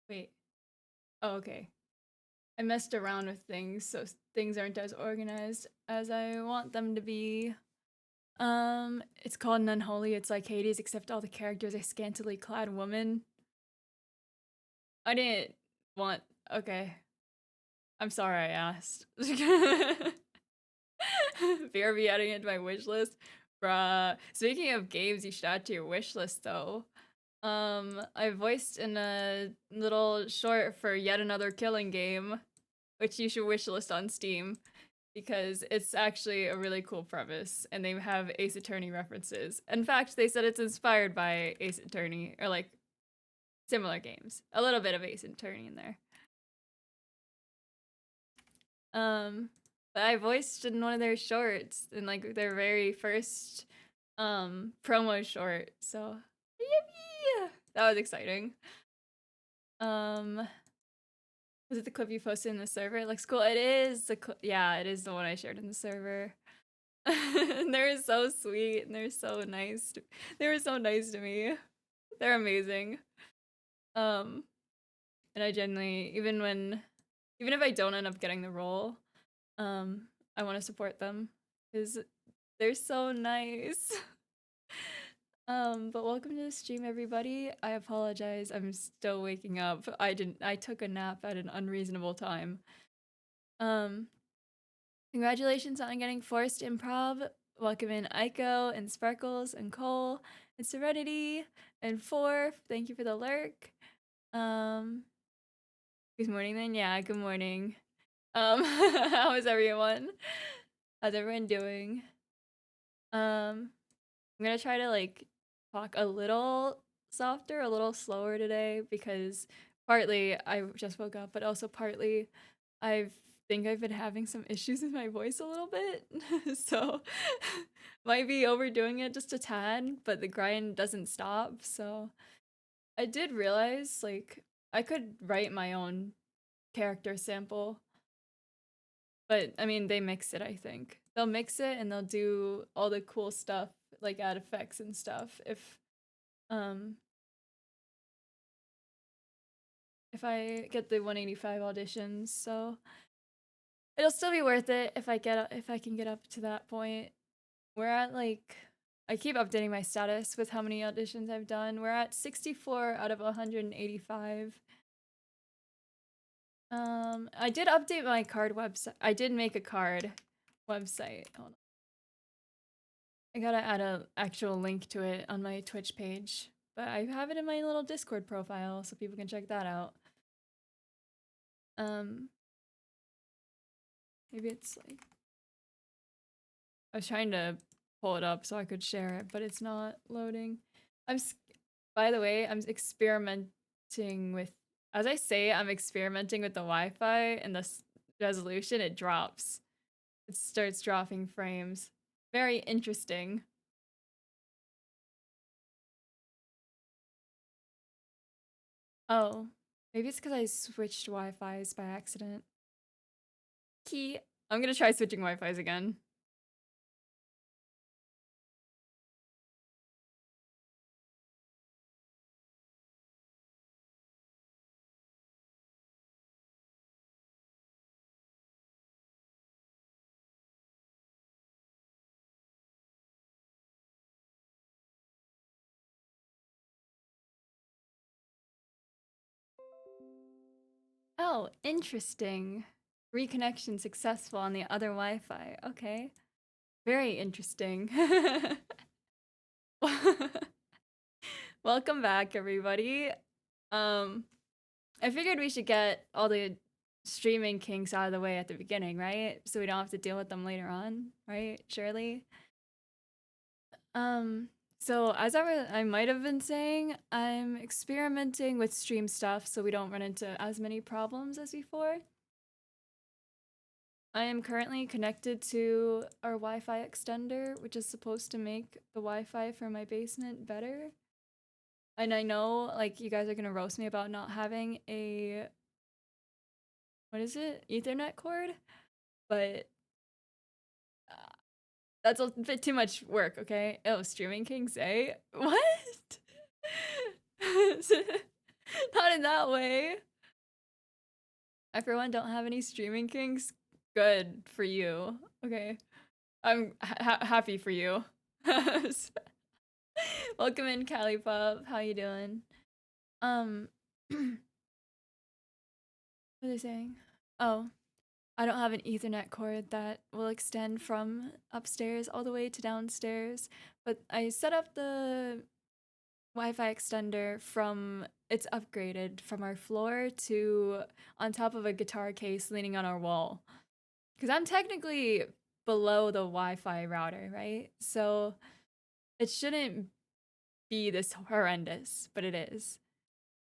Wait. Oh, okay. I messed around with things, so things aren't as organized as I want them to be. It's called Unholy. It's like Hades, except all the characters are scantily clad women. I didn't want. Okay. I'm sorry I asked. BRB adding it to my wish list. Bruh. Speaking of games you should add to your wish list, though. I voiced in a little short for yet another killing game, which you should wishlist on Steam because it's actually a really cool premise and they have Ace Attorney references. In fact, they said it's inspired by Ace Attorney or like similar games. A little bit of Ace Attorney in there. But I voiced in one of their shorts in like their very first promo short. So, yippee! That was exciting. Was it the clip you posted in the server? It looks cool. It is yeah, it is the one I shared in the server. They're so sweet and they're so nice. They were so nice to me. They're amazing. And I genuinely, even if I don't end up getting the role, I want to support them because they're so nice. But welcome to the stream, everybody. I apologize. I'm still waking up. I took a nap at an unreasonable time. Congratulations on getting forced improv. Welcome in Aiko and Sparkles and Cole and Serenity and Forf. Thank you for the lurk. Good morning then. Yeah, good morning. How is everyone? How's everyone doing? I'm gonna try to like talk a little softer, a little slower today because partly I just woke up, but also partly I've been having some issues with my voice a little bit. So might be overdoing it just a tad, but the grind doesn't stop. So I did realize like I could write my own character sample. But I mean they mix it, I think. They'll mix it and they'll do all the cool stuff, like add effects and stuff um if I get the 185 auditions. So it'll still be worth it if I can get up to that point. We're at like I keep updating my status with how many auditions I've done. We're at 64 out of 185. I did update my card website. I did make a card website. Hold on. I gotta add a actual link to it on my Twitch page, but I have it in my little Discord profile so people can check that out. Maybe it's like I was trying to pull it up so I could share it, but it's not loading. By the way, I'm experimenting with, as I say, I'm experimenting with the Wi-Fi and the resolution, it drops. It starts dropping frames. Very interesting. Oh, maybe it's because I switched Wi-Fis by accident. Key. I'm gonna try switching Wi-Fis again. Oh, interesting. Reconnection successful on the other Wi-Fi. Okay. Very interesting. Welcome back, everybody. I figured we should get all the streaming kinks out of the way at the beginning, right? So we don't have to deal with them later on, right, Shirley? So as I might have been saying, I'm experimenting with stream stuff so we don't run into as many problems as before. I am currently connected to our Wi-Fi extender, which is supposed to make the Wi-Fi for my basement better. And I know, like, you guys are gonna roast me about not having a, what is it, Ethernet cord? But that's a bit too much work, okay? Oh, streaming kings, eh? What? Not in that way. I, for one, don't have any streaming kinks. Good for you. Okay. I'm happy for you. Welcome in, Cali Pop. How you doing? What are they saying? Oh, I don't have an Ethernet cord that will extend from upstairs all the way to downstairs, but I set up the Wi-Fi extender from it's upgraded from our floor to on top of a guitar case leaning on our wall. Because I'm technically below the Wi-Fi router, right? So it shouldn't be this horrendous, but it is.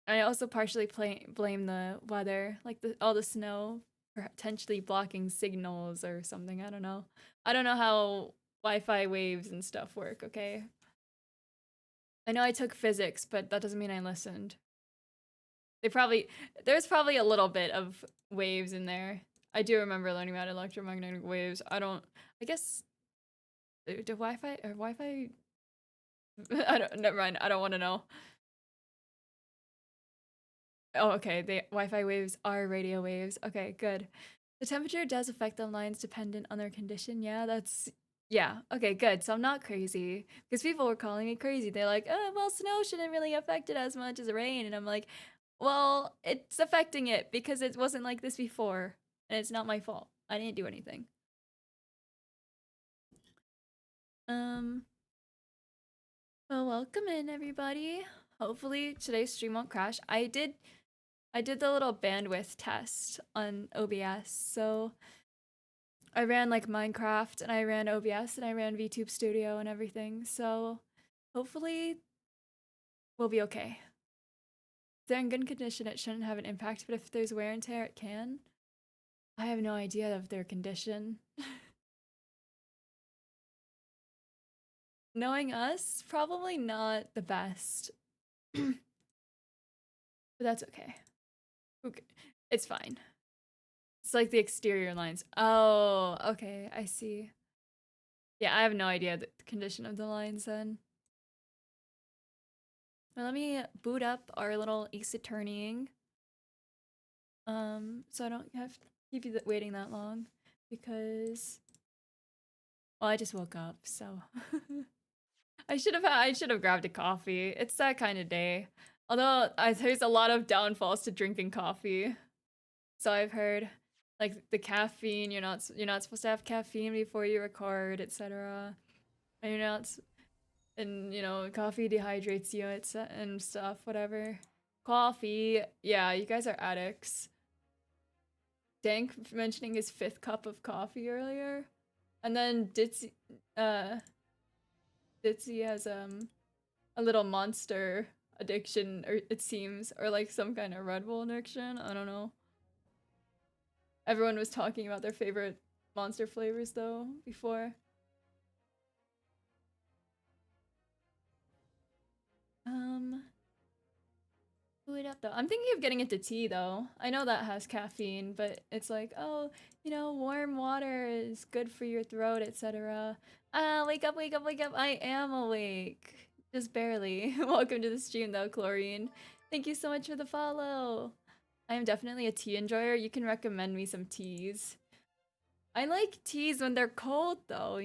And I also partially blame the weather, like all the snow potentially blocking signals or something. I don't know. I don't know how Wi-Fi waves and stuff work, okay? I know I took physics, but that doesn't mean I listened. There's probably a little bit of waves in there. I do remember learning about electromagnetic waves. I guess, do Wi-Fi, never mind, I don't want to know. Oh, okay, the Wi-Fi waves are radio waves. Okay, good. The temperature does affect the lines dependent on their condition. Yeah, okay, good. So I'm not crazy. Because people were calling me crazy. They're like, oh, well, snow shouldn't really affect it as much as rain. And I'm like, well, it's affecting it because it wasn't like this before. And it's not my fault. I didn't do anything. Well, welcome in, everybody. Hopefully today's stream won't crash. I did the little bandwidth test on OBS. So I ran like Minecraft and I ran OBS and I ran VTube Studio and everything. So hopefully we'll be okay. If they're in good condition, it shouldn't have an impact, but if there's wear and tear, it can. I have no idea of their condition. Knowing us, probably not the best. But that's okay. It's fine. It's like the exterior lines. Oh, okay, I see. Yeah, I have no idea the condition of the lines then. Well, let me boot up our little Ace Attorneying. So I don't have to keep you waiting that long because, well, I just woke up, so I should have grabbed a coffee. It's that kind of day. Although there's a lot of downfalls to drinking coffee. So I've heard, like the caffeine. You're not supposed to have caffeine before you record, etc. And you're not, and coffee dehydrates you, and stuff. Whatever. Coffee. Yeah, you guys are addicts. Dank mentioning his 5th cup of coffee earlier, and then Ditzy has a little Monster addiction, or it seems, or like some kind of Red Bull addiction. I don't know. Everyone was talking about their favorite Monster flavors though before. It up though. I'm thinking of getting into tea though. I know that has caffeine, but it's like, oh, warm water is good for your throat, etc. Wake up, wake up, wake up. I am awake. Just barely. Welcome to the stream though, Chlorine. Thank you so much for the follow. I am definitely a tea enjoyer. You can recommend me some teas. I like teas when they're cold though,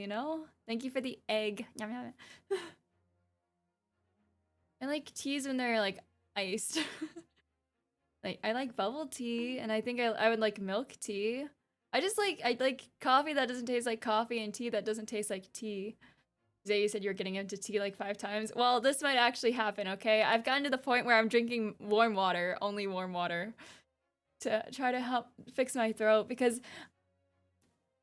Thank you for the egg. I like teas when they're like iced. Like I like bubble tea, and I think I would like milk tea. I like coffee that doesn't taste like coffee and tea that doesn't taste like tea. Zay, you said you're getting into tea like 5 times. Well, this might actually happen, okay? I've gotten to the point where I'm drinking warm water, only warm water, to try to help fix my throat because,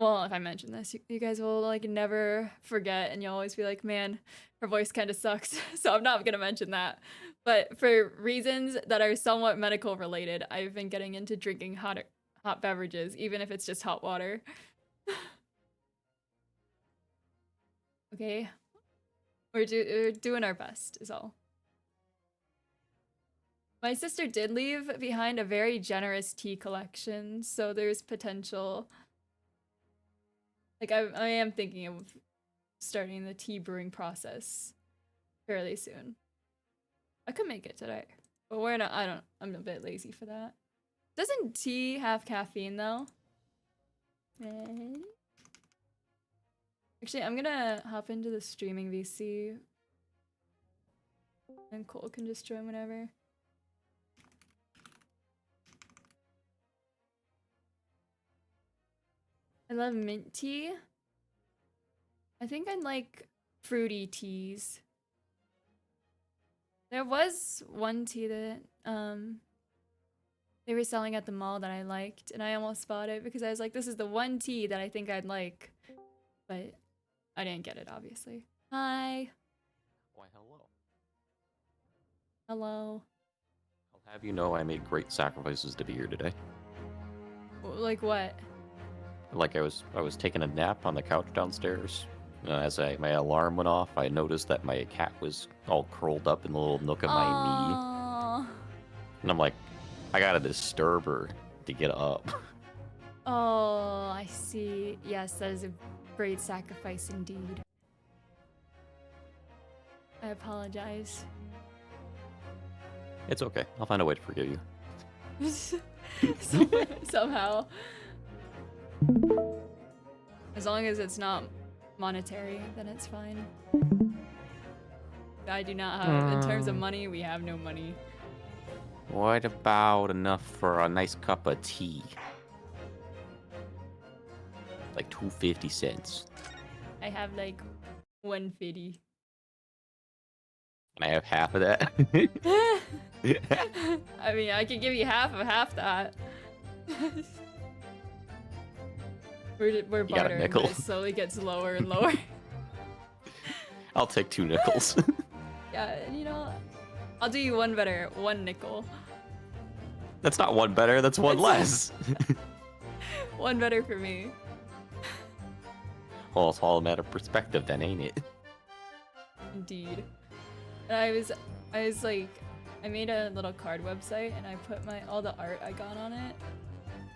well, if I mention this, you guys will like never forget and you'll always be like, man, her voice kind of sucks. So I'm not gonna mention that. But for reasons that are somewhat medical related, I've been getting into drinking hot beverages, even if it's just hot water. Okay, we're doing our best is all. My sister did leave behind a very generous tea collection, so there's potential. Like I am thinking of starting the tea brewing process fairly soon. I could make it today. But we're not. I'm a bit lazy for that. Doesn't tea have caffeine though? Actually, I'm gonna hop into the streaming VC, and Cole can just join whenever. I love mint tea. I think I like fruity teas. There was one tea that they were selling at the mall that I liked, and I almost bought it because I was like, this is the one tea that I think I'd like. But I didn't get it, obviously. Hi. Why, hello. Hello. I'll have you know I made great sacrifices to be here today. Like what? Like I was taking a nap on the couch downstairs. As my alarm went off, I noticed that my cat was all curled up in the little nook of my knee. And I'm like, I gotta disturb her to get up. Oh, I see. Yes, that is a great sacrifice indeed. I apologize. It's okay. I'll find a way to forgive you. Somehow. As long as it's not monetary, then it's fine. I do not have, in terms of money, we have no money. What about enough for a nice cup of tea? Like 250 cents. I have like 150. Can I have half of that? I mean, I could give you half of half that. We're bartering, but it slowly gets lower and lower. I'll take 2 nickels. Yeah, you know, I'll do you one better, 1 nickel. That's not 1 better, that's 1 less. 1 better for me. Well, it's all a matter of perspective then, ain't it? Indeed. And I was like, I made a little card website and I put all the art I got on it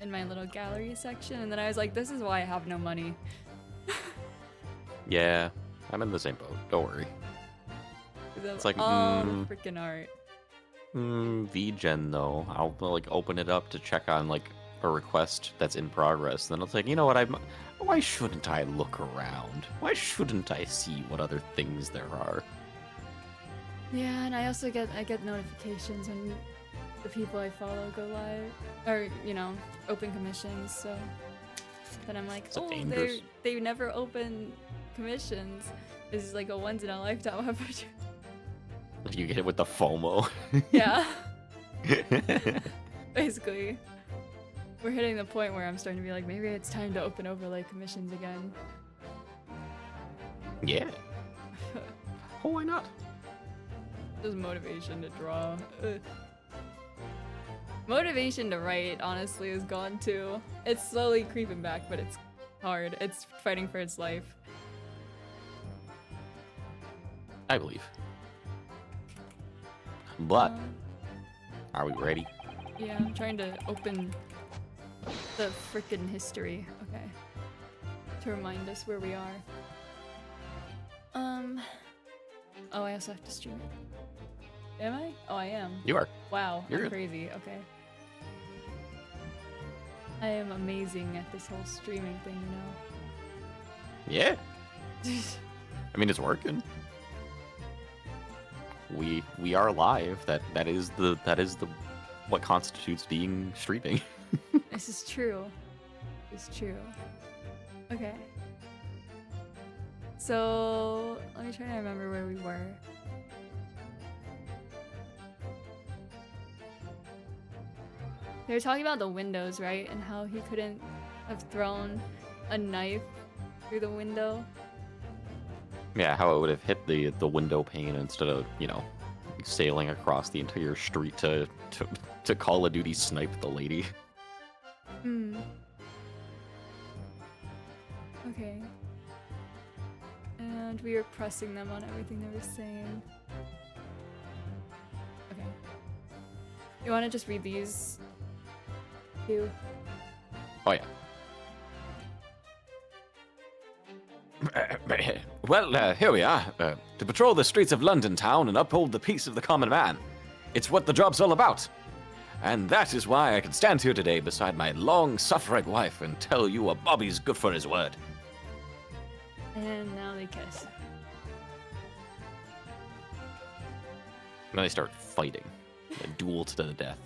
in my little gallery section, and then I was like, this is why I have no money. Yeah, I'm in the same boat. Don't worry. It's like all the freaking art. VGen though, I'll like open it up to check on like a request that's in progress. Then I'll think, you know what? Why shouldn't I look around? Why shouldn't I see what other things there are? Yeah, and I also get notifications when the people I follow go live, or you know, open commissions. So then I'm like, oh, they never open commissions. This is like a once in a lifetime opportunity. You get it with the FOMO. Yeah. Basically, we're hitting the point where I'm starting to be like, maybe it's time to open overlay commissions again. Yeah. Oh, why not? Just motivation to draw. Motivation to write, honestly, is gone too. It's slowly creeping back, but it's hard. It's fighting for its life. I believe. But, are we ready? Yeah, I'm trying to open the frickin' history. Okay. To remind us where we are. Oh, I also have to stream it. Am I? Oh, I am. You are. Wow, You're I'm crazy. Okay. I am amazing at this whole streaming thing, you know? Yeah. I mean, it's working. We are live. That is the what constitutes being streaming. This is true. It's true. Okay. So let me try to remember where we were. They were talking about the windows, right? And how he couldn't have thrown a knife through the window. Yeah, how it would have hit the window pane instead of, you know, sailing across the entire street to Call of Duty snipe the lady. Okay. And we were pressing them on everything they were saying. Okay. You want to just read these two? Oh, yeah. Well, here we are, to patrol the streets of London town and uphold the peace of the common man. It's what the job's all about. And that is why I can stand here today beside my long-suffering wife and tell you a Bobby's good for his word. And now they kiss. And then they start fighting. A duel to the death.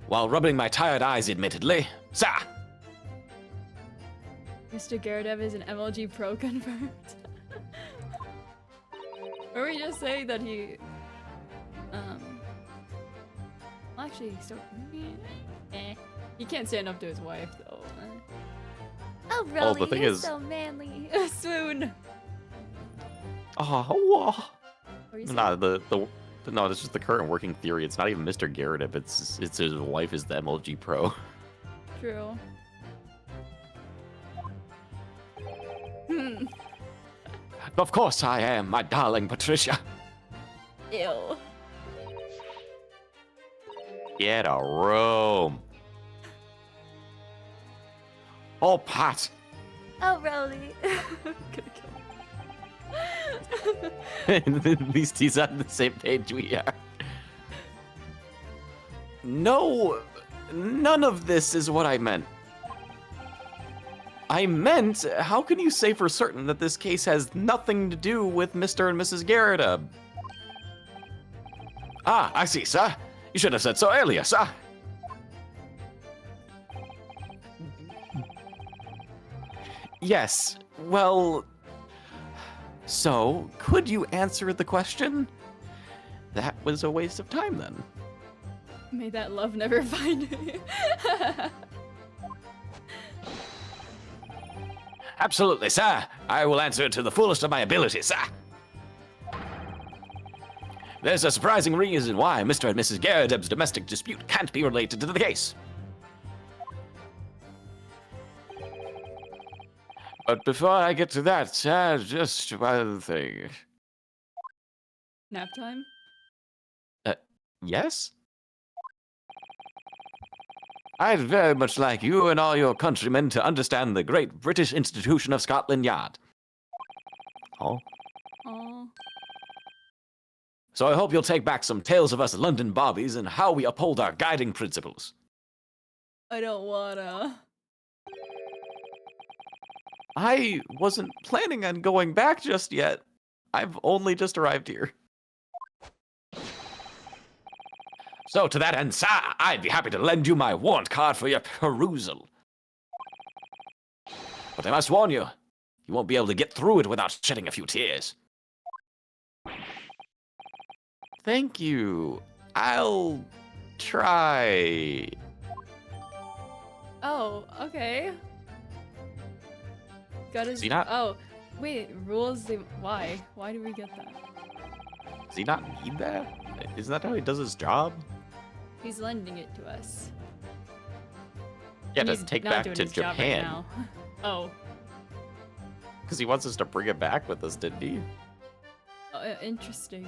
While rubbing my tired eyes, admittedly. Sir! Mr. Gyaradev is an MLG Pro confirmed. Or we just say that he... Well, actually, so... He can't stand up to his wife, though. Oh, really? the thing You're is... so manly. Swoon! Oh, What nah, no, this is the current working theory. It's not even Mr. Gyaradev. It's his wife is the MLG Pro. True. Of course I am, my darling Patricia. Ew. Get a room. Oh, Pat. Oh, Rolly. At least he's on the same page we are. No, none of this is what I meant. I meant, how can you say for certain that this case has nothing to do with Mr. and Mrs. Gyaradev? Ah, I see, sir. You should have said so earlier, sir. Yes, well... So, could you answer the question? That was a waste of time, then. May that love never find me. Absolutely, sir. I will answer it to the fullest of my ability, sir. There's a surprising reason why Mr. and Mrs. Gyaradev's domestic dispute can't be related to the case. But before I get to that, just one thing. Nap time? Yes? I'd very much like you and all your countrymen to understand the great British institution of Scotland Yard. Oh? Oh. So I hope you'll take back some tales of us London Bobbies and how we uphold our guiding principles. I don't wanna. I wasn't planning on going back just yet. I've only just arrived here. So to that end, sir, I'd be happy to lend you my warrant card for your perusal. But I must warn you, you won't be able to get through it without shedding a few tears. Thank you. I'll try. Oh, okay. Gotta. See not? Oh, wait. Rules. Why? Why do we get that? Does he not need that? Isn't that how he does his job? He's lending it to us. Yeah, And to he's take not back doing to his job right Japan. now. Oh. Because he wants us to bring it back with us, didn't he? Interesting.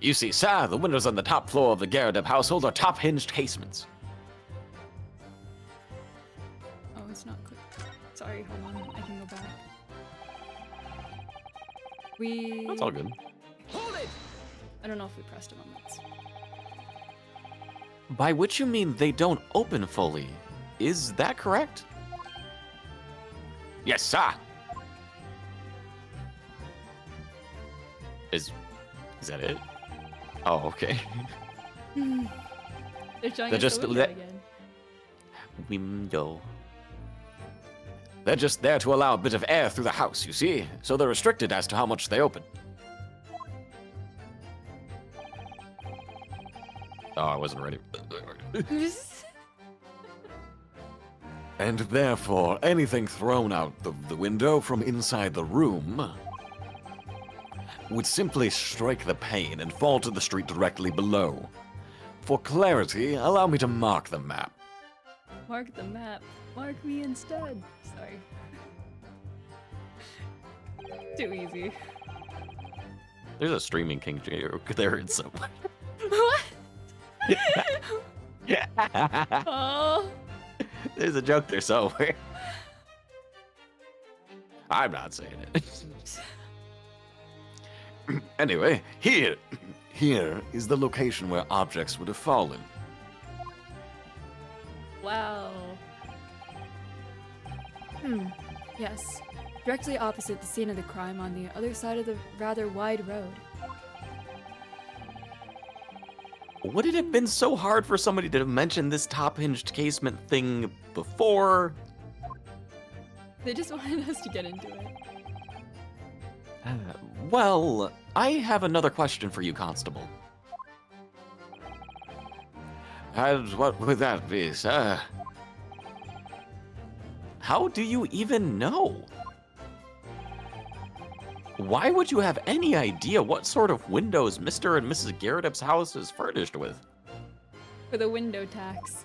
You see, sir, the windows on the top floor of the Gyaradev household are top-hinged casements. Oh, it's not quick. Sorry, hold on. I can go back. That's all good. Hold it! I don't know if we pressed him on this. By which you mean they don't open fully. Is that correct? Yes, sir. Is that it? Oh, okay. They're showing They're us just the window again. Window. They're just there to allow a bit of air through the house, you see? So they're restricted as to how much they open. Oh, I wasn't ready. And therefore, anything thrown out the window from inside the room would simply strike the pane and fall to the street directly below. For clarity, allow me to mark the map. Mark the map. Mark me instead. Sorry. Too easy. There's a streaming king joke there in somewhere. What? Oh. There's a joke there somewhere. I'm not saying it. Anyway, here is the location where objects would have fallen. Wow. Yes. Directly opposite the scene of the crime on the other side of the rather wide road. Would it have been so hard for somebody to mention this top-hinged casement thing before? They just wanted us to get into it. Well, I have another question for you, Constable. And what would that be, sir? How do you even know? Why would you have any idea what sort of windows Mr. and Mrs. Garrett's house is furnished with? For the window tax.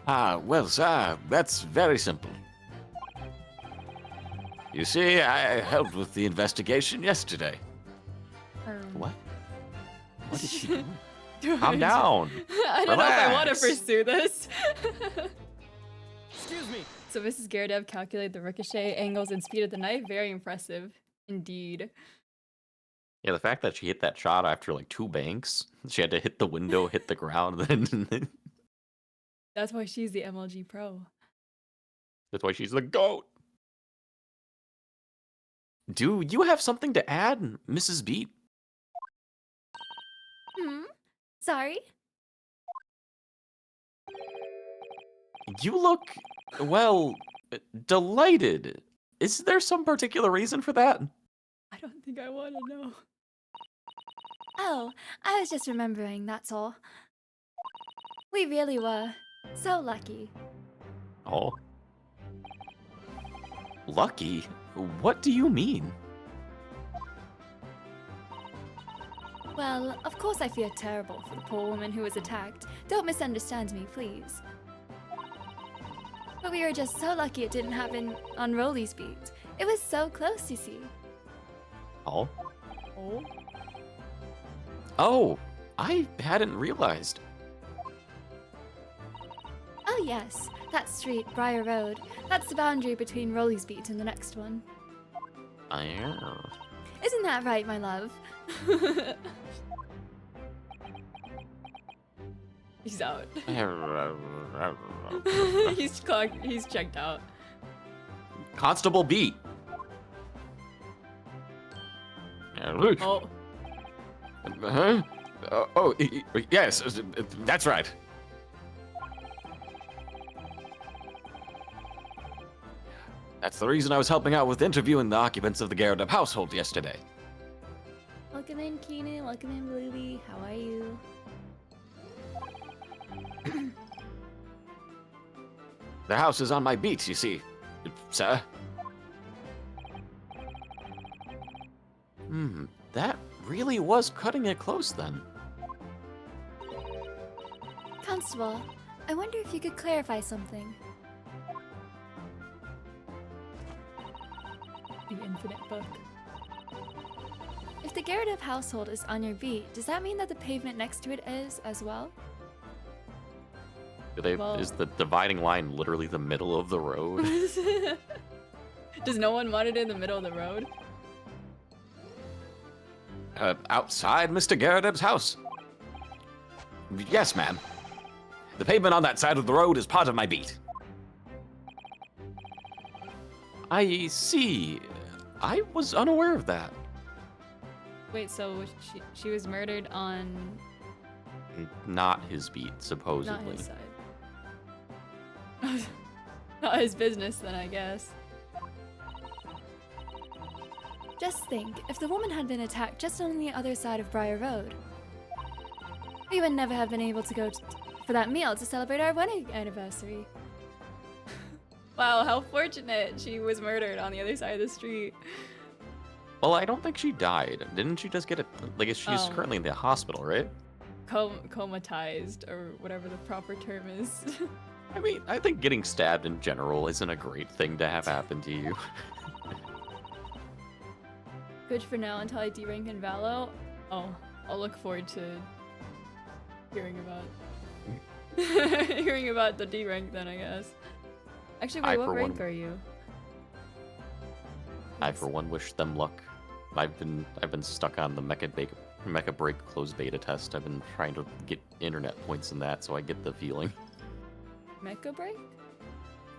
Well, sir, that's very simple. You see, I helped with the investigation yesterday. What? What did she do? Calm down. I don't know if I want to Relax. pursue this. Excuse me. So Mrs. Garredev calculated the ricochet angles and speed of the knife. Very impressive, indeed. Yeah, the fact that she hit that shot after like 2 banks, she had to hit the window, hit the ground, then That's why she's the MLG pro. that's why she's the GOAT. Do you have something to add, Mrs. Beat? Sorry? You look, well, delighted. Is there some particular reason for that? I don't think I want to know. Oh, I was just remembering, that's all. We really were so lucky. Oh. Lucky? What do you mean? Well, of course I feel terrible for the poor woman who was attacked. Don't misunderstand me, please. But we were just so lucky it didn't happen on Rolly's beat. It was so close, you see. Oh? Oh? Oh, I hadn't realized. Oh yes, that street, Briar Road. That's the boundary between Rolly's beat and the next one. Yeah. Isn't that right, my love? He's out. He's checked out. Constable Beat. Oh. Huh? Yes, that's right. That's the reason I was helping out with interviewing the occupants of the Garrett's household yesterday. Welcome in, Keenan. Welcome in, Bluey. How are you? The house is on my beat, you see, sir. That really was cutting it close then. Constable, I wonder if you could clarify something. The infinite book. If the Garredev household is on your beat, does that mean that the pavement next to it is as well? Well- Is the dividing line literally the middle of the road? Does no one want it in the middle of the road? Outside Mr. Garrett's house. Yes, ma'am. The pavement on that side of the road is part of my beat. I see. I was unaware of that. Wait, so she was murdered on Not his beat, supposedly. not his side. Not his business then, I guess. Just think, if the woman had been attacked just on the other side of Briar Road, we would never have been able to go for that meal to celebrate our wedding anniversary. Wow, how fortunate she was murdered on the other side of the street. Well, I don't think she died. Didn't she just get it? Like, she's Oh. currently in the hospital, right? Comatized, or whatever the proper term is. I mean, I think getting stabbed in general isn't a great thing to have happen to you. Good for now until I D-rank in Valo. Oh, I'll look forward to hearing about hearing about the D-rank then, I guess. Actually, I, wait, what for rank one- are you? I for one wish them luck. I've been stuck on the Mecha Break closed beta test. I've been trying to get internet points in that, so I get the feeling. Mecha Break?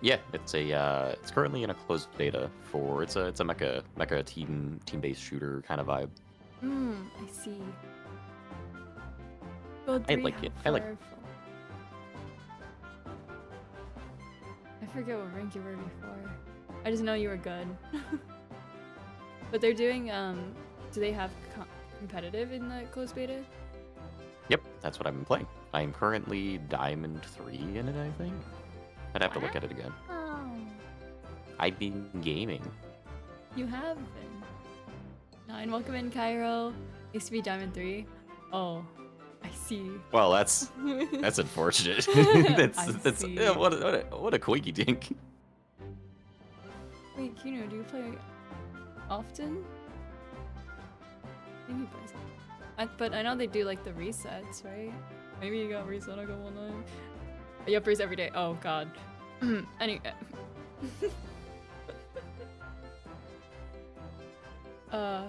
Yeah, it's currently in a closed beta for it's a mecha team-based shooter kind of vibe. I see. Gold I 3 like it. I like- powerful. I forget what rank you were before. I just know you were good. But they're doing, do they have competitive in the closed beta? Yep, that's what I've been playing. I'm currently Diamond 3 in it, I think. I'd have to look at it again. Oh, I've been gaming. you have been. 9, welcome in, Cairo. Used to be Diamond 3. Oh, I see. Well, that's unfortunate. that's see. yeah, what a quickie dink. Wait, Kino, do you play often? I think he plays. But I know they do like the resets, right? Maybe you got reset a couple times. You up every day. Oh god. Anyway.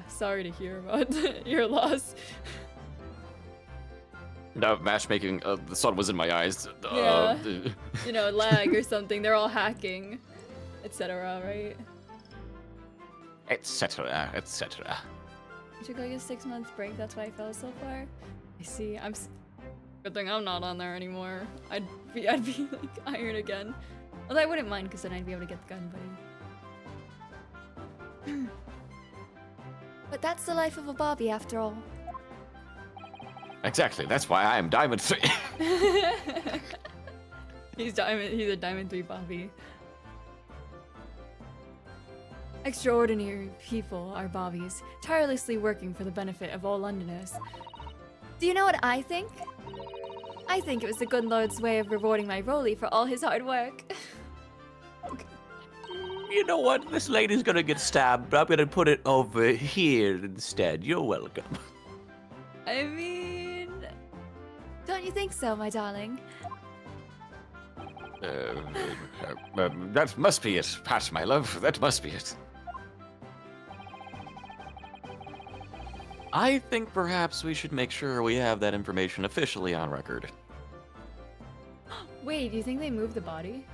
Sorry to hear about your loss. No, matchmaking. The sun was in my eyes. Yeah. You know, lag or something. They're all hacking, etc. Right? Etc. Etc. You took like a 6-month break. That's why I fell so far. I see. Good thing I'm not on there anymore. I'd be like iron again. Although I wouldn't mind because then I'd be able to get the gun, buddy. But that's the life of a Bobby after all. Exactly. That's why I am Diamond 3. He's a Diamond 3 Bobby. Extraordinary people are Bobbies, tirelessly working for the benefit of all Londoners. Do you know what I think? I think it was the good Lord's way of rewarding my Rolly for all his hard work. You know what? This lady's gonna get stabbed, but I'm gonna put it over here instead. You're welcome. I mean, Don't you think so, my darling? That must be it, Pat, my love. That must be it. I think perhaps we should make sure we have that information officially on record. wait, do you think they moved the body?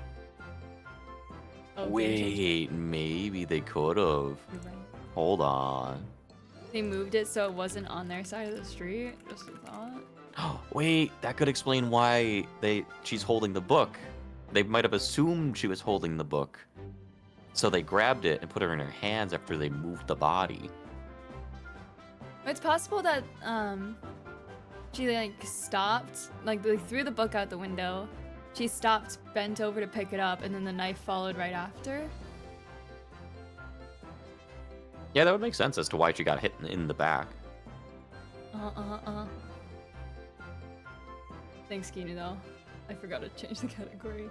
Oh, Wait, maybe they could have. you're right. Hold on. They moved it so it wasn't on their side of the street. Just a thought. Wait, that could explain why she's holding the book. They might have assumed she was holding the book. So they grabbed it and put her in her hands after they moved the body. It's possible that she like stopped, like they threw the book out the window. She stopped, bent over to pick it up, and then the knife followed right after. Yeah, that would make sense as to why she got hit in the back. Thanks, Kinu, though. I forgot to change the category. You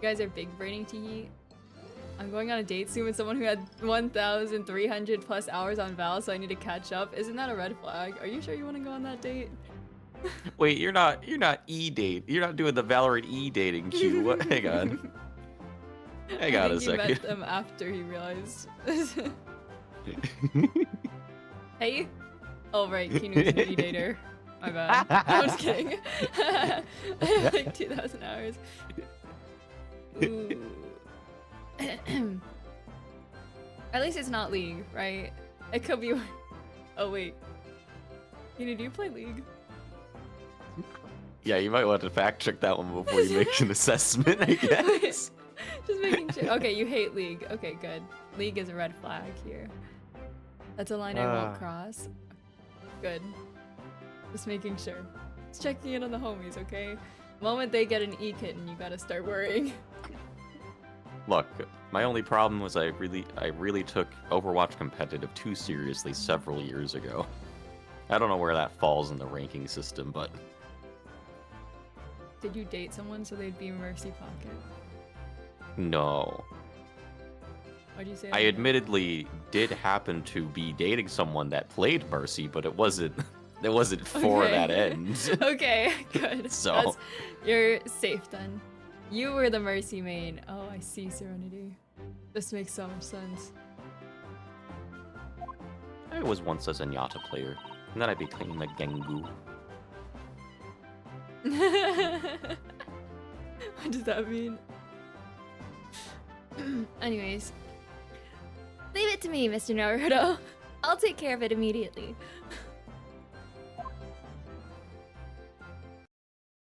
guys are big braining Tiki. I'm going on a date soon with someone who had 1,300 plus hours on Val, so I need to catch up. Isn't that a red flag? Are you sure you want to go on that date? Wait, you're not e-date. You're not doing the Valorant e-dating queue. What? Hang on. Hang on a He met second. them after he realized. Hey? Oh, right. Kinu's an e-dater. My bad. No, I'm just kidding. I have like 2,000 hours. Ooh. At least it's not League, right? It could be. Oh, wait. Kinu, do you play League? Yeah, you might want to fact check that one before you make an assessment, I guess. Just making sure. Okay, you hate League. Okay, good. League is a red flag here. That's a line I won't cross. Good. Just making sure. Just checking in on the homies, okay? The moment they get an E-kitten, you gotta start worrying. Look, my only problem was I really took Overwatch competitive too seriously several years ago. I don't know where that falls in the ranking system, but Did you date someone so they'd be Mercy Pocket? no. Why'd you say I that? admittedly did happen to be dating someone that played Mercy, but it wasn't for Okay. that end. Okay, good. So- You're safe then. You were the Mercy main. Oh, I see, Serenity. This makes so much sense. I was once a Zenyatta player, and then I became a Gengu. What does that mean? Anyways. Leave it to me, Mr. Naruto. I'll take care of it immediately.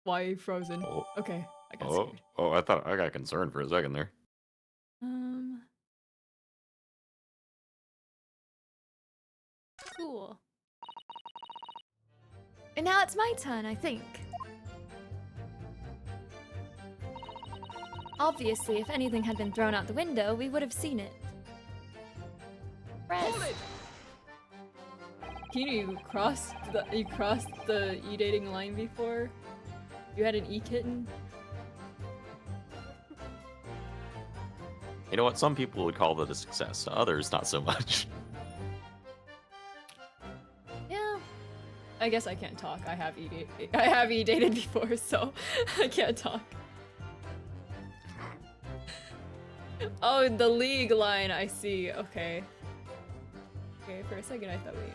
Why are you frozen? Oh. Okay, I got scared. I thought I got concerned for a second there. Cool. And now it's my turn, I think. Obviously, if anything had been thrown out the window, we would have seen it. Press. Kino, you crossed the e-dating line before? You had an e-kitten? You know what? Some people would call that a success. Others, not so much. Yeah. I guess I can't talk. I have e-dated before, so I can't talk. Oh, the league line, I see. Okay. Okay, for a second I thought we were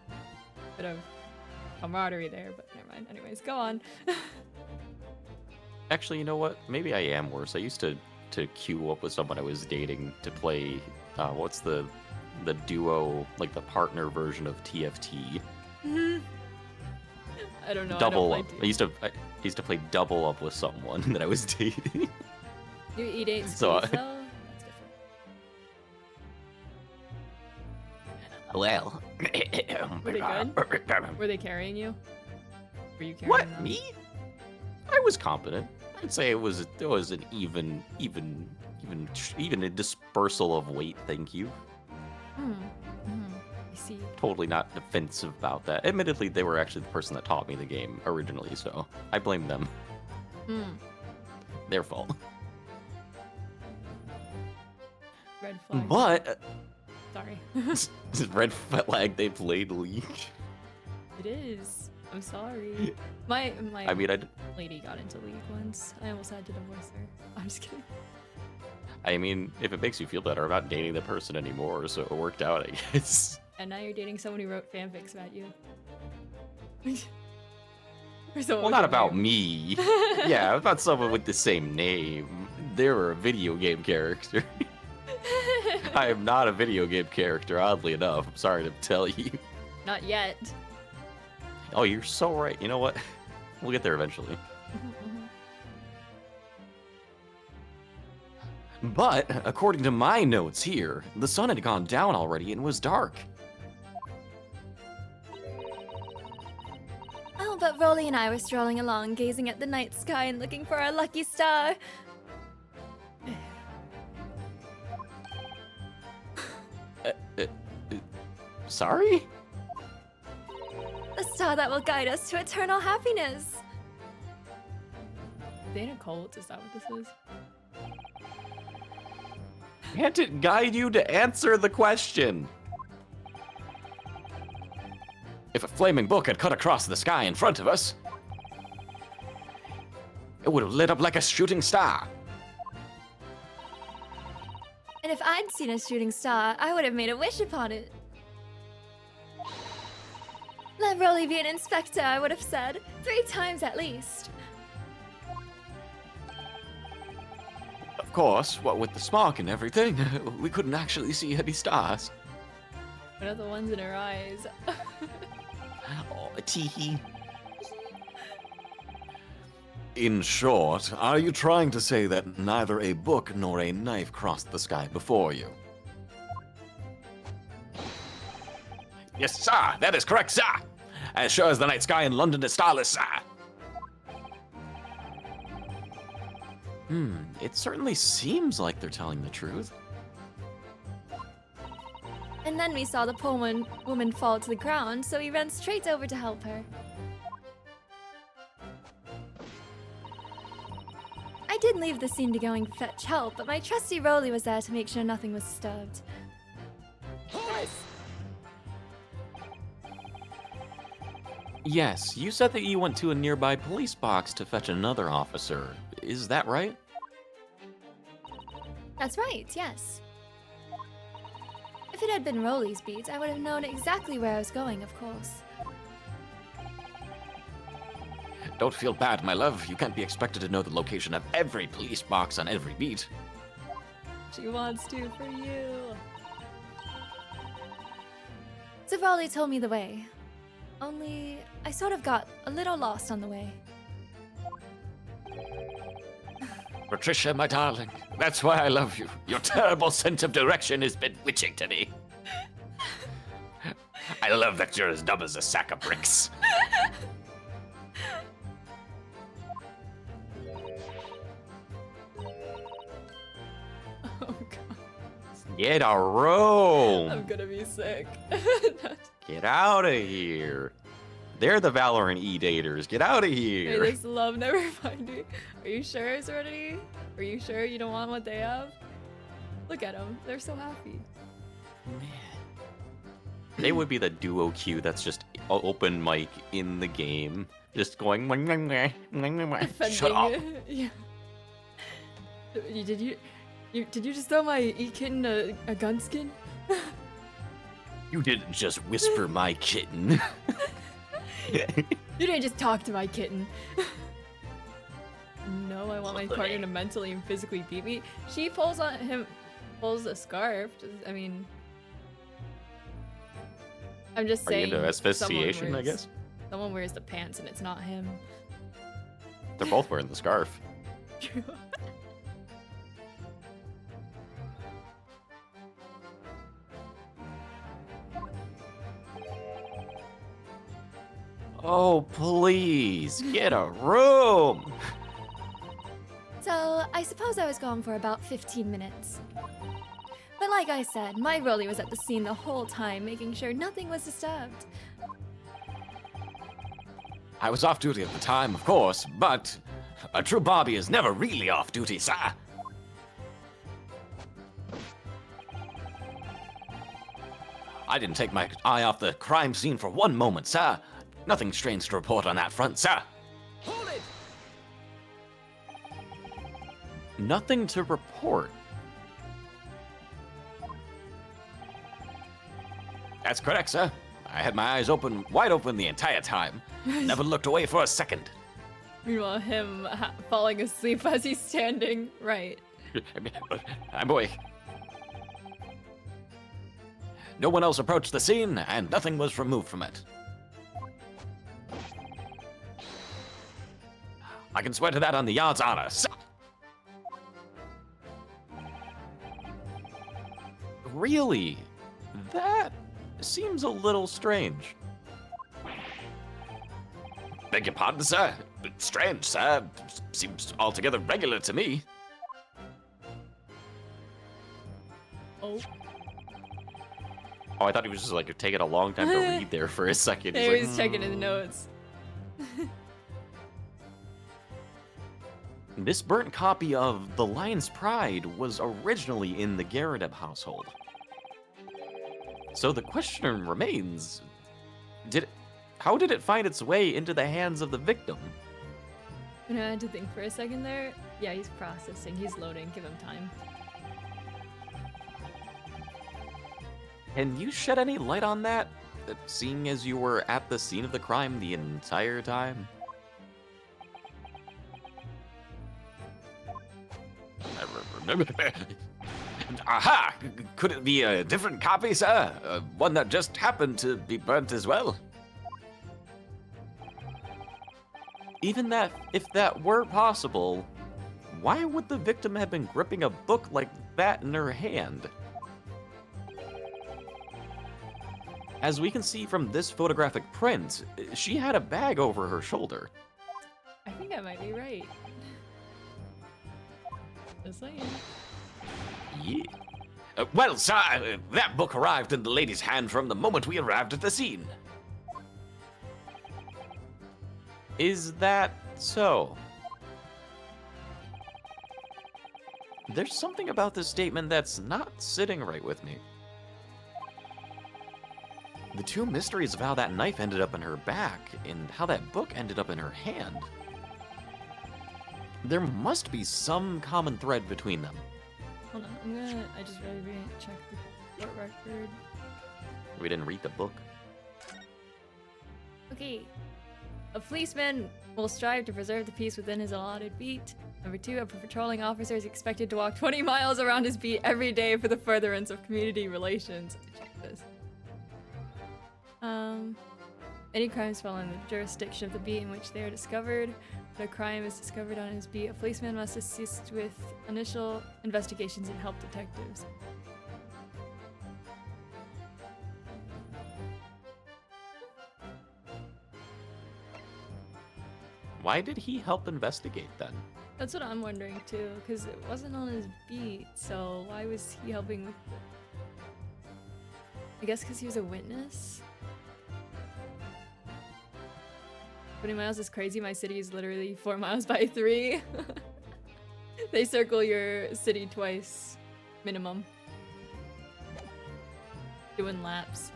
a bit of camaraderie there, but never mind. Anyways, go on. Actually, you know what? Maybe I am worse. I used to queue up with someone I was dating to play, what's the duo, like the partner version of TFT? I don't know. Double I up. don't I used to play double up with someone that I was dating. You e-date So Squeeze, though? That's different. Well, Were they good? Were they carrying you? Were you carrying What? them? Me? I was competent. I'd say it was an even a dispersal of weight. Thank you. I see. Totally not defensive about that. Admittedly, they were actually the person that taught me the game originally, so I blame them. Their fault. Red flag. But Sorry. red flag. They played League. It is. I'm sorry. My I mean, lady got into League once. I almost had to divorce her. I'm just kidding. I mean, if it makes you feel better, I'm not dating the person anymore, so it worked out, I guess. And now you're dating someone who wrote fanfics about you. Well, not about me. Yeah, about someone with the same name. They were a video game character. I am not a video game character, oddly enough. I'm sorry to tell you. Not yet. Oh, you're so right. You know what? We'll get there eventually. But, according to my notes here, the sun had gone down already and was dark. Oh, but Rolly and I were strolling along, gazing at the night sky and looking for our lucky star. Sorry? The star that will guide us to eternal happiness. Are they in a cult? Is that what this is? Can't it guide you to answer the question? If a flaming book had cut across the sky in front of us, it would have lit up like a shooting star. And if I'd seen a shooting star, I would have made a wish upon it. Let Rolly be an inspector, I would have said. 3 times at least. Of course, what with the smog and everything, we couldn't actually see any stars. What are the ones in her eyes? Oh, teehee. In short, are you trying to say that neither a book nor a knife crossed the sky before you? Yes, sir, that is correct, sir. As sure as the night sky in London is starless, sir. It certainly seems like they're telling the truth. And then we saw the poor woman fall to the ground, so we ran straight over to help her. I did leave the scene to go and fetch help, but my trusty Rolly was there to make sure nothing was disturbed. Yes, you said that you went to a nearby police box to fetch another officer. Is that right? That's right, yes. If it had been Rolly's beat, I would have known exactly where I was going, of course. Don't feel bad, my love. You can't be expected to know the location of every police box on every beat. She wants to for you. So Rolly told me the way. Only, I sort of got a little lost on the way. Patricia, my darling, that's why I love you. Your terrible sense of direction is bewitching to me. I love that you're as dumb as a sack of bricks. Oh god. Get a room. I'm gonna be sick. Get out of here. They're the Valorant E-daters. Get out of May here. this love never find you. Are you sure, Serenity? Are you sure you don't want what they have? Look at them. They're so happy. Man. They would be the duo queue that's just open mic in the game. Just going... Shut up. Yeah. Did you just throw my E-Kitten a gun skin? You didn't just whisper my kitten. You didn't just talk to my kitten. No, I want my partner to mentally and physically beat me. She pulls a scarf. I mean, I'm just Are you saying. into asphyxiation, I guess? Someone wears the pants and it's not him. They're both wearing the scarf. Oh, please, get a room. So, I suppose I was gone for about 15 minutes. But like I said, my Rolly was at the scene the whole time, making sure nothing was disturbed. I was off duty at the time, of course, but a true Bobby is never really off duty, sir. I didn't take my eye off the crime scene for one moment, sir. Nothing strange to report on that front, sir. Hold it! Nothing to report. That's correct, sir. I had my eyes wide open the entire time. Never looked away for a second. Meanwhile, him falling asleep as he's standing. Right. I'm awake. No one else approached the scene, and nothing was removed from it. I can swear to that on the yard's honor. Really? That seems a little strange. Beg your pardon, sir? Strange, sir. Seems altogether regular to me. Oh. Oh, I thought he was just like taking a long time to read there for a second. He He's was like, checking his notes. This burnt copy of The Lion's Pride was originally in the Garrett household. So the question remains, how did it find its way into the hands of the victim? I had to think for a second there. Yeah, he's processing. He's loading. Give him time. Can you shed any light on that, seeing as you were at the scene of the crime the entire time? Aha! Could it be a different copy, sir? One that just happened to be burnt as well? Even that, if that were possible, why would the victim have been gripping a book like that in her hand? As we can see from this photographic print, she had a bag over her shoulder. I think I might be right. Just saying. Yeah. Well, sir, that book arrived in the lady's hand from the moment we arrived at the scene. Is that so? There's something about this statement that's not sitting right with me. The two mysteries of how that knife ended up in her back and how that book ended up in her hand. There must be some common thread between them. Hold on, I just really check the court record. We didn't read the book. Okay. A policeman will strive to preserve the peace within his allotted beat. Number 2, a patrolling officer is expected to walk 20 miles around his beat every day for the furtherance of community relations. Check this. Any crimes fall in the jurisdiction of the beat in which they are discovered. When a crime is discovered on his beat, a policeman must assist with initial investigations and help detectives. Why did he help investigate then? That's what I'm wondering too, because it wasn't on his beat, so why was he helping with it? I guess because he was a witness? 20 miles is crazy. My city is literally 4 miles by 3. They circle your city twice, minimum. Doing laps.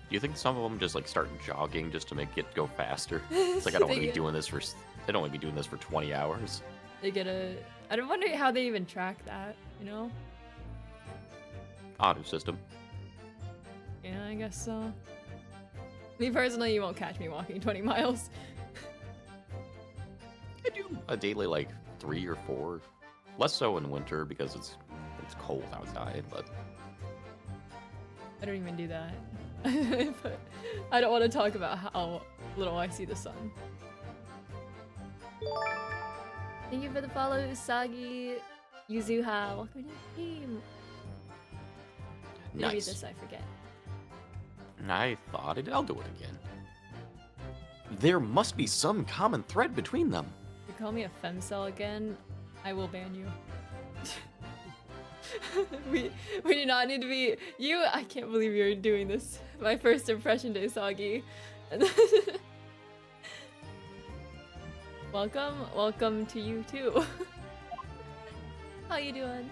Do you think some of them just like start jogging just to make it go faster? It's like I don't want to be doing this for. I don't want to be doing this for 20 hours. They get a. I don't wonder how they even track that. You know? Auto system. Yeah, I guess so. Me personally, you won't catch me walking 20 miles. I do a daily like 3 or 4. Less so in winter because it's cold outside, but I don't even do that. But I don't want to talk about how little I see the sun. Thank you for the follow, Usagi Yuzuha. Welcome to the team. Did I read nice. this? I forget. I thought I'll do it again. There must be some common thread between them. If you call me a femcel again, I will ban you. we do not need to be you. I can't believe you're doing this. My first impression to Usagi. Welcome to you too. How you doing?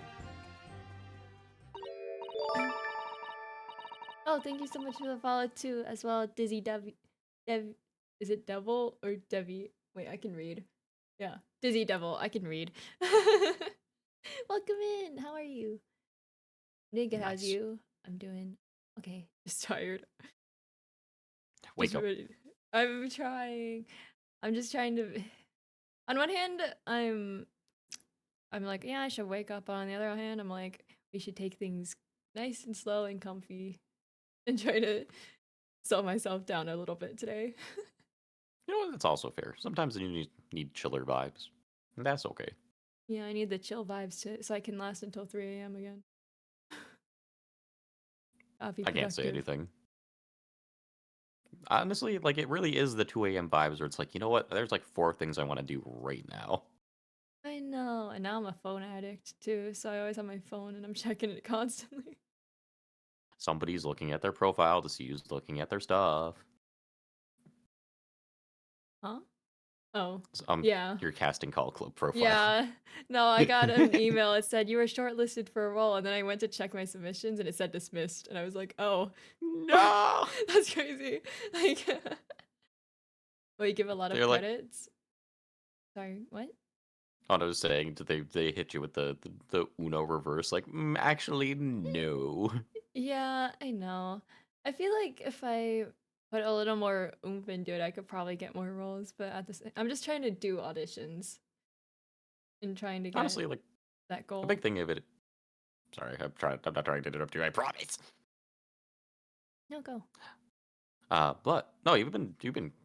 Oh, thank you so much for the follow too, as well. Dizzy is it Devil or Devi? Wait, I can read. Yeah, Dizzy Devil. I can read. Welcome in. How are you? I'm doing good. How's Nice. you? I'm doing okay. Just tired. Wake Just up. ready. I'm trying. I'm just trying to. On one hand, I'm like, yeah, I should wake up. On the other hand, I'm like, we should take things nice and slow and comfy, and try to slow myself down a little bit today. You know what? That's also fair. Sometimes you need chiller vibes. And that's okay. Yeah, I need the chill vibes so I can last until 3 a.m. again. I'll be I can't say productive. anything. Honestly, like it really is the 2 a.m. vibes where it's like, you know what? There's like 4 things I want to do right now. I know, and now I'm a phone addict too, so I always have my phone and I'm checking it constantly. Somebody's looking at their profile to see who's looking at their stuff. Huh? Oh, So, yeah. your casting call club profile. Yeah. No, I got an email. It said you were shortlisted for a role, and then I went to check my submissions and it said dismissed, and I was like, oh, No. that's crazy. Like, well, you give a lot of They're like, credits. Sorry, what? I was saying, did they hit you with the Uno reverse? Like, actually, no. Yeah, I know. I feel like if I put a little more oomph into it, I could probably get more roles. But at the same, I'm just trying to do auditions and trying to get Honestly, like that a goal. big thing of it. Sorry, I'm not trying to interrupt you. I promise. No, go. But no, you've been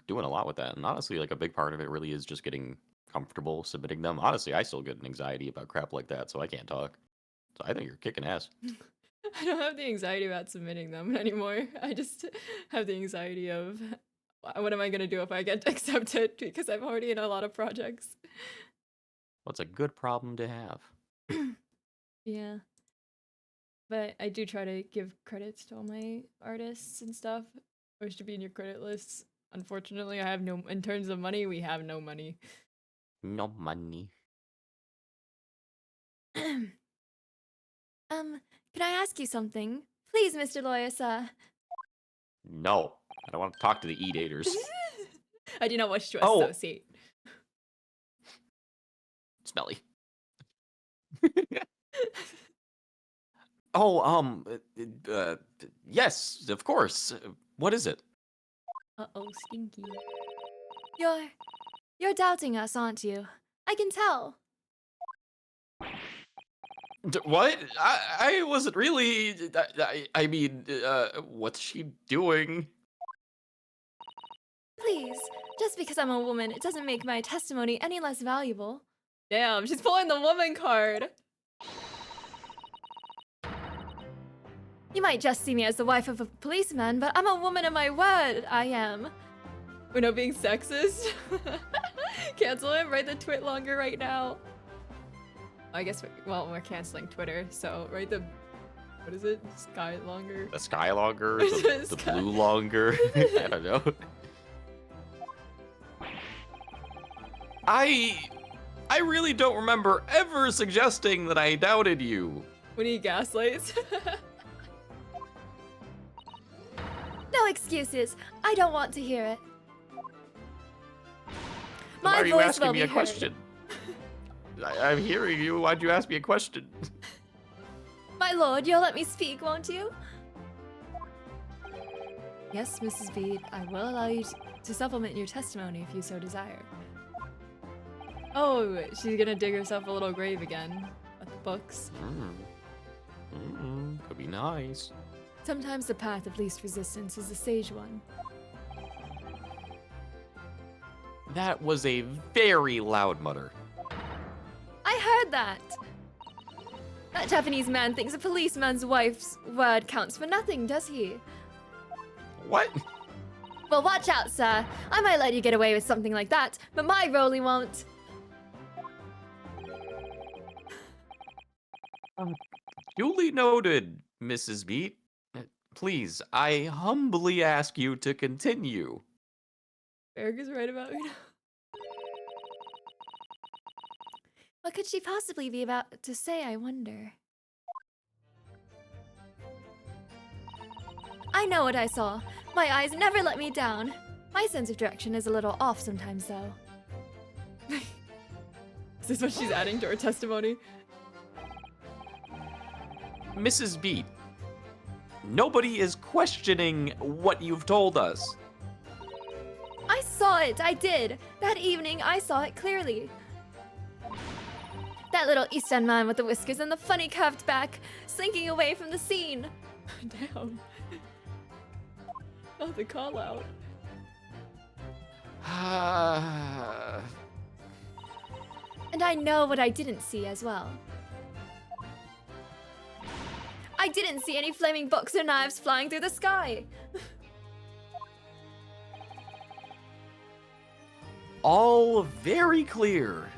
doing a lot with that, and honestly, like a big part of it really is just getting comfortable submitting them. Honestly, I still get an anxiety about crap like that, so I can't talk. So I think you're kicking ass. I don't have the anxiety about submitting them anymore. I just have the anxiety of what am I gonna do if I get accepted because I'm already in a lot of projects. What's a good problem to have? Yeah. But I do try to give credits to all my artists and stuff. Or should be in your credit lists. Unfortunately, I have no. In terms of money, we have no money. No money. Can I ask you something? Please, Mr. Lawyer, sir. No, I don't want to talk to the eat-aters. I do not wish to Oh. associate. Smelly. Oh, yes, of course. What is it? Uh-oh, stinky. You're doubting us, aren't you? I can tell. What? I wasn't really. I mean, what's she doing? Please, just because I'm a woman, it doesn't make my testimony any less valuable. Damn, she's pulling the woman card. You might just see me as the wife of a policeman, but I'm a woman of my word, I am. We're not being sexist. Cancel him, write the twit longer right now. I guess, we're canceling Twitter, so write the, what is it? Sky longer? The sky longer? The blue longer? I don't know. I really don't remember ever suggesting that I doubted you. We need gaslights. No excuses. I don't want to hear it. Why My are you voice asking will me be a heard. question? I'm hearing you. Why'd you ask me a question? My lord, you'll let me speak, won't you? Yes, Mrs. Bede, I will allow you to supplement your testimony if you so desire. Oh, she's gonna dig herself a little grave again at the books. Could be nice. Sometimes the path of least resistance is the sage one. That was a very loud mutter. I heard that! That Japanese man thinks a policeman's wife's word counts for nothing, does he? What? Well, watch out, sir. I might let you get away with something like that, but my Rolly won't. Duly noted, Mrs. Beat. Please, I humbly ask you to continue. Eric is right about me. What could she possibly be about to say, I wonder? I know what I saw. My eyes never let me down. My sense of direction is a little off sometimes, though. Is this what she's adding to her testimony? Mrs. Beat, nobody is questioning what you've told us. I saw it, I did. That evening, I saw it clearly. That little East End man with the whiskers and the funny curved back, slinking away from the scene. Damn. Not the call out. And I know what I didn't see as well. I didn't see any flaming books or knives flying through the sky. All very clear.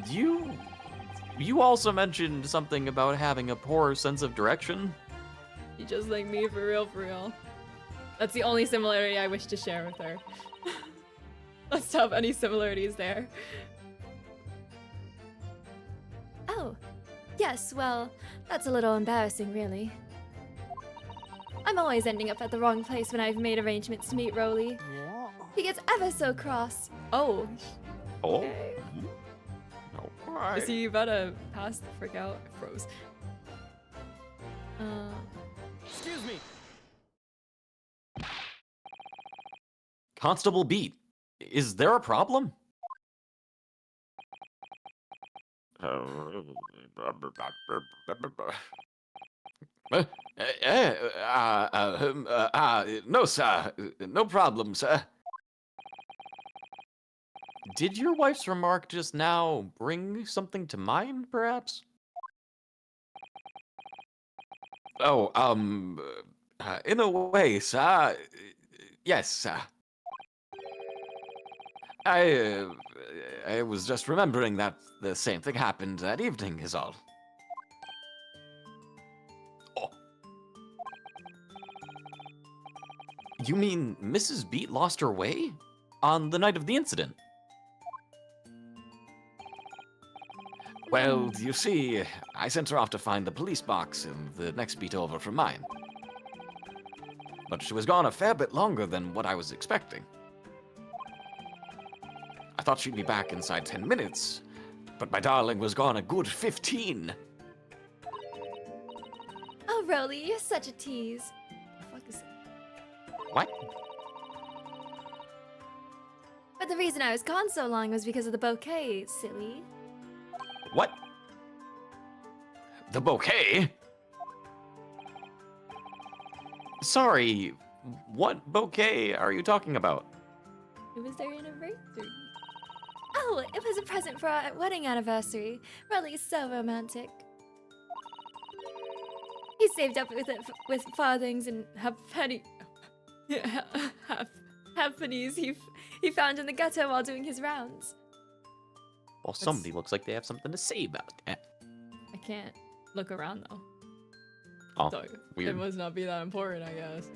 You also mentioned something about having a poor sense of direction? You just like me, for real, for real. That's the only similarity I wish to share with her. Let's stop any similarities there. Oh, yes, well, that's a little embarrassing, really. I'm always ending up at the wrong place when I've made arrangements to meet Rolly. He gets ever so cross. Oh. Oh. Okay. Okay. Is he about to pass the frick out? I froze. Excuse me. Constable Beat, is there a problem? No, sir. No problem, sir. Did your wife's remark just now bring something to mind, perhaps? Oh, in a way, sir. Yes, sir. I was just remembering that the same thing happened that evening, is all. Oh. You mean Mrs. Beat lost her way? On the night of the incident? Well, you see, I sent her off to find the police box in the next beat over from mine. But she was gone a fair bit longer than what I was expecting. I thought she'd be back inside 10 minutes, but my darling was gone a good 15. Oh, Roly, you're such a tease. The fuck is What? But the reason I was gone so long was because of the bouquet, silly. What? The bouquet? Sorry, what bouquet are you talking about? It was their anniversary. Oh, it was a present for our wedding anniversary. Roly's so romantic. He saved up with it with farthings and half pennies he found in the ghetto while doing his rounds. Well, somebody looks like they have something to say about that. I can't look around though. Oh, So it weird. must not be that important, I guess.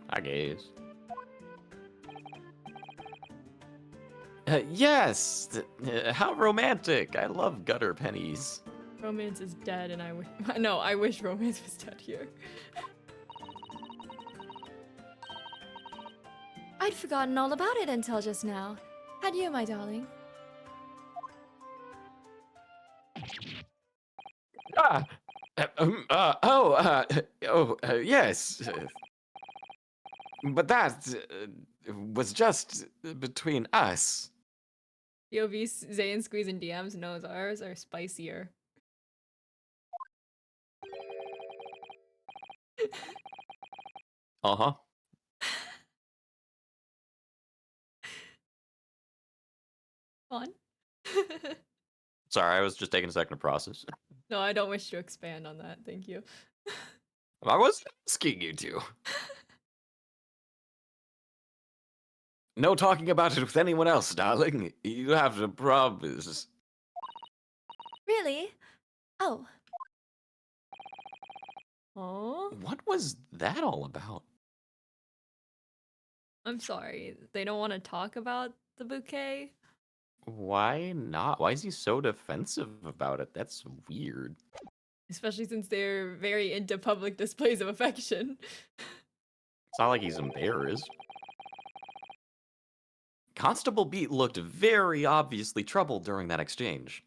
I guess. Yes! How romantic! I love gutter pennies. Romance is dead, and I wish. No, I wish romance was dead here. I'd forgotten all about it until just now. Had you, my darling? Yes. But that was just between us. POV Zayn squeezing DMs knows ours are spicier. Uh-huh. Fun. Sorry, I was just taking a second to process. No, I don't wish to expand on that. Thank you. I was asking you to. No talking about it with anyone else, darling. You have to promise. Really? Oh, Oh, What was that all about? I'm sorry. They don't want to talk about the bouquet. Why not? Why is he so defensive about it? That's weird. Especially since they're very into public displays of affection. It's not like he's embarrassed. Constable Beat looked very obviously troubled during that exchange.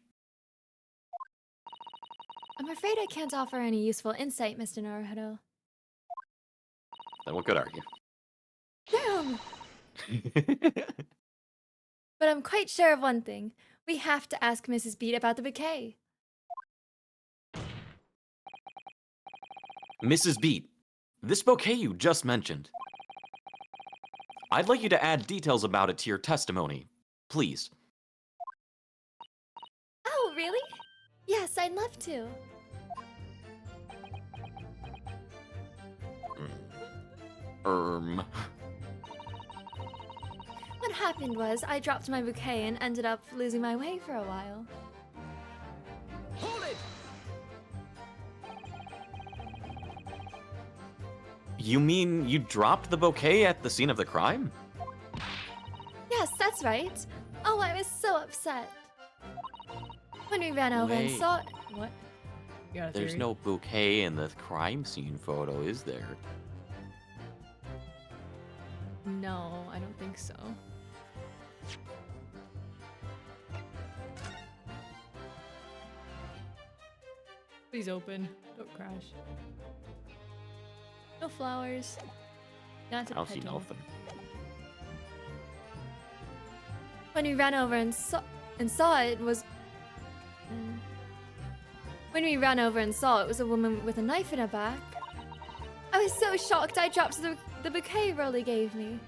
I'm afraid I can't offer any useful insight, Mr. Naruhodo. Then what good are Damn! you? But I'm quite sure of one thing. We have to ask Mrs. Beat about the bouquet. Mrs. Beat, this bouquet you just mentioned. I'd like you to add details about it to your testimony, please. Oh, really? Yes, I'd love to. What happened was, I dropped my bouquet and ended up losing my way for a while. Hold it! You mean you dropped the bouquet at the scene of the crime? Yes, that's right. Oh, I was so upset. When we ran over and Wait. saw... What? You got a There's theory? no bouquet in the crime scene photo, is there? No, I don't think so. Please open. Don't crash. No flowers. Not I a don't see petal. nothing. When we ran over and saw it was... When we ran over and saw it was a woman with a knife in her back. I was so shocked I dropped the bouquet Rolly gave me.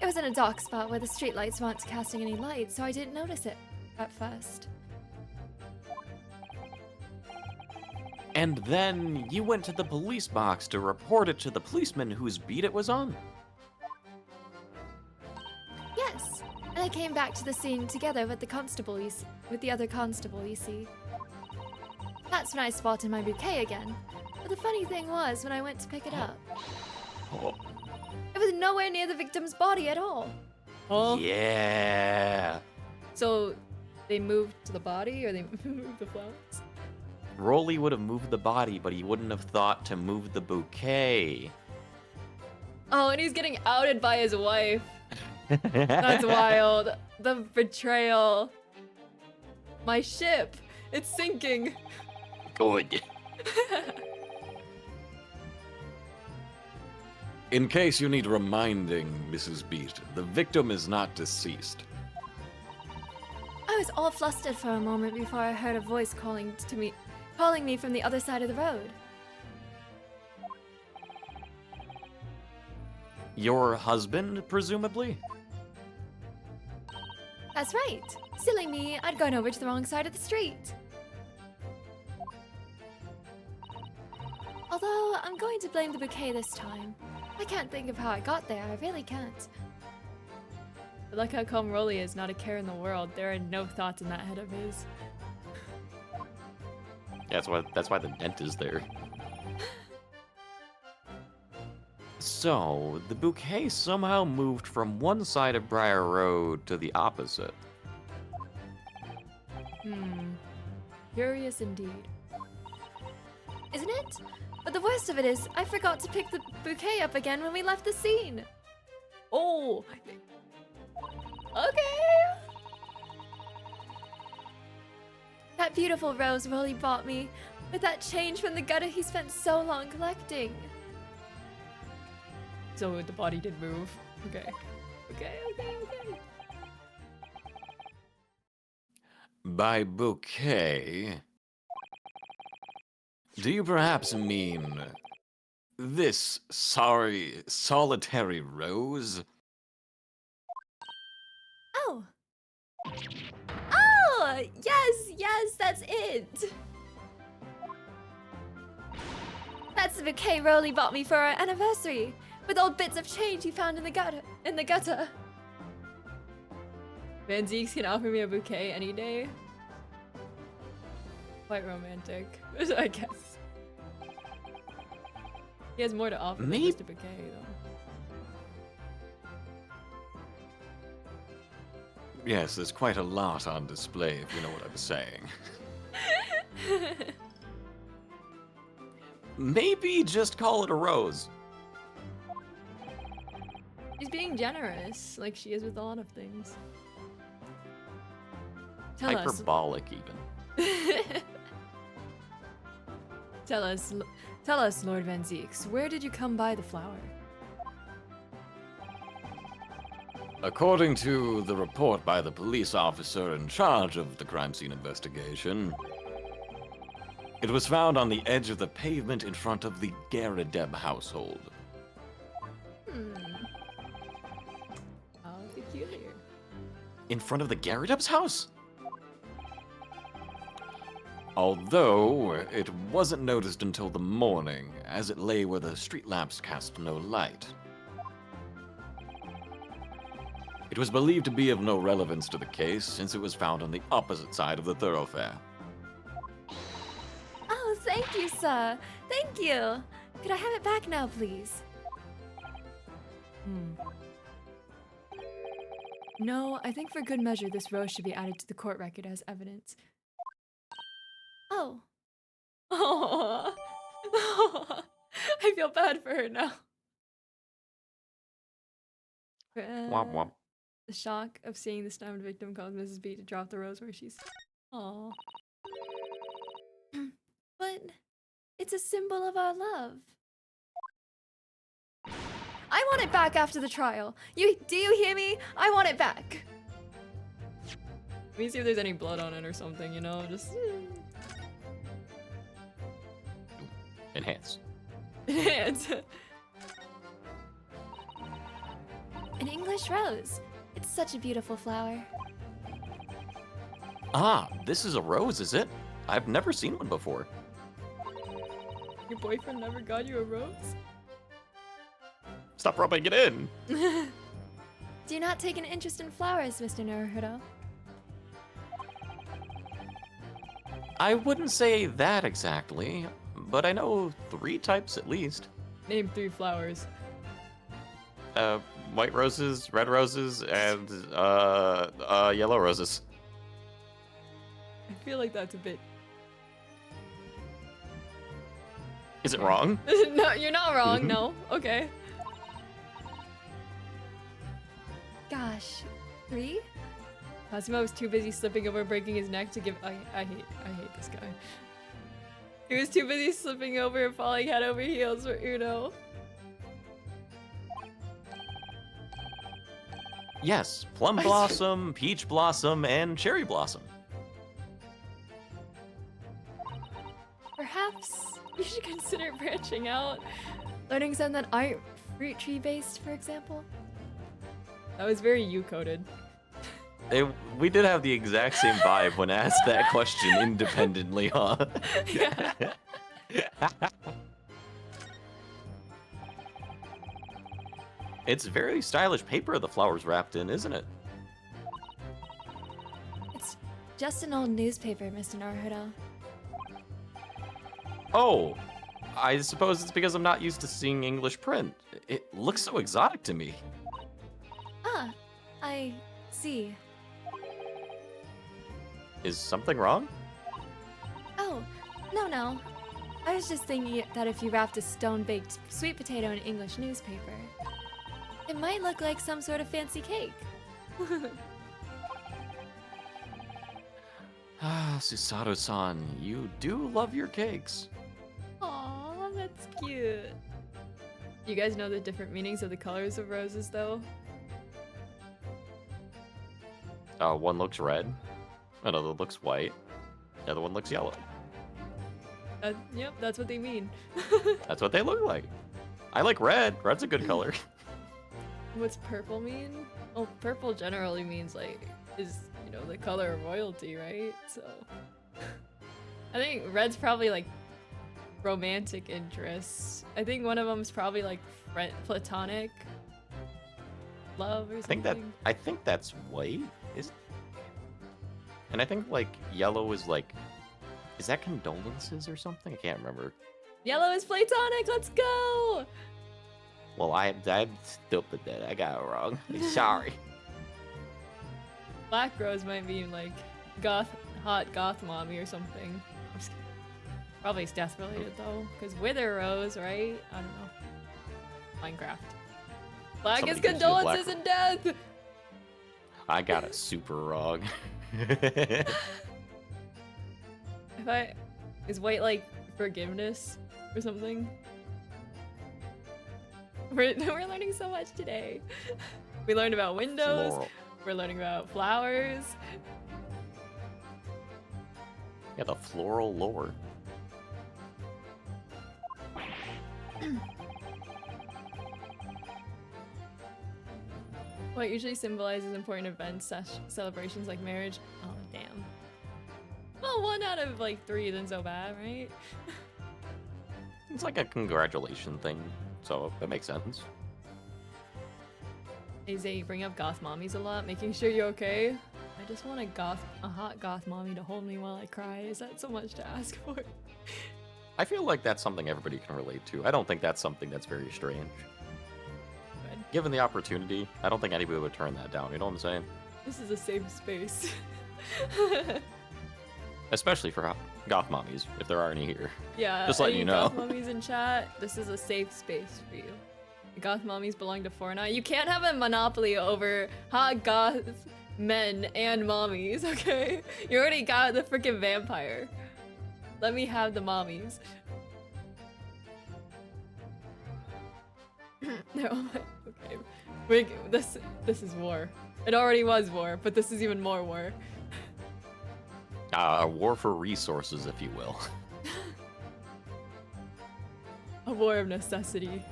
It was in a dark spot where the streetlights weren't casting any light, so I didn't notice it at first. And then you went to the police box to report it to the policeman whose beat it was on? Yes, and I came back to the scene together with the constable, with the other constable, you see. That's when I spotted my bouquet again. But the funny thing was, when I went to pick it up, Oh, it was nowhere near the victim's body at all. Oh, yeah. so They moved to the body or they moved the flowers? Rolly would have moved the body, but he wouldn't have thought to move the bouquet. Oh, and he's getting outed by his wife. That's wild. The betrayal. My ship. It's sinking. Good. In case you need reminding, Mrs. Beat, the victim is not deceased. I was all flustered for a moment before I heard a voice calling me from the other side of the road. Your husband, presumably? That's right. Silly me, I'd gone over to the wrong side of the street. Although, I'm going to blame the bouquet this time. I can't think of how I got there, I really can't. I like how calm Rolly is, not a care in the world. There are no thoughts in that head of his. Yeah, that's why the dent is there. So, the bouquet somehow moved from one side of Briar Road to the opposite. Curious indeed. Isn't it? But the worst of it is, I forgot to pick the bouquet up again when we left the scene. Oh! Okay! That beautiful rose Rolly bought me, with that change from the gutter he spent so long collecting. So the body did move. Okay. Okay. By bouquet, do you perhaps mean this solitary rose? Oh! Oh! Yes, that's it! That's the bouquet Rolly bought me for our anniversary, with old bits of change he found in the gutter. Van Zeeks can offer me a bouquet any day. Quite romantic, I guess. He has more to offer than just a bouquet, though. Yes, there's quite a lot on display, if you know what I'm saying. Maybe just call it a rose. She's being generous, like she is with a lot of things. Tell Hyperbolic, even. Tell us, Lord Van Zeeks, where did you come by the flower? According to the report by the police officer in charge of the crime scene investigation, it was found on the edge of the pavement in front of the Garadeb household. How peculiar. In front of the Garadeb's house? Although, it wasn't noticed until the morning, as it lay where the street lamps cast no light. It was believed to be of no relevance to the case, since it was found on the opposite side of the thoroughfare. Oh, thank you, sir. Thank you. Could I have it back now, please? No, I think for good measure this rose should be added to the court record as evidence. Oh. Oh, I feel bad for her now. Womp womp. The shock of seeing the stunned victim caused Mrs. B to drop the rose where she's. Aw. But it's a symbol of our love. I want it back after the trial. Do you hear me? I want it back. Let me see if there's any blood on it or something, you know? Just. Enhance. It's An English rose. It's such a beautiful flower. Ah, this is a rose, is it? I've never seen one before. Your boyfriend never got you a rose? Stop rubbing it in! Do you not take an interest in flowers, Mr. Naruhodo? I wouldn't say that exactly, but I know 3 types at least. Name 3 flowers. White roses, red roses, and yellow roses. I feel like that's a bit. Is it wrong? No, you're not wrong. No. Okay. Gosh, 3? Cosimo was too busy slipping over, breaking his neck to give. I hate this guy. He was too busy slipping over and falling head over heels for Uno. Yes, plum blossom, peach blossom, and cherry blossom. Perhaps you should consider branching out. Learning some that aren't fruit tree based, for example? That was very you-coded. We did have the exact same vibe when asked that question independently, huh? Yeah. It's very stylish paper the flower's wrapped in, isn't it? It's just an old newspaper, Mr. Naruto. Oh, I suppose it's because I'm not used to seeing English print. It looks so exotic to me. Ah, I see. Is something wrong? Oh, no. I was just thinking that if you wrapped a stone-baked sweet potato in English newspaper, it might look like some sort of fancy cake. Ah, Susato-san, you do love your cakes. Aw, that's cute. You guys know the different meanings of the colors of roses, though? One looks red, another looks white, the other one looks yellow. Yep, that's what they mean. That's what they look like. I like red. Red's a good color. What's purple mean? Well, purple generally means is the color of royalty, right? So I think red's probably like romantic interests. I think one of them's probably like platonic love or something. I think that's white. And I think like yellow is like, is that condolences or something? I can't remember. Yellow is platonic. Let's go. Well, I'm stupid then. I got it wrong. Sorry. Black rose might be like hot goth mommy or something. I'm just kidding. Probably it's death related though, because wither rose, right? I don't know. Minecraft. Black Somebody is gives you a black condolences and death. I got it super wrong. Is white like forgiveness or something? We're learning so much today. We learned about windows. Floral. We're learning about flowers. Yeah, the floral lore. What usually symbolizes important events, celebrations like marriage. Oh, damn. Well, 1 out of like 3 isn't so bad, right? It's like a congratulation thing, so that makes sense. Izzy, you bring up goth mommies a lot, making sure you're okay. I just want a hot goth mommy to hold me while I cry. Is that so much to ask for? I feel like that's something everybody can relate to. I don't think that's something that's very strange. Good. Given the opportunity, I don't think anybody would turn that down, you know what I'm saying? This is a safe space. Especially for goth mommies, if there are any here. Yeah, Just letting any you know. goth mommies in chat, this is a safe space for you. The goth mommies belong to Fortnite. You can't have a monopoly over hot goth men and mommies, okay? You already got the freaking vampire. Let me have the mommies. They're all like, okay. This is war. It already was war, but this is even more war. A war for resources, if you will. A war of necessity.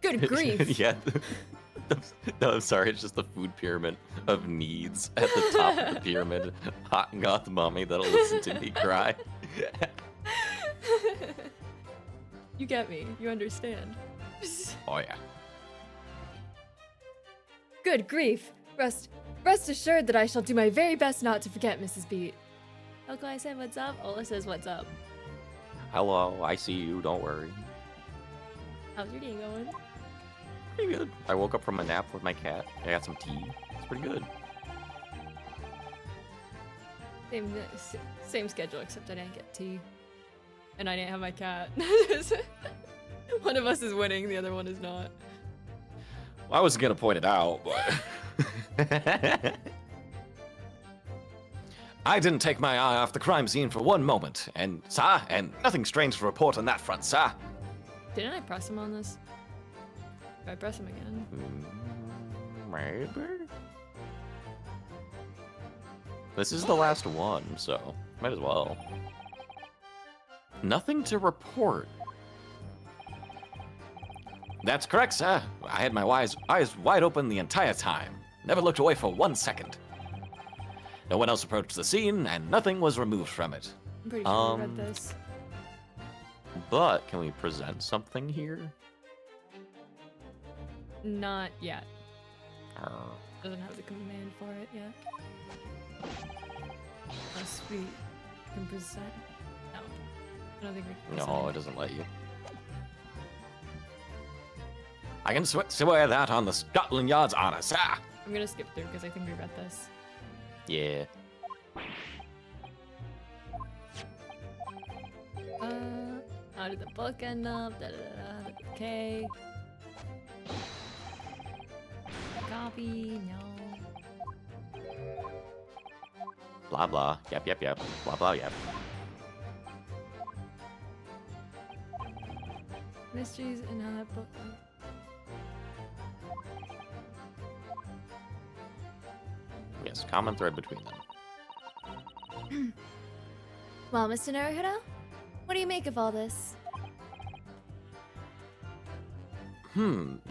Good grief! Yeah. No, I'm sorry, it's just the food pyramid of needs at the top of the pyramid. Hot goth mommy that'll listen to me cry. You get me. You understand. Oh yeah. Good grief! Rest assured that I shall do my very best not to forget, Mrs. Beat. Look, I said what's up. Ola says what's up. Hello, I see you, don't worry. How's your day going? Pretty good. I woke up from a nap with my cat. I got some tea. It's pretty good. Same schedule, except I didn't get tea. And I didn't have my cat. One of us is winning, the other one is not. Well, I wasn't gonna point it out, but I didn't take my eye off the crime scene for one moment, and nothing strange to report on that front, sir. Didn't I press him on this? Do I press him again? Maybe? This is the last one, so might as well. Nothing to report. That's correct, sir. I had my eyes wide open the entire time. Never looked away for 1 second. No one else approached the scene, and nothing was removed from it. I'm pretty sure I read this. But can we present something here? Not yet. Uh, Doesn't have the command for it yet. Unless we can present. No. I don't think we can no, it present. doesn't let you. I can swear that on the Scotland Yard's honor, sir. I'm gonna skip through because I think we read this. Yeah. How did the book end up? Da, da, da, da. Okay. Copy, no. Blah blah. Yep. Blah blah yep. Mysteries in how that book. Yes, common thread between them. Well, Mr. Naruhodo, what do you make of all this?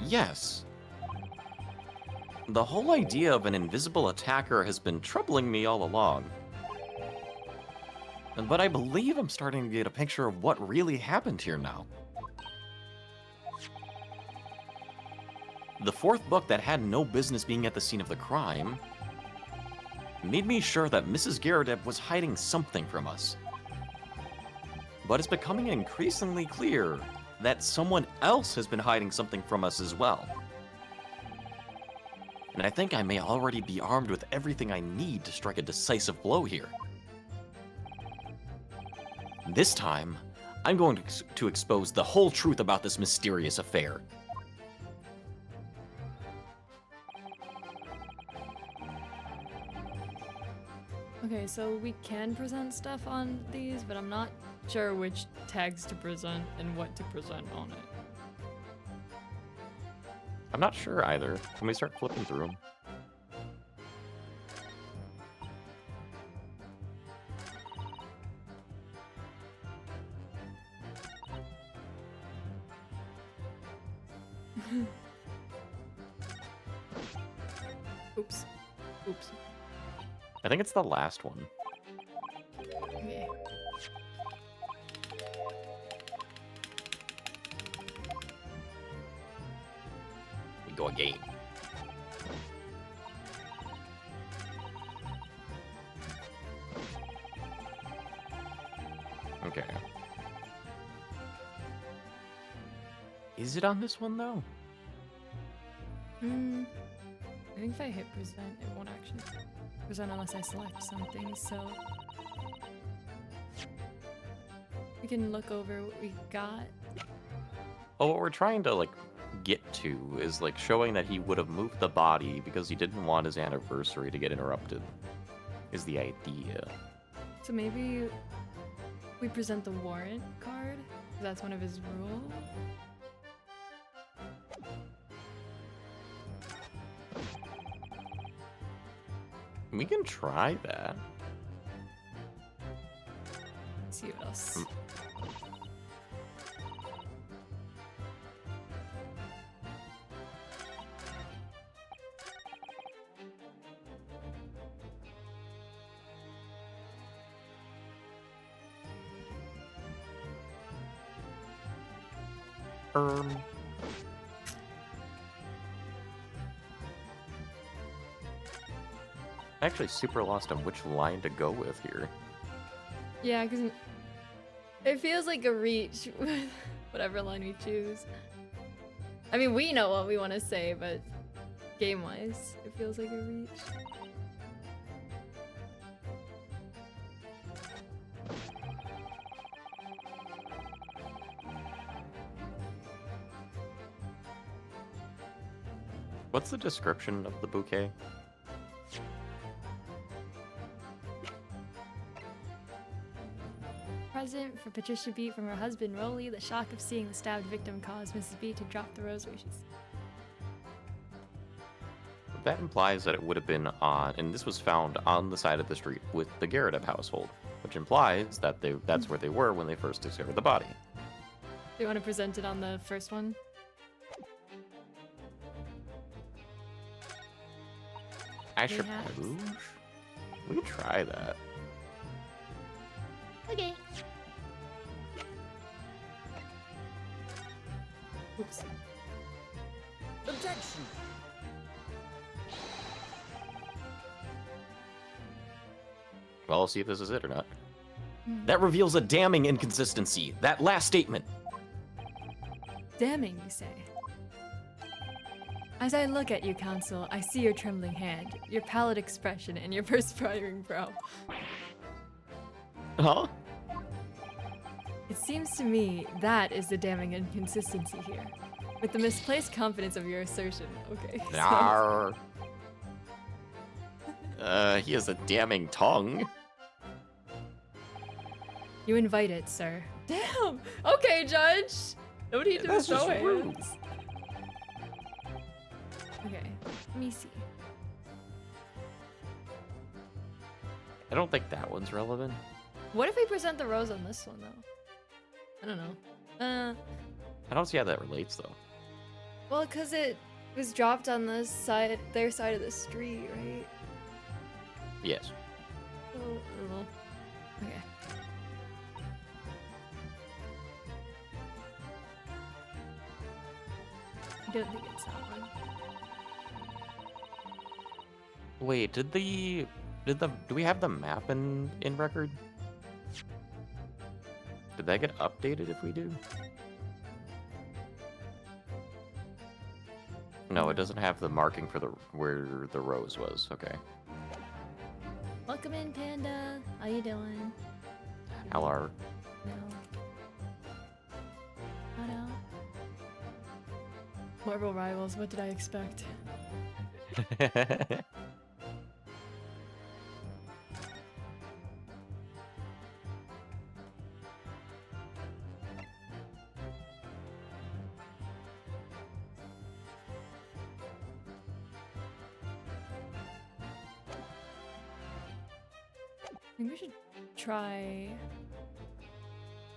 Yes. The whole idea of an invisible attacker has been troubling me all along. But I believe I'm starting to get a picture of what really happened here now. The fourth book that had no business being at the scene of the crime made me sure that Mrs. Geradev was hiding something from us. But it's becoming increasingly clear that someone else has been hiding something from us as well. And I think I may already be armed with everything I need to strike a decisive blow here. This time, I'm going to expose the whole truth about this mysterious affair. Okay, so we can present stuff on these, but I'm not sure which tags to present and what to present on it. I'm not sure either. Can we start flipping through them? Oops. Oops. I think it's the last one. Okay. We go again. Okay. Is it on this one though? I think if I hit present, it won't actually present unless I select something, so we can look over what we got. Oh, what we're trying to like get to is like showing that he would have moved the body because he didn't want his anniversary to get interrupted. Is the idea. So maybe we present the warrant card, 'cause that's one of his rules. We can try that. Let's see what else. Actually super lost on which line to go with here. Yeah, because it feels like a reach with whatever line we choose. I mean, we know what we want to say, but game-wise, it feels like a reach. What's the description of the bouquet? Present for Patricia B from her husband Rolly. The shock of seeing the stabbed victim caused Mrs. B to drop the rose wishes. That implies that it would have been on, and this was found on the side of the street with the Garrett household, which implies that that's where they were when they first discovered the body. Do you want to present it on the first one? I should Perhaps. We could try that. Okay. Oops. Objection. Well, I'll see if this is it or not. That reveals a damning inconsistency. That last statement. Damning, you say? As I look at you, Counsel, I see your trembling hand, your pallid expression, and your perspiring brow. Huh? It seems to me that is the damning inconsistency here. With the misplaced confidence of your assertion. Okay. so- Arr. He has a damning tongue. You invite it, sir. Damn! Okay, Judge! No need to That's throw just rude. hands. Okay, let me see. I don't think that one's relevant. What if we present the rose on this one, though? I don't know. I don't see how that relates, though. Well, because it was dropped on the side, their side of the street, right? Yes. So, I don't know. Okay. I don't think it's that one. Wait, do we have the map in record? Did that get updated if we do? No, it doesn't have the marking for where the rose was. Okay. Welcome in, Panda. How you doing? LR. No. Oh no. Marvel Rivals, what did I expect? I think we should try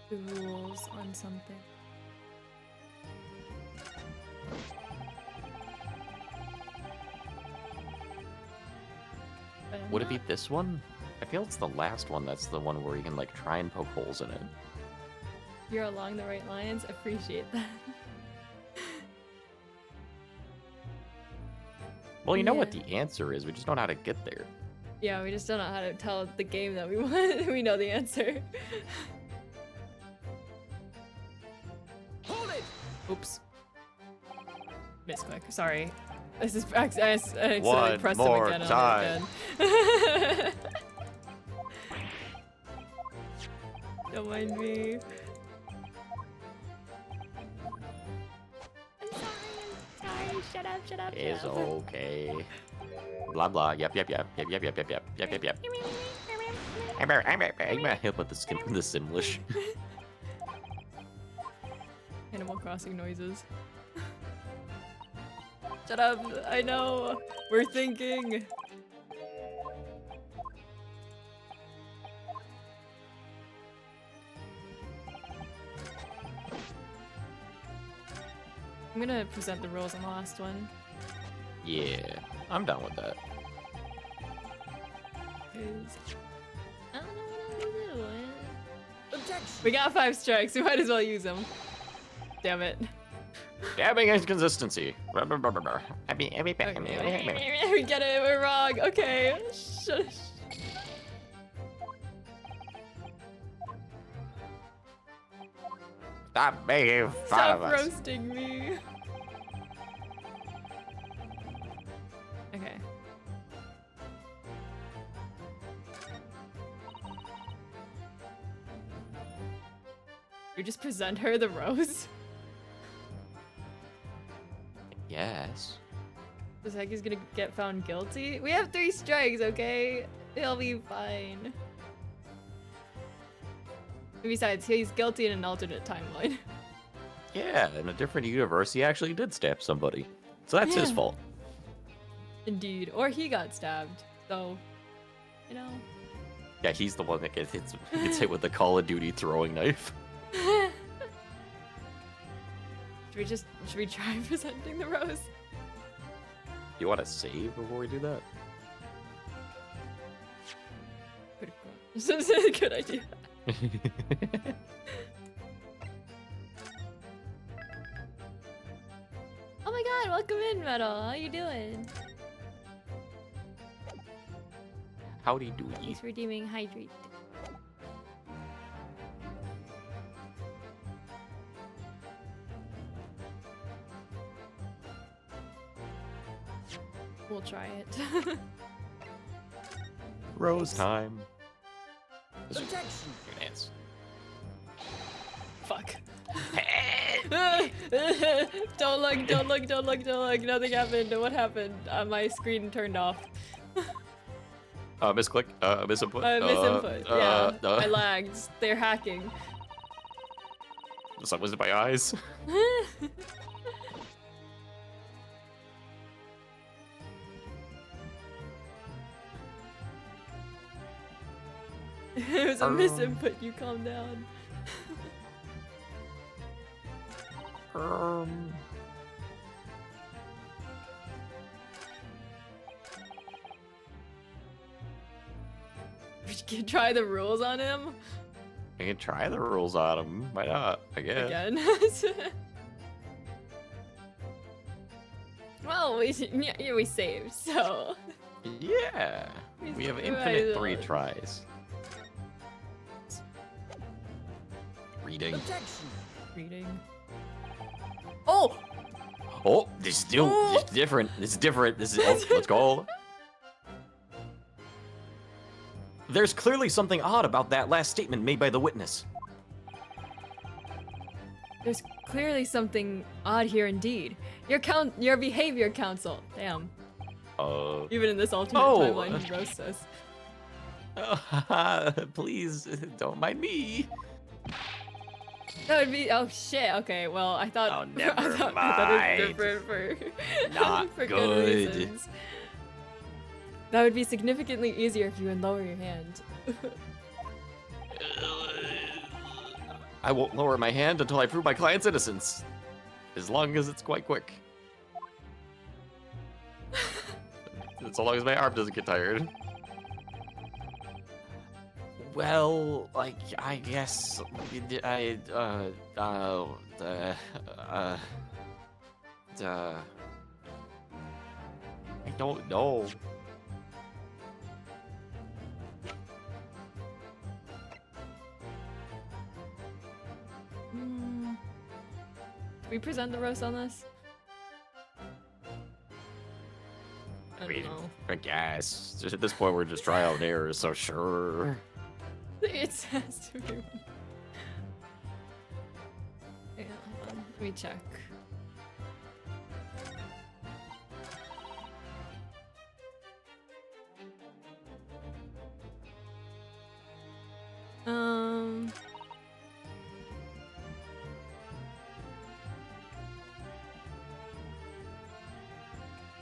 the rules on something. But I'm Would it be not- this one? I feel it's the last one. That's the one where you can like try and poke holes in it. You're along the right lines. Appreciate that. Well, you know what Yeah. the answer is. We just don't know how to get there. Yeah, we just don't know how to tell the game that we want. We know the answer. Hold it! Oops. Misclick. Sorry. This is I accidentally One pressed more him again time. on it again. Don't mind me. I'm sorry. Shut up. Shut up. It's shut up. okay. Blah blah. Yep. Yep. Help with the Simlish. Animal Crossing noises. Shut up. I know. We're thinking. I'm gonna present the rules on the last one. Yeah, I'm down with that. 'Cause I don't know what else to do. Objection! We got 5 strikes. We might as well use them. Damn it. Dabbing inconsistency. Okay. We get it. We're wrong. Okay. Shush. Stop making fun Stop of us. roasting me. Okay. You just present her the rose? Yes. This heck is gonna get found guilty? We have 3 strikes, okay? He'll be fine. Besides, he's guilty in an alternate timeline. Yeah, in a different universe, he actually did stab somebody. So that's his Yeah. fault. Indeed. Or he got stabbed. So, you know. Yeah, he's the one that gets hit with the Call of Duty throwing knife. Should we try presenting the rose? You want to save before we do that? This is a good idea. Oh my god, welcome in, Metal. How you doing? Howdy doody. He's redeeming Hydrate. We'll try it. Rose time. Objection. Your dance. Fuck. Don't look, don't look, don't look, don't look. Nothing happened. What happened? My screen turned off. Misclick, misinput. Misinput. Yeah. I lagged. They're hacking. Was it my eyes? It was a misinput. You calm down. We can try the rules on him I can try the rules on him. Why not? I guess. again. Well, we saved, so Yeah. We have might infinite as 3 well. tries. Reading. Objection. reading. Oh, Oh, this is new. This is different. This is different. This is. Oh, let's go. There's clearly something odd about that last statement made by the witness. there's clearly something odd here indeed. Your behavior council. Damn. Even in this alternate Oh. timeline, he roasts us. Please don't mind me. That would be. Oh shit. Okay. Well, I thought. Oh, never I thought it mind. was different for. Not for good. reasons. That would be significantly easier if you would lower your hand. I won't lower my hand until I prove my client's innocence. As long as it's quite quick. So long as my arm doesn't get tired. Well, like, I guess I don't know. Did we present the roast on this? I don't know. I guess. Just at this point, we're just trial and error, so sure. It has to be. Yeah, hold on. Let me check.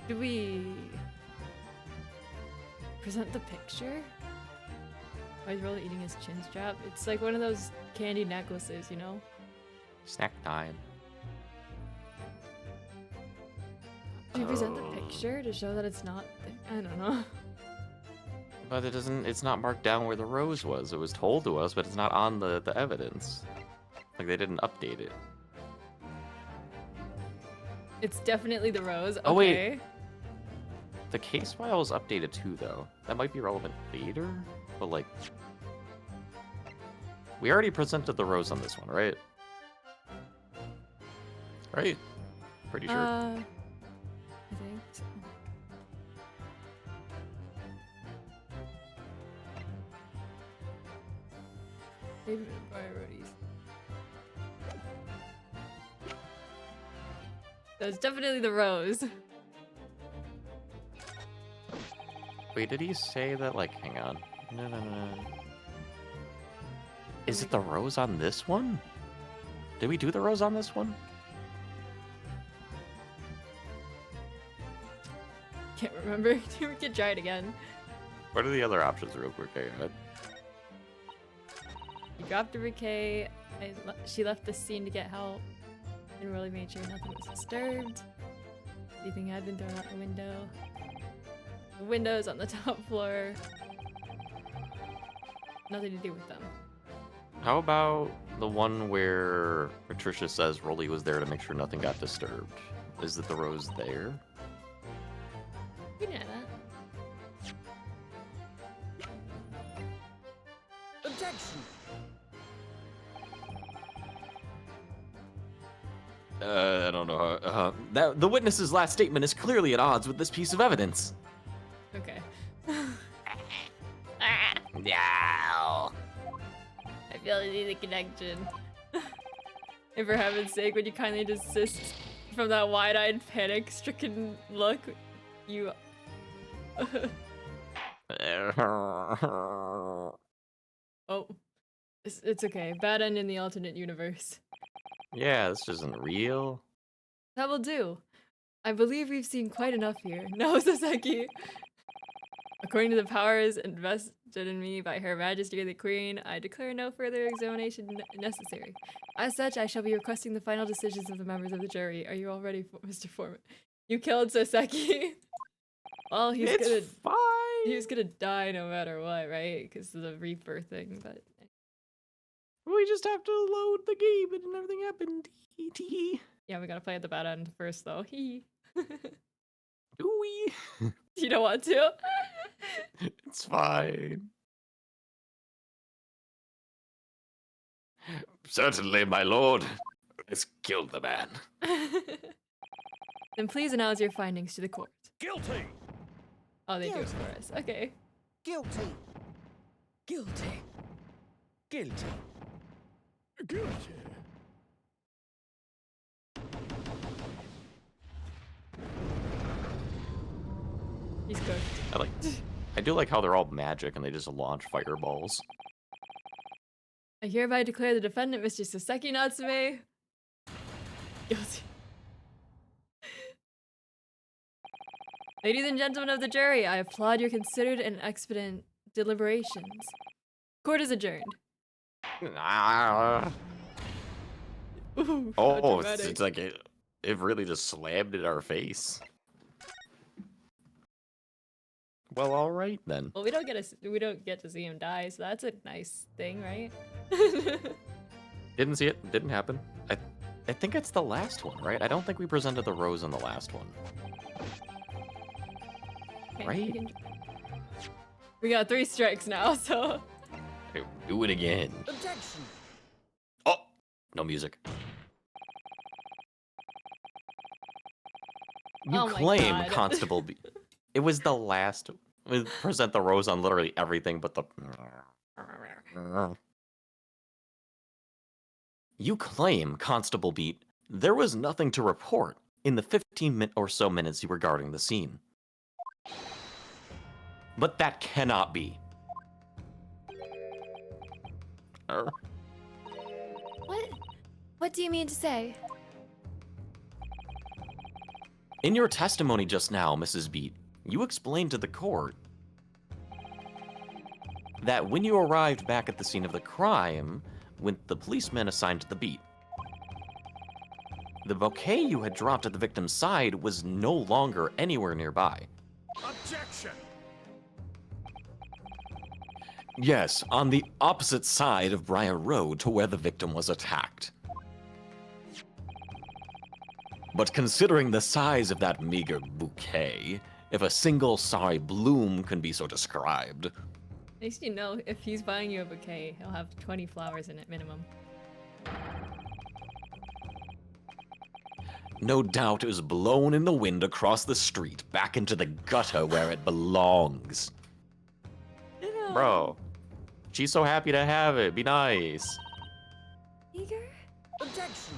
Do we present the picture? Why is Rolly eating his chin strap? It's like one of those candy necklaces, you know? Snack time. Do you present the picture to show that it's not? I don't know. But it doesn't. It's not marked down where the rose was. It was told to us, but it's not on the evidence. Like they didn't update it. It's definitely the rose. Okay. Oh, wait. The case file is updated too, though. That might be relevant later, but like, we already presented the rose on this one, right? Right? Pretty sure. I think so. Maybe priorities. That's definitely the rose. Wait, did he say that? Like, hang on. No, no, no. Is it the rose on this one? Did we do the rose on this one? Can't remember. We could try it again. What are the other options, real quick? I got? You dropped a bouquet. She left the scene to get help and really made sure nothing was disturbed. Anything had been thrown out the window. The windows on the top floor. Nothing to do with them. How about the one where Patricia says Rolly was there to make sure nothing got disturbed? Is it the rose there? You know that. Objection. I don't know. The witness's last statement is clearly at odds with this piece of evidence. Okay. No. I feel I need a connection. And for heaven's sake, would you kindly desist from that wide-eyed, panic-stricken look? You... Oh. It's okay. Bad end in the alternate universe. Yeah, this isn't real. That will do. I believe we've seen quite enough here. No, Saseki! According to the powers invested in me by Her Majesty the Queen, I declare no further examination necessary. As such, I shall be requesting the final decisions of the members of the jury. Are you all ready, Mr. Foreman? You killed Saseki! Well, he's Fine. gonna die no matter what, right? Because of the Reaper thing, but... We just have to load the game and everything happened. Yeah, we gotta play at the bad end first, though. Hee. Do we? You don't want to? It's fine. Certainly, my lord. Let's kill the man. Then please announce your findings to the court. Guilty. Oh, they do it for us. Okay. Guilty. Guilty. Guilty. Guilty. He's cooked. I do like how they're all magic and they just launch fireballs. I hereby declare the defendant, Mr. Saseki Natsume, guilty. Ladies and gentlemen of the jury, I applaud your considered and expedient deliberations. Court is adjourned. Ah. Ooh, how Oh, dramatic. it's like it really just slammed in our face. Well, all right then. Well, we don't get to see him die, so that's a nice thing, right? Didn't see it. Didn't happen. I think it's the last one, right? I don't think we presented the rose in the last one. Okay, Right. We got 3 strikes now, so... Okay, do it again. Objection. Oh, no music. You Oh my claim, God. Constable B. It was the last. We present the rose on literally everything but the. You claim, Constable Beat, there was nothing to report in the 15 or so minutes you were guarding the scene. But that cannot be. What do you mean to say? In your testimony just now, Mrs. Beat, you explained to the court that when you arrived back at the scene of the crime, with the policeman assigned to the beat, the bouquet you had dropped at the victim's side was no longer anywhere nearby. Objection. Yes, on the opposite side of Briar Road to where the victim was attacked. But considering the size of that meager bouquet, if a single sorry bloom can be so described, At least you know, if he's buying you a bouquet, he'll have 20 flowers in it minimum. no doubt it was blown in the wind across the street back into the gutter where it belongs. Bro, she's so happy to have it. Be nice. Eager? Objection.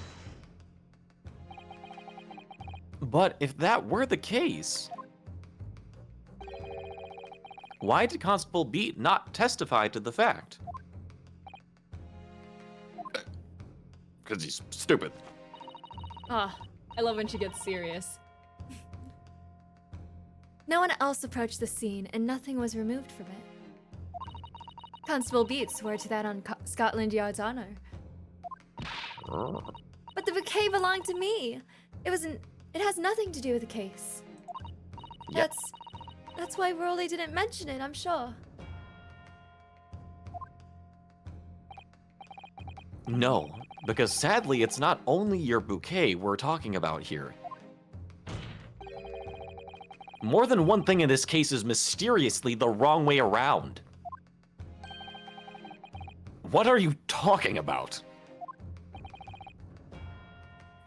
But if that were the case, Why did Constable Beat not testify to the fact? Because he's stupid. Ah, I love when she gets serious. No one else approached the scene, and nothing was removed from it. Constable Beat swore to that on Scotland Yard's honor. But the bouquet belonged to me. It has nothing to do with the case. Yep. That's why Rolly didn't mention it, I'm sure. No, because sadly, it's not only your bouquet we're talking about here. More than one thing in this case is mysteriously the wrong way around. What are you talking about?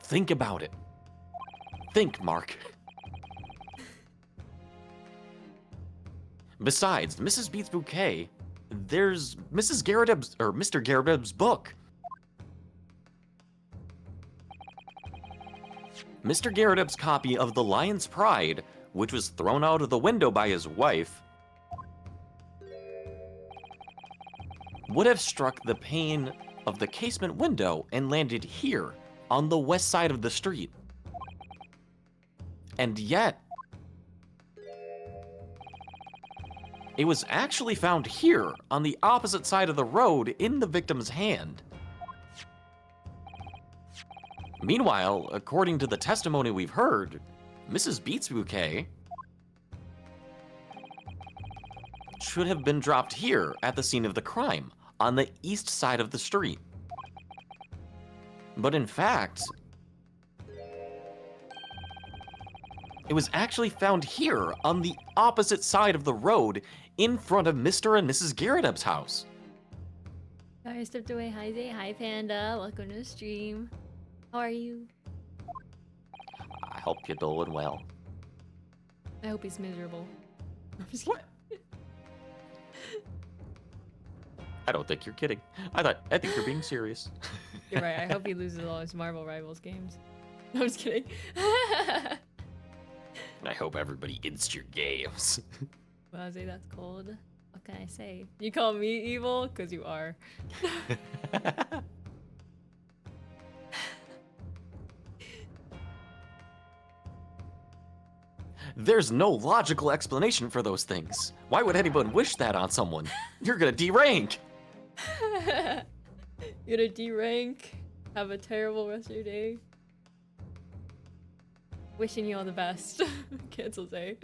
Think about it. Think, Mark. Besides, Mrs. Beat's bouquet, there's Mrs. Garrett's, or Mr. Garrett's book. Mr. Garrett's copy of The Lion's Pride, which was thrown out of the window by his wife, would have struck the pane of the casement window and landed here, on the west side of the street. And yet, it was actually found here, on the opposite side of the road, in the victim's hand. Meanwhile, according to the testimony we've heard, Mrs. Beat's bouquet should have been dropped here at the scene of the crime, on the east side of the street. But in fact, it was actually found here, on the opposite side of the road, in front of Mr. and Mrs. Garrett's house. Sorry, I stepped away. Hi, Zay. Hi, Panda. Welcome to the stream. How are you? I hope you're doing well. I hope he's miserable. I'm just kidding. I don't think you're kidding. I think you're being serious. You're right. I hope he loses all his Marvel Rivals games. I'm just kidding. I hope everybody ins your games. Well, Zay, that's cold. What can I say? You call me evil? Because you are. There's no logical explanation for those things. Why would anyone wish that on someone? You're gonna derank. You're gonna D-rank. Have a terrible rest of your day. Wishing you all the best. Cancel Zay.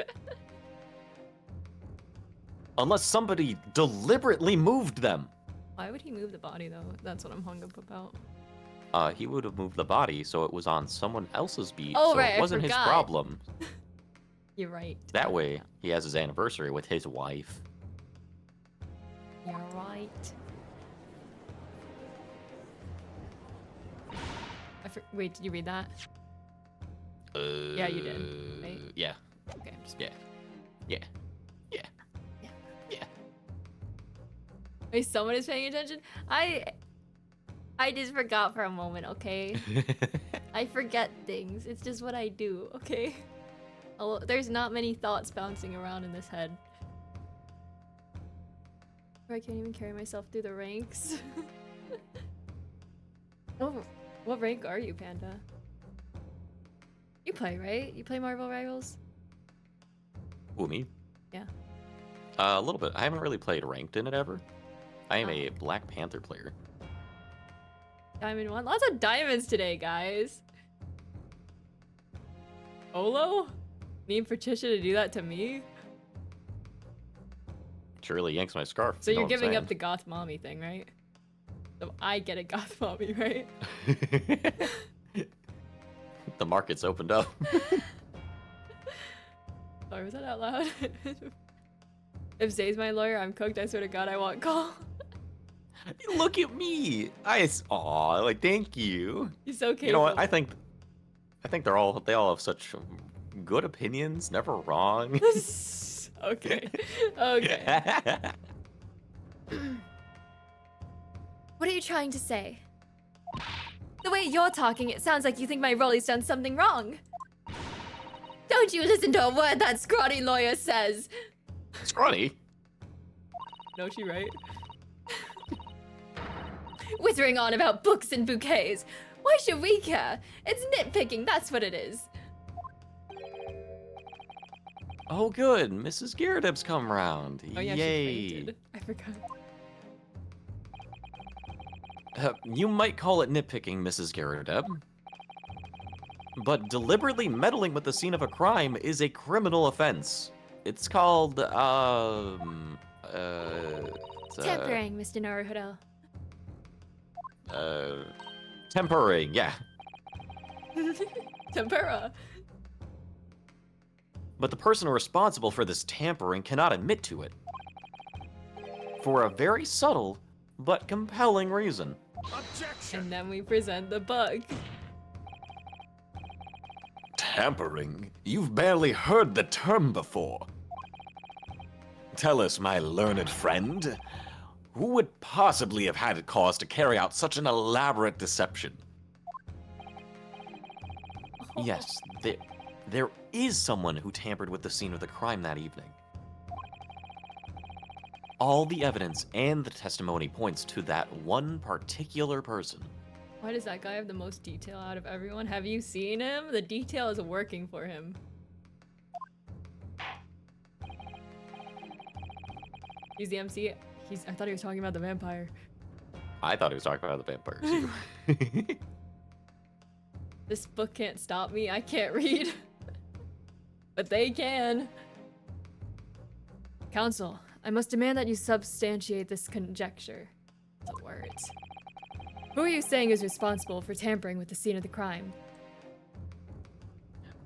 Unless somebody deliberately moved them. Why would he move the body though? That's what I'm hung up about. He would have moved the body so it was on someone else's beat, Oh, so right, it I wasn't his forgot. problem. You're right. That way, he has his anniversary with his wife. You're right. Wait, did you read that? Yeah, you did, right? Yeah. Okay, I'm just... Yeah. Yeah. Yeah. Yeah. Yeah. Wait, someone is paying attention? I just forgot for a moment, okay? I forget things. It's just what I do, okay? There's not many thoughts bouncing around in this head. I can't even carry myself through the ranks. What rank are you, Panda? You play, right? You play Marvel Rivals? Who, me? Yeah. A little bit. I haven't really played ranked in it ever. I am a Black Panther player. Diamond 1? Lots of diamonds today, guys. Olo? Need Patricia to do that to me? She really yanks my scarf. So you know you're what I'm giving up saying? the goth mommy thing, right? So I get a goth mommy, right? The market's opened up. Sorry, was that out loud? If Zay's my lawyer, I'm cooked. I swear to God, I want call. Look at me. Aw, like, thank you. He's so capable. You know what? I think they all have such good opinions, never wrong. Okay. Okay. What are you trying to say? The way you're talking, it sounds like you think my Rolly's done something wrong. Don't you listen to a word that scrawny lawyer says. Scrawny? No, she right. Whittering on about books and bouquets. Why should we care? It's nitpicking, that's what it is. Oh, good. Mrs. Gyarados come round. Oh yeah, Yay. she fainted. I forgot. You might call it nitpicking, Mrs. Gyarados. But deliberately meddling with the scene of a crime is a criminal offense. It's called, Tampering, Mr. Naruhodo. tempering, yeah. Tempura. But the person responsible for this tampering cannot admit to it. For a very subtle but compelling reason. Objection! And then we present the bug. Tampering? You've barely heard the term before. Tell us, my learned friend, who would possibly have had cause to carry out such an elaborate deception? Yes, there is someone who tampered with the scene of the crime that evening. All the evidence and the testimony points to that one particular person. Why does that guy have the most detail out of everyone? Have you seen him? The detail is working for him. He's the MC. I thought he was talking about the vampire. I thought he was talking about the vampire too. This book can't stop me. I can't read. But they can. Counsel, I must demand that you substantiate this conjecture. The words. Who are you saying is responsible for tampering with the scene of the crime?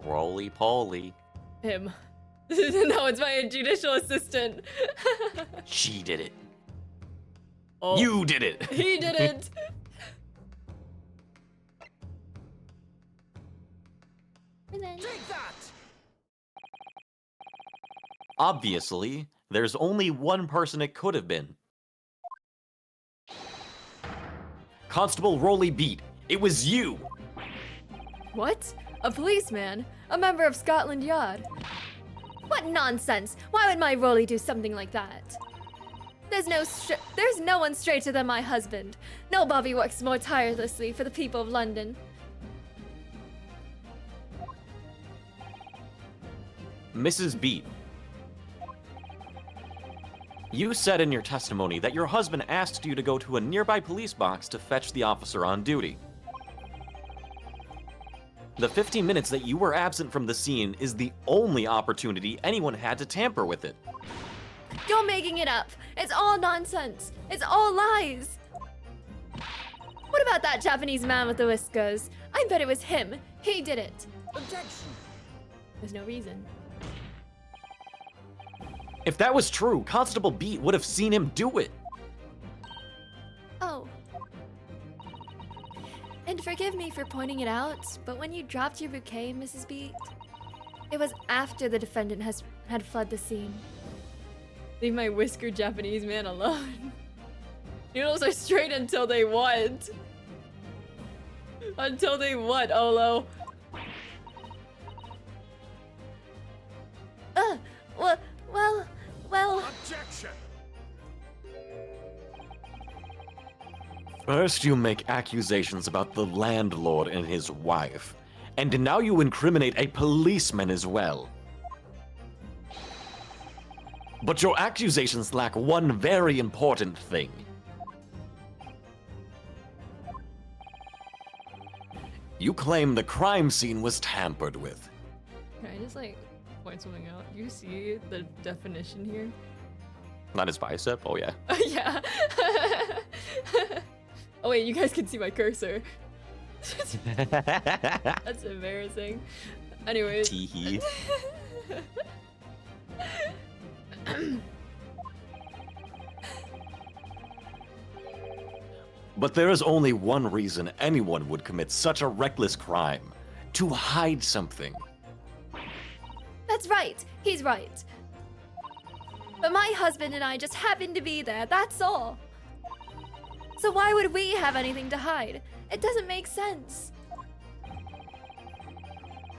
Roly-poly. Him. No, it's my judicial assistant. She did it. Oh, You did it. he did it. Take that! Obviously, there's only one person it could have been. Constable Roly Beat, it was you! What? A policeman? A member of Scotland Yard? What nonsense! Why would my Rolly do something like that? There's no one straighter than my husband. No Bobby works more tirelessly for the people of London. Mrs. Beat, you said in your testimony that your husband asked you to go to a nearby police box to fetch the officer on duty. The 15 minutes that you were absent from the scene is the only opportunity anyone had to tamper with it. You're making it up. It's all nonsense. It's all lies. What about that Japanese man with the whiskers? I bet it was him. He did it. Objection! There's no reason. If that was true, Constable Beat would have seen him do it. Oh. And forgive me for pointing it out, but when you dropped your bouquet, Mrs. Beat, it was after the defendant had fled the scene. Leave my whiskered Japanese man alone. Noodles are straight until they what? Until they what, Olo? Well. Objection! First, you make accusations about the landlord and his wife, and now you incriminate a policeman as well. But your accusations lack one very important thing. You claim the crime scene was tampered with. Can I just like point something out? You see the definition here? Not his bicep? Oh, yeah. Yeah. Oh wait, you guys can see my cursor. That's embarrassing. Anyways. Teehee. But there is only one reason anyone would commit such a reckless crime: to hide something. That's right. He's right. But my husband and I just happened to be there, that's all. So why would we have anything to hide? It doesn't make sense.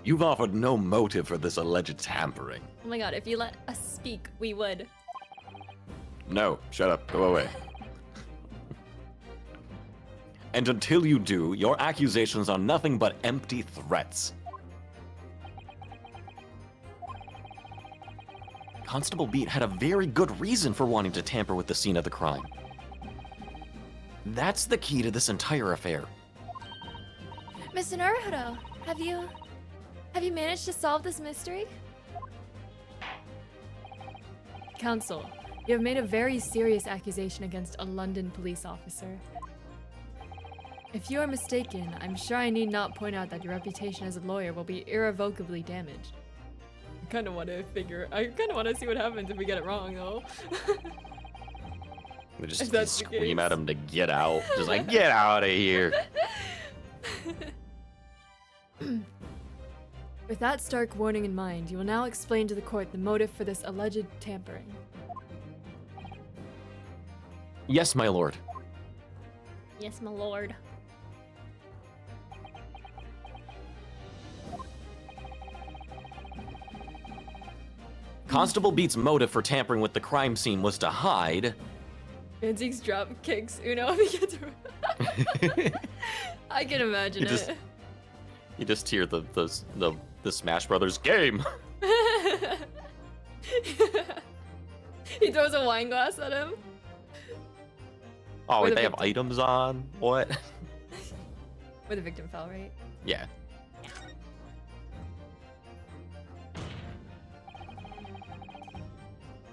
You've offered no motive for this alleged tampering. Oh my god, if you let us speak, we would. No, shut up. Go away. And until you do, your accusations are nothing but empty threats. Constable Beat had a very good reason for wanting to tamper with the scene of the crime. That's the key to this entire affair. Mr. Naruto, have you managed to solve this mystery? Counsel, you have made a very serious accusation against a London police officer. If you are mistaken, I'm sure I need not point out that your reputation as a lawyer will be irrevocably damaged. I kind of want to see what happens if we get it wrong, though. We If just that's the scream case. at him to get out. Just like, get out of here. With that stark warning in mind, you will now explain to the court the motive for this alleged tampering. Yes, my lord. Yes, my lord. Constable Beat's motive for tampering with the crime scene was to hide. Antiques drop kicks Uno if he gets around. I can imagine You just- it. You just hear the Smash Brothers game. He throws a wine glass at him. Oh, Or wait, the they have victim. items on? What? Where the victim fell, right? Yeah.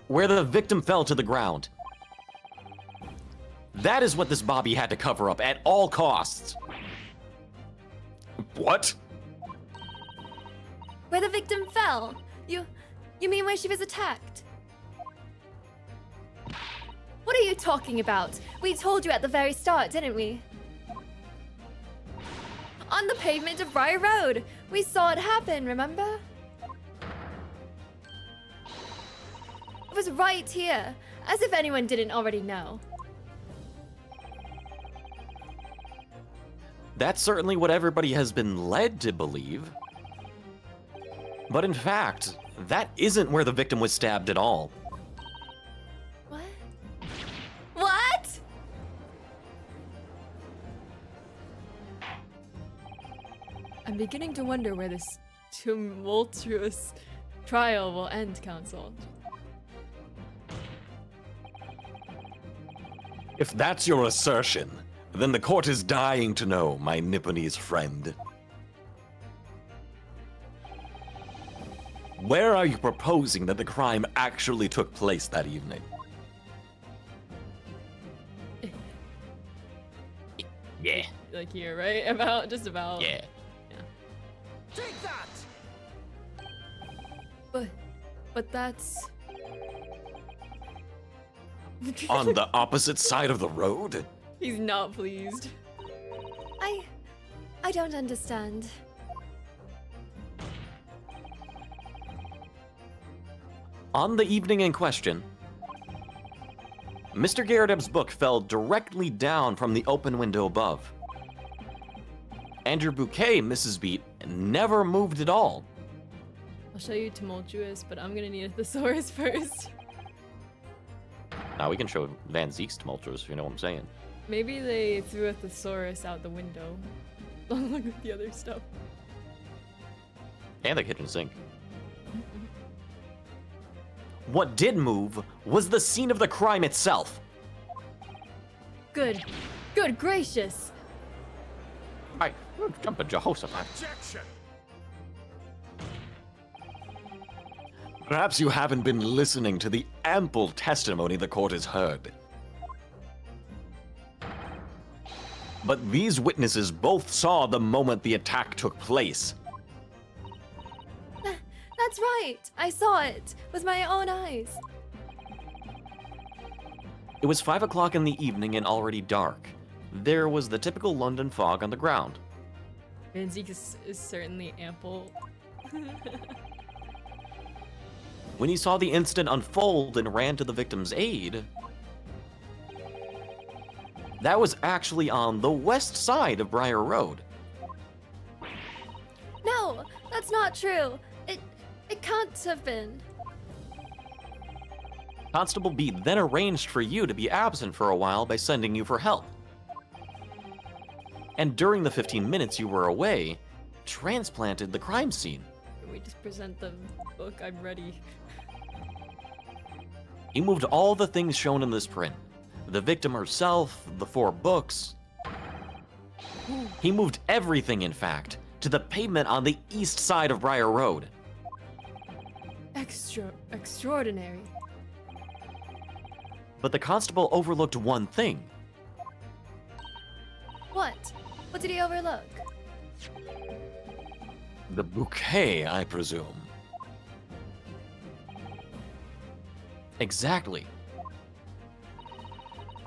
Where the victim fell to the ground. That is what this Bobby had to cover up at all costs. What? Where the victim fell. You mean where she was attacked? What are you talking about? We told you at the very start, didn't we? On the pavement of Briar Road. We saw it happen, remember? It was right here, as if anyone didn't already know. That's certainly what everybody has been led to believe. But in fact, that isn't where the victim was stabbed at all. What? What? I'm beginning to wonder where this tumultuous trial will end, Counsel. If that's your assertion, then the court is dying to know, my Nipponese friend. Where are you proposing that the crime actually took place that evening? Yeah, Like here, right? Just about. yeah. Take that! But that's. On the opposite side of the road? He's not pleased. I don't understand. On the evening in question, Mr. Garredeb's book fell directly down from the open window above. And your bouquet, Mrs. Beat, never moved at all. I'll show you tumultuous, but I'm gonna need a thesaurus first. Now we can show Van Zeek's tumultuous if you know what I'm saying. Maybe they threw a thesaurus out the window, along with the other stuff. And the kitchen sink. What did move was the scene of the crime itself. Good gracious! I jumping Jehoshaphat. Objection! Perhaps you haven't been listening to the ample testimony the court has heard. But these witnesses both saw the moment the attack took place. That's right! I saw it with my own eyes. It was 5 o'clock in the evening and already dark. There was the typical London fog on the ground. Van Zeke is certainly ample. When he saw the incident unfold and ran to the victim's aid, that was actually on the west side of Briar Road. No, that's not true. It can't have been. Constable Beat then arranged for you to be absent for a while by sending you for help. And during the 15 minutes you were away, transplanted the crime scene. Can we just present the book? I'm ready. He moved all the things shown in this print. The victim herself, the 4 books. He moved everything, in fact, to the pavement on the east side of Briar Road. Extraordinary. But the constable overlooked one thing. What? What did he overlook? The bouquet, I presume. Exactly.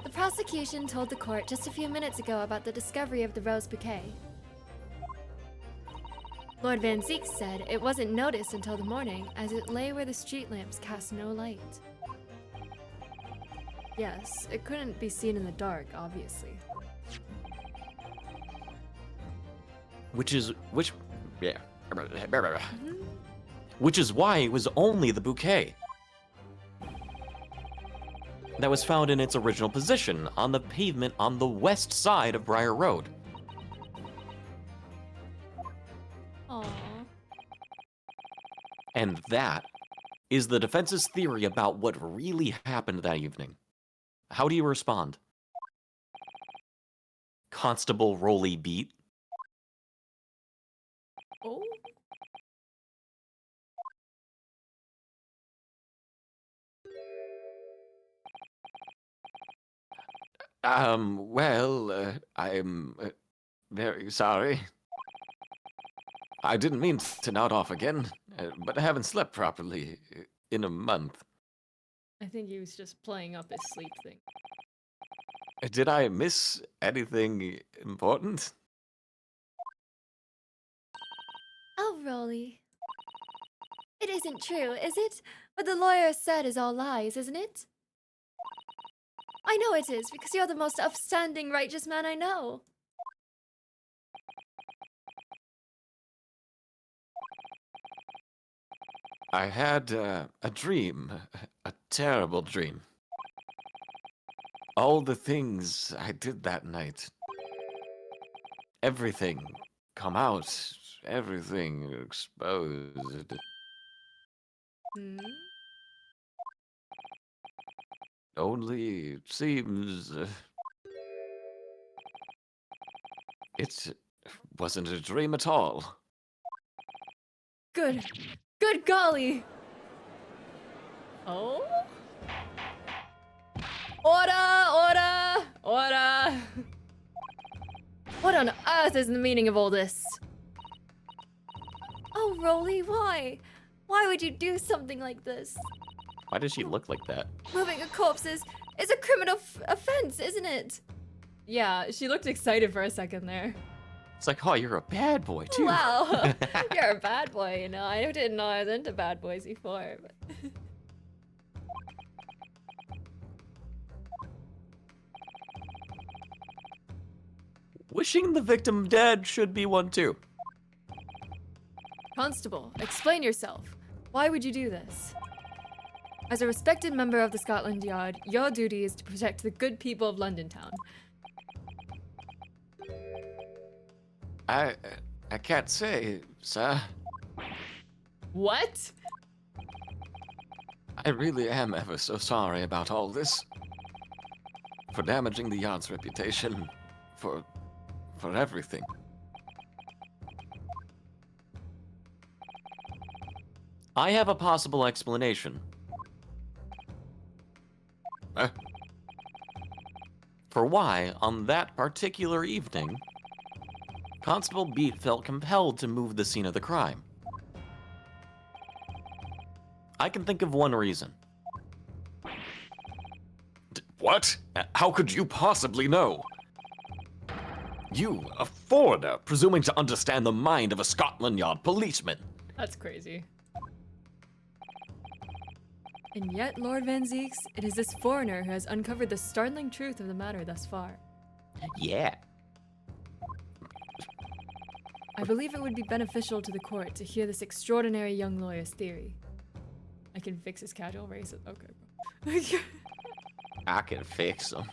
The prosecution told the court just a few minutes ago about the discovery of the rose bouquet. Lord Van Zeek said it wasn't noticed until the morning, as it lay where the street lamps cast no light. Yes, it couldn't be seen in the dark, obviously. Which is why it was only the bouquet that was found in its original position on the pavement on the west side of Briar Road. Aww. And that is the defense's theory about what really happened that evening. How do you respond? Constable Rolly Beat? Oh. I'm very sorry. I didn't mean to nod off again, but I haven't slept properly in a month. I think he was just playing up his sleep thing. Did I miss anything important? Oh, Rolly. It isn't true, is it? What the lawyer said is all lies, isn't it? I know it is, because you're the most upstanding, righteous man I know. I had a dream, a terrible dream. All the things I did that night. Everything come out, everything exposed. Hmm? Only it seems it wasn't a dream at all. Good. Good golly! Oh? Order! Order! What on earth is the meaning of all this? Oh, Rolly, why? Why would you do something like this? Why does she look like that? Moving a corpse is a criminal offense, isn't it? Yeah, she looked excited for a second there. It's like, oh, you're a bad boy, too. Wow, you're a bad boy, you know. I didn't know I was into bad boys before, but... Wishing the victim dead should be one, too. Constable, explain yourself. Why would you do this? As a respected member of the Scotland Yard, your duty is to protect the good people of London Town. I can't say, sir. What? I really am ever so sorry about all this. For damaging the Yard's reputation. For everything. I have a possible explanation. For why, on that particular evening, Constable Beat felt compelled to move the scene of the crime. I can think of one reason. What? How could you possibly know? You, a foreigner, presuming to understand the mind of a Scotland Yard policeman. That's crazy. And yet, Lord Van Zeeks, it is this foreigner who has uncovered the startling truth of the matter thus far. Yeah. I believe it would be beneficial to the court to hear this extraordinary young lawyer's theory. I can fix his casual racism. Okay. I can fix them.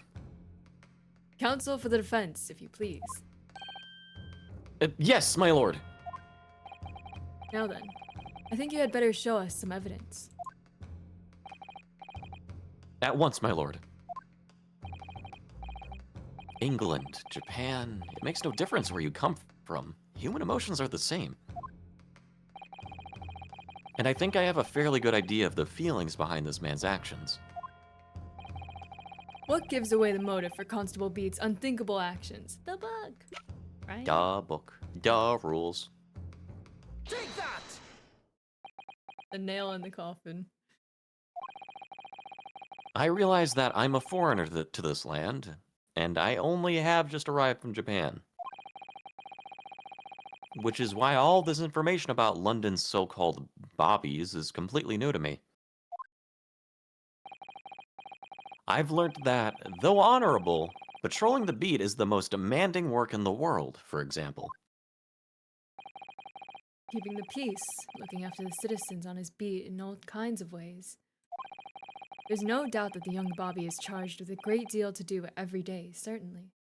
Counsel for the defense, if you please. Yes, my lord. Now then, I think you had better show us some evidence. At once, my lord. England, Japan, it makes no difference where you come from. Human emotions are the same. And I think I have a fairly good idea of the feelings behind this man's actions. What gives away the motive for Constable Beat's unthinkable actions? The book, right? Duh book. Duh rules. Take that! The nail in the coffin. I realize that I'm a foreigner to this land, and I only have just arrived from Japan. Which is why all this information about London's so-called bobbies is completely new to me. I've learned that, though honorable, patrolling the beat is the most demanding work in the world, for example. Keeping the peace, looking after the citizens on his beat in all kinds of ways. There's no doubt that the young Bobby is charged with a great deal to do every day, certainly.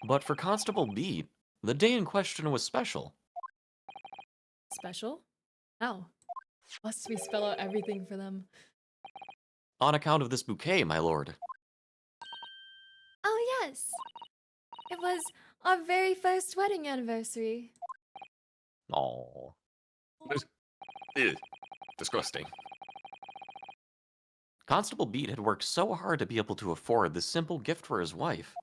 But for Constable Beat, the day in question was special. Special? How? Must we spell out everything for them? On account of this bouquet, my lord. Oh, yes! It was our very first wedding anniversary. Aww. Ew, disgusting. Constable Beat had worked so hard to be able to afford this simple gift for his wife,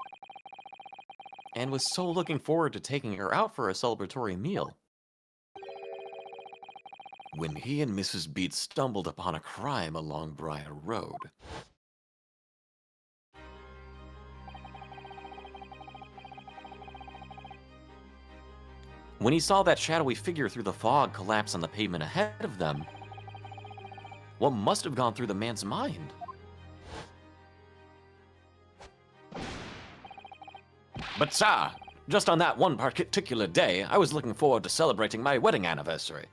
and was so looking forward to taking her out for a celebratory meal. When he and Mrs. Beat stumbled upon a crime along Briar Road. When he saw that shadowy figure through the fog collapse on the pavement ahead of them, what must have gone through the man's mind? But sir, just on that one particular day, I was looking forward to celebrating my wedding anniversary.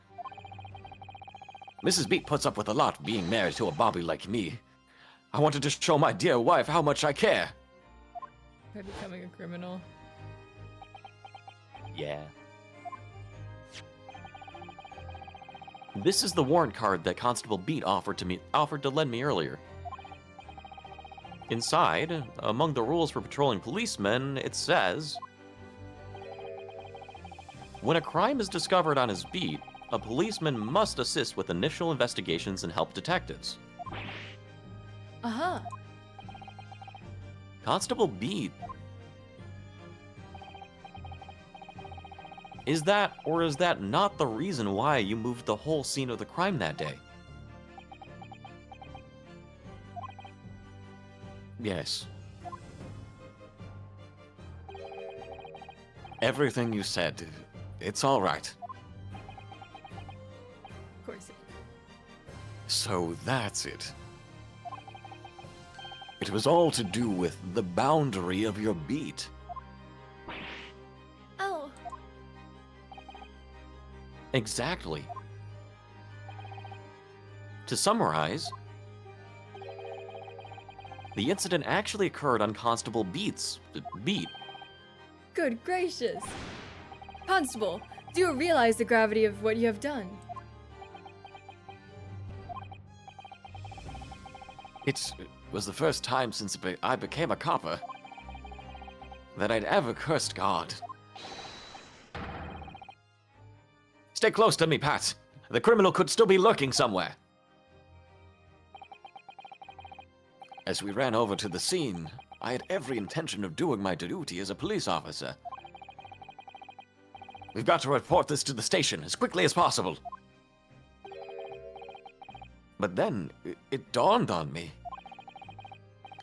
Mrs. Beat puts up with a lot being married to a bobby like me. I wanted to show my dear wife how much I care. By becoming a criminal. Yeah. This is the warrant card that Constable Beat offered to lend me earlier. Inside, among the rules for patrolling policemen, it says, when a crime is discovered on his beat, a policeman must assist with initial investigations and help detectives. Uh-huh. Constable Beat. Is that, or is that not the reason why you moved the whole scene of the crime that day? Yes. Everything you said, it's all right. Of course. So that's it. It was all to do with the boundary of your beat. Oh. Exactly. To summarize, the incident actually occurred on Constable Beat's beat. Good gracious. Constable, do you realize the gravity of what you have done? It was the first time since I became a copper that I'd ever cursed God. Stay close to me, Pat. The criminal could still be lurking somewhere. As we ran over to the scene, I had every intention of doing my duty as a police officer. We've got to report this to the station as quickly as possible. But then, it dawned on me.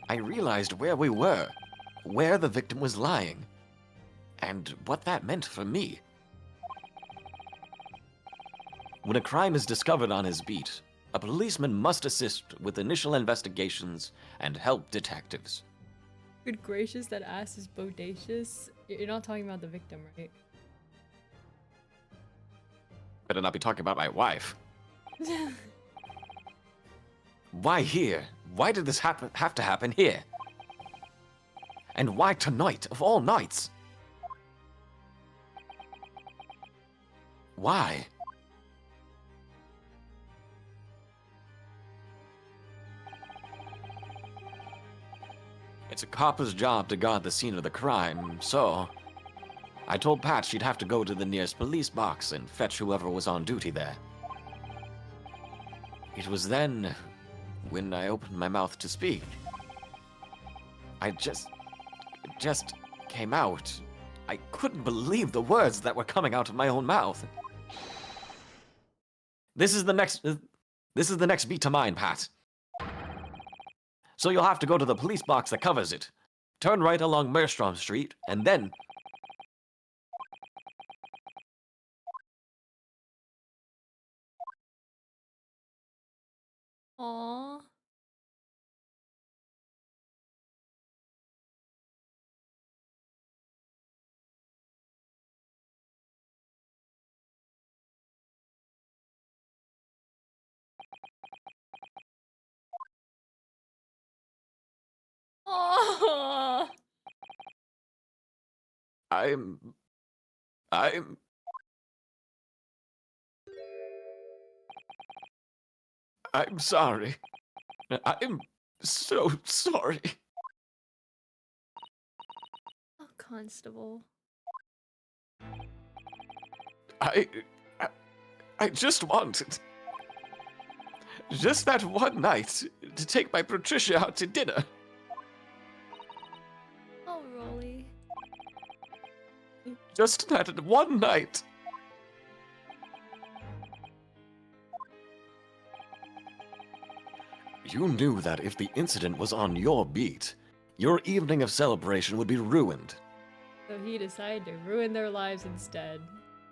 I realized where we were, where the victim was lying, and what that meant for me. When a crime is discovered on his beat, a policeman must assist with initial investigations and help detectives. Good gracious, that ass is bodacious. You're not talking about the victim, right? Better not be talking about my wife. Why here? Why did this have to happen here? And why tonight, of all nights? Why? It's a copper's job to guard the scene of the crime, so I told Pat she'd have to go to the nearest police box and fetch whoever was on duty there. It was then, when I opened my mouth to speak, it just came out. I couldn't believe the words that were coming out of my own mouth. This is the next beat to mine, Pat. So you'll have to go to the police box that covers it. Turn right along Merstrom Street, and then... Aww. Aww. I'm sorry. I'm so sorry. Oh, Constable. I just wanted, just that one night, to take my Patricia out to dinner. Oh, Rolly. Just that one night. You knew that if the incident was on your beat, your evening of celebration would be ruined. So he decided to ruin their lives instead.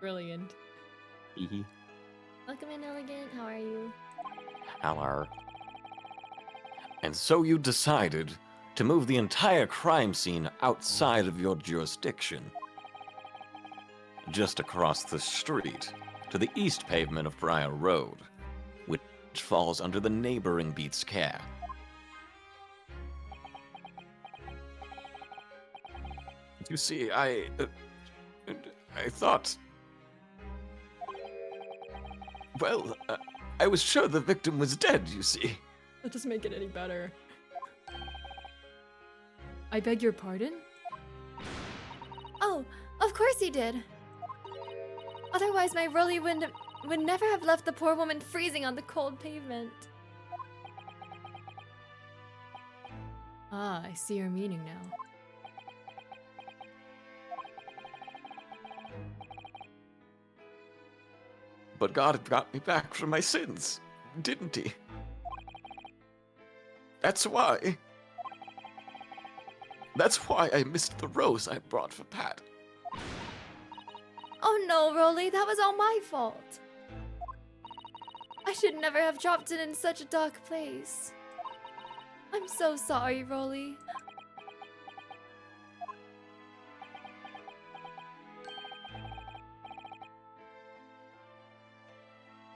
Brilliant. Hee Welcome in, Elegant. How are you? Hello. And so you decided to move the entire crime scene outside of your jurisdiction. Just across the street, to the east pavement of Briar Road, which falls under the neighboring beat's care. You see, I thought... Well, I was sure the victim was dead, you see. That doesn't make it any better. I beg your pardon? Oh, of course he did. Otherwise, my Rolly would never have left the poor woman freezing on the cold pavement. Ah, I see your meaning now. But God got me back from my sins, didn't he? That's why I missed the rose I brought for Pat. Oh no, Rolly, that was all my fault. I should never have dropped it in such a dark place. I'm so sorry, Rolly.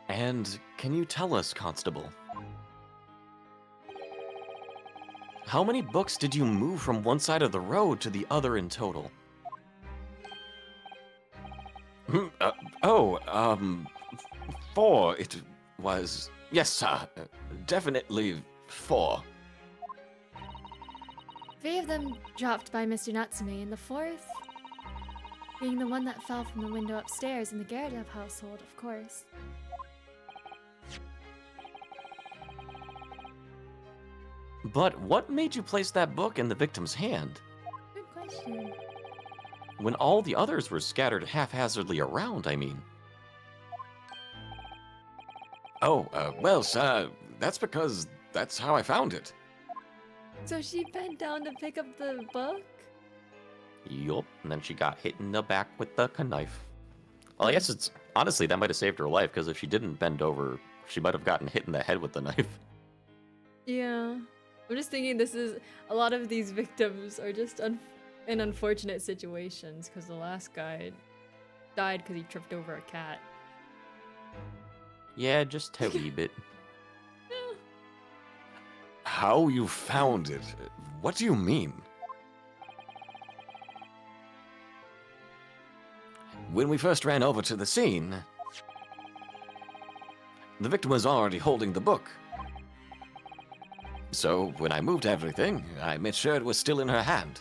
And can you tell us, Constable, how many books did you move from one side of the road to the other in total? Four. It was... Yes, sir. Definitely 4. 3 of them dropped by Mr. Natsume, and the 4th being the one that fell from the window upstairs in the Gyaradev household, of course. But what made you place that book in the victim's hand? Good question. When all the others were scattered haphazardly around, I mean. Oh, well, sir, that's because that's how I found it. So she bent down to pick up the book? Yup. And then she got hit in the back with the knife. Well, I guess it's... Honestly, that might have saved her life, because if she didn't bend over, she might have gotten hit in the head with the knife. Yeah. I'm just thinking this is... A lot of these victims are just in unfortunate situations, because the last guy died because he tripped over a cat. Yeah, just a wee bit. How you found it? What do you mean? When we first ran over to the scene, the victim was already holding the book. So, when I moved everything, I made sure it was still in her hand.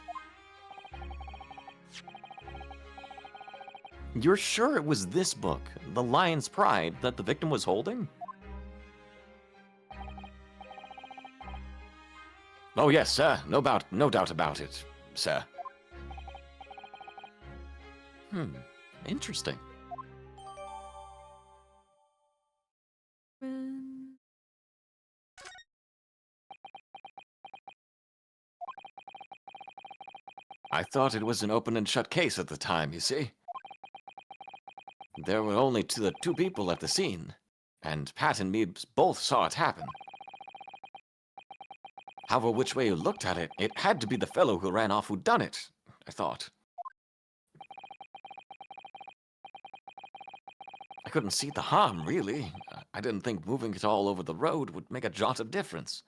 You're sure it was this book, The Lion's Pride, that the victim was holding? Oh yes, sir. No doubt about it, sir. Interesting. I thought it was an open and shut case at the time, you see. There were only the two people at the scene, and Pat and me both saw it happen. However, which way you looked at it, it had to be the fellow who ran off who'd done it, I thought. I couldn't see the harm, really. I didn't think moving it all over the road would make a jot of difference.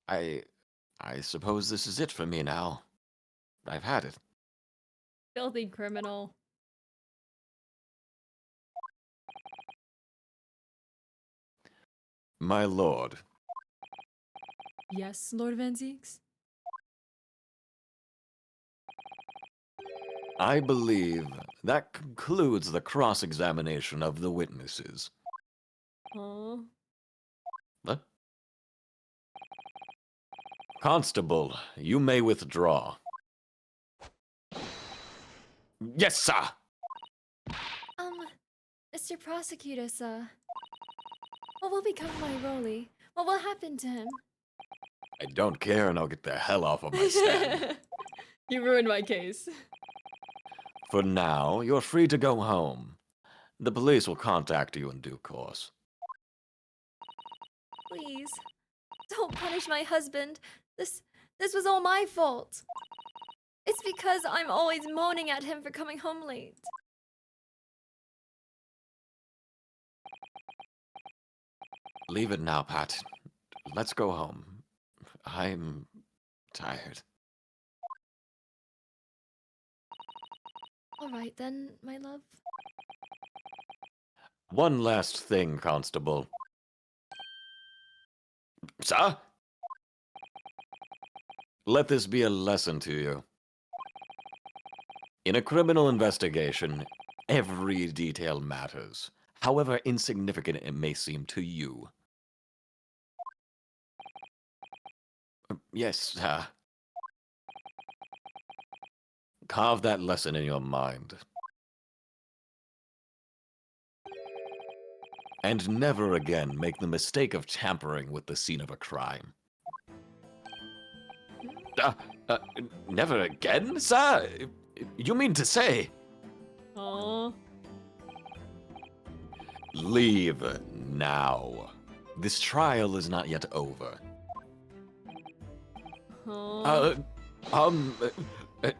I suppose this is it for me now. I've had it. Filthy criminal. My lord, Yes, Lord Van Zieks? I believe that concludes the cross-examination of the witnesses. Huh? What? Constable, you may withdraw. Yes, sir! Mr. Prosecutor, sir. What will become of my Rolly? What will happen to him? I don't care, and I'll get the hell off of my stand. You ruined my case. For now, you're free to go home. The police will contact you in due course. Please, don't punish my husband. This was all my fault. It's because I'm always moaning at him for coming home late. Leave it now, Pat. Let's go home. I'm tired. All right then, my love. One last thing, Constable. Sir? Let this be a lesson to you. In a criminal investigation, every detail matters, however insignificant it may seem to you. Yes, sir. Carve that lesson in your mind. And never again make the mistake of tampering with the scene of a crime. Never again, sir? You mean to say? Huh? Leave now. This trial is not yet over. Huh?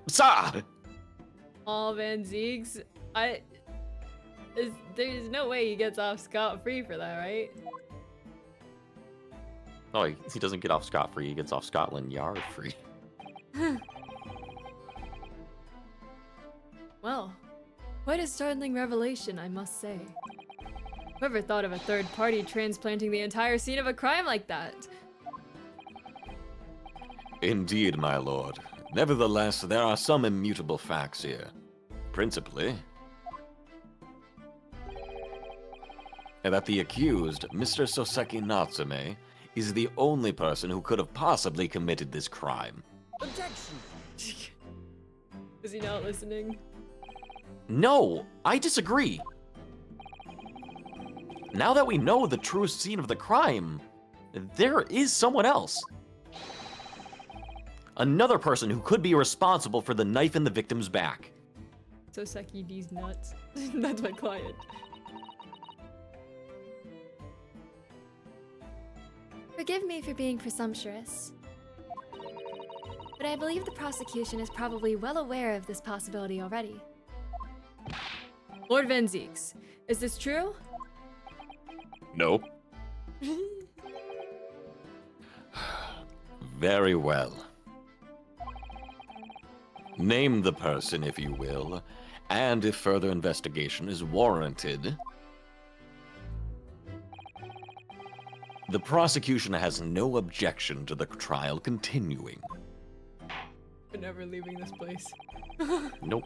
Sir! Aw, Van Zieks. There's no way he gets off scot-free for that, right? Oh, he doesn't get off scot-free, he gets off Scotland Yard free. Well, quite a startling revelation, I must say. Whoever thought of a third party transplanting the entire scene of a crime like that? Indeed, my lord. Nevertheless, there are some immutable facts here. Principally, that the accused, Mr. Soseki Natsume, is the only person who could have possibly committed this crime. Objection! Is he not listening? No, I disagree. Now that we know the true scene of the crime, there is someone else. Another person who could be responsible for the knife in the victim's back. Soseki D's nuts. That's my client. Forgive me for being presumptuous, but I believe the prosecution is probably well aware of this possibility already. Lord Van Zieks, is this true? No. Very well. Name the person, if you will, and if further investigation is warranted. The prosecution has no objection to the trial continuing. We're never leaving this place. Nope.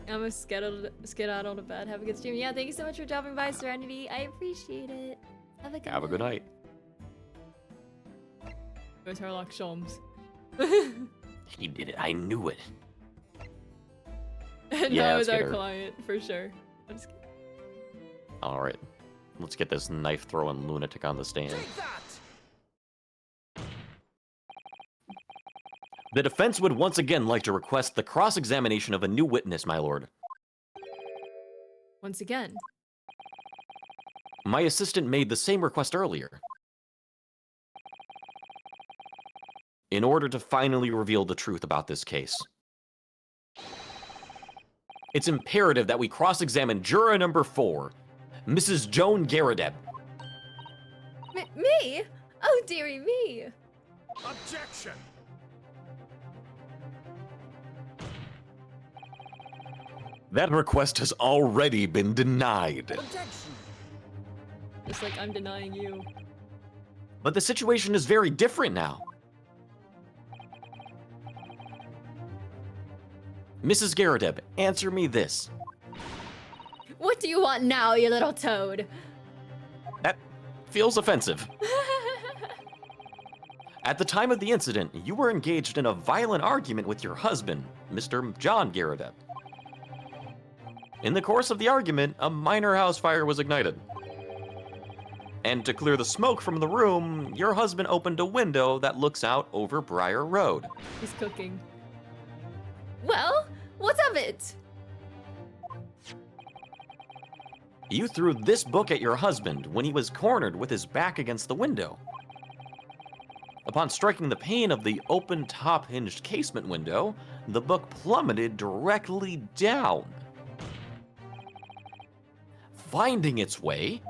I'm a skedaddle to bed. Have a good stream. Yeah, thank you so much for dropping by, Serenity. I appreciate it. Have a good night. Go Tarlock Sholmes. He did it. I knew it. And Yeah, that let's was our get her. client, for sure. I'm just kidding. All right. Let's get this knife-throwing lunatic on the stand. Take that! The defense would once again like to request the cross-examination of a new witness, my lord. Once again. My assistant made the same request earlier. In order to finally reveal the truth about this case. It's imperative that we cross-examine juror number 4, Mrs. Joan Garadeb. Me? Oh, dearie me. Objection! That request has already been denied. Objection! Just like I'm denying you. But the situation is very different now. Mrs. Garadeb, answer me this. What do you want now, you little toad? That feels offensive. At the time of the incident, you were engaged in a violent argument with your husband, Mr. John Garadeb. In the course of the argument, a minor house fire was ignited. And to clear the smoke from the room, your husband opened a window that looks out over Briar Road. He's cooking. Well, what's of it? You threw this book at your husband when he was cornered with his back against the window. Upon striking the pane of the open top-hinged casement window, the book plummeted directly down, finding its way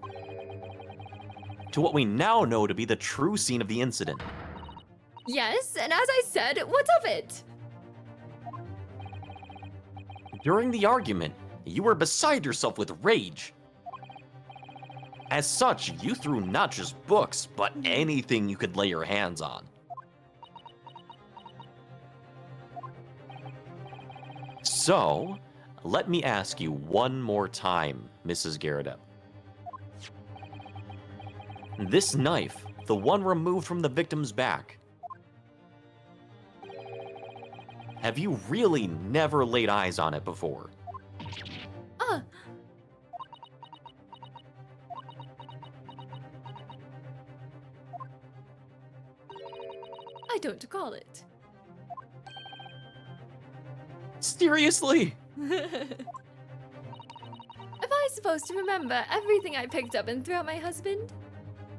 to what we now know to be the true scene of the incident. Yes, and as I said, what's of it? During the argument, you were beside yourself with rage. As such, you threw not just books, but anything you could lay your hands on. So, let me ask you one more time, Mrs. Garadeb. This knife, the one removed from the victim's back, have you really never laid eyes on it before? I don't recall it. Seriously? Am I supposed to remember everything I picked up and threw at my husband?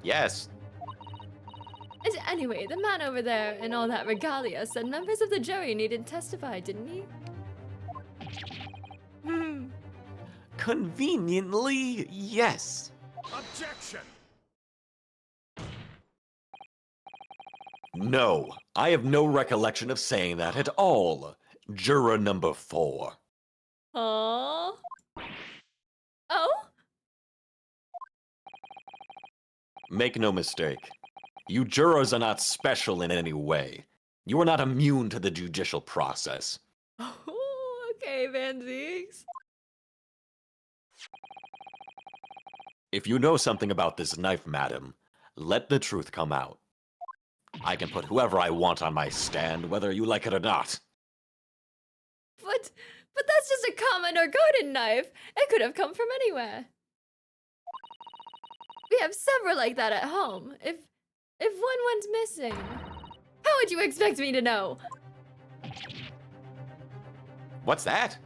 Yes. And anyway, the man over there in all that regalia said members of the jury needed to testify, didn't he? Conveniently, yes. Objection! No, I have no recollection of saying that at all. Juror number 4. Aww. Oh? Make no mistake. You jurors are not special in any way. You are not immune to the judicial process. Oh, okay, Van Zeeks. If you know something about this knife, madam, let the truth come out. I can put whoever I want on my stand, whether you like it or not. But that's just a common or garden knife. It could have come from anywhere. We have several like that at home. If one went missing, how would you expect me to know? What's that?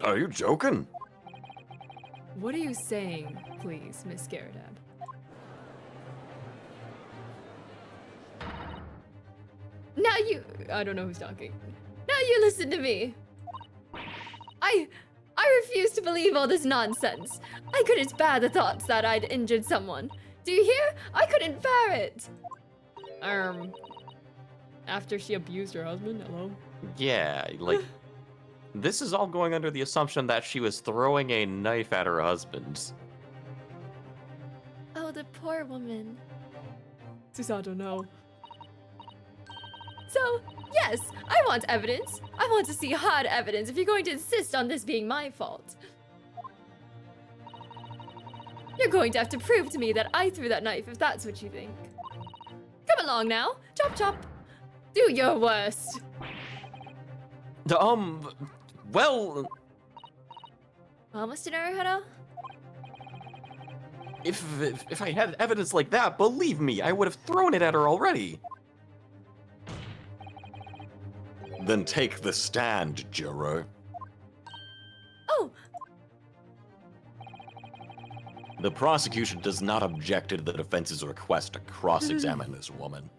Are you joking? What are you saying, please, Miss Garadeb? I don't know who's talking. Now you listen to me. I refuse to believe all this nonsense. I couldn't bear the thoughts that I'd injured someone. Do you hear? I couldn't bear it. After she abused her husband, hello? Yeah, like, this is all going under the assumption that she was throwing a knife at her husband. Oh, the poor woman. Susato, no. So, yes, I want evidence. I want to see hard evidence if you're going to insist on this being my fault. You're going to have to prove to me that I threw that knife if that's what you think. Come along now. Chop chop. Do your worst. Well, Almost an Naruhodo? if I had evidence like that, believe me, I would have thrown it at her already. Then take the stand, juror. Oh, The prosecution does not object to the defense's request to cross-examine this woman.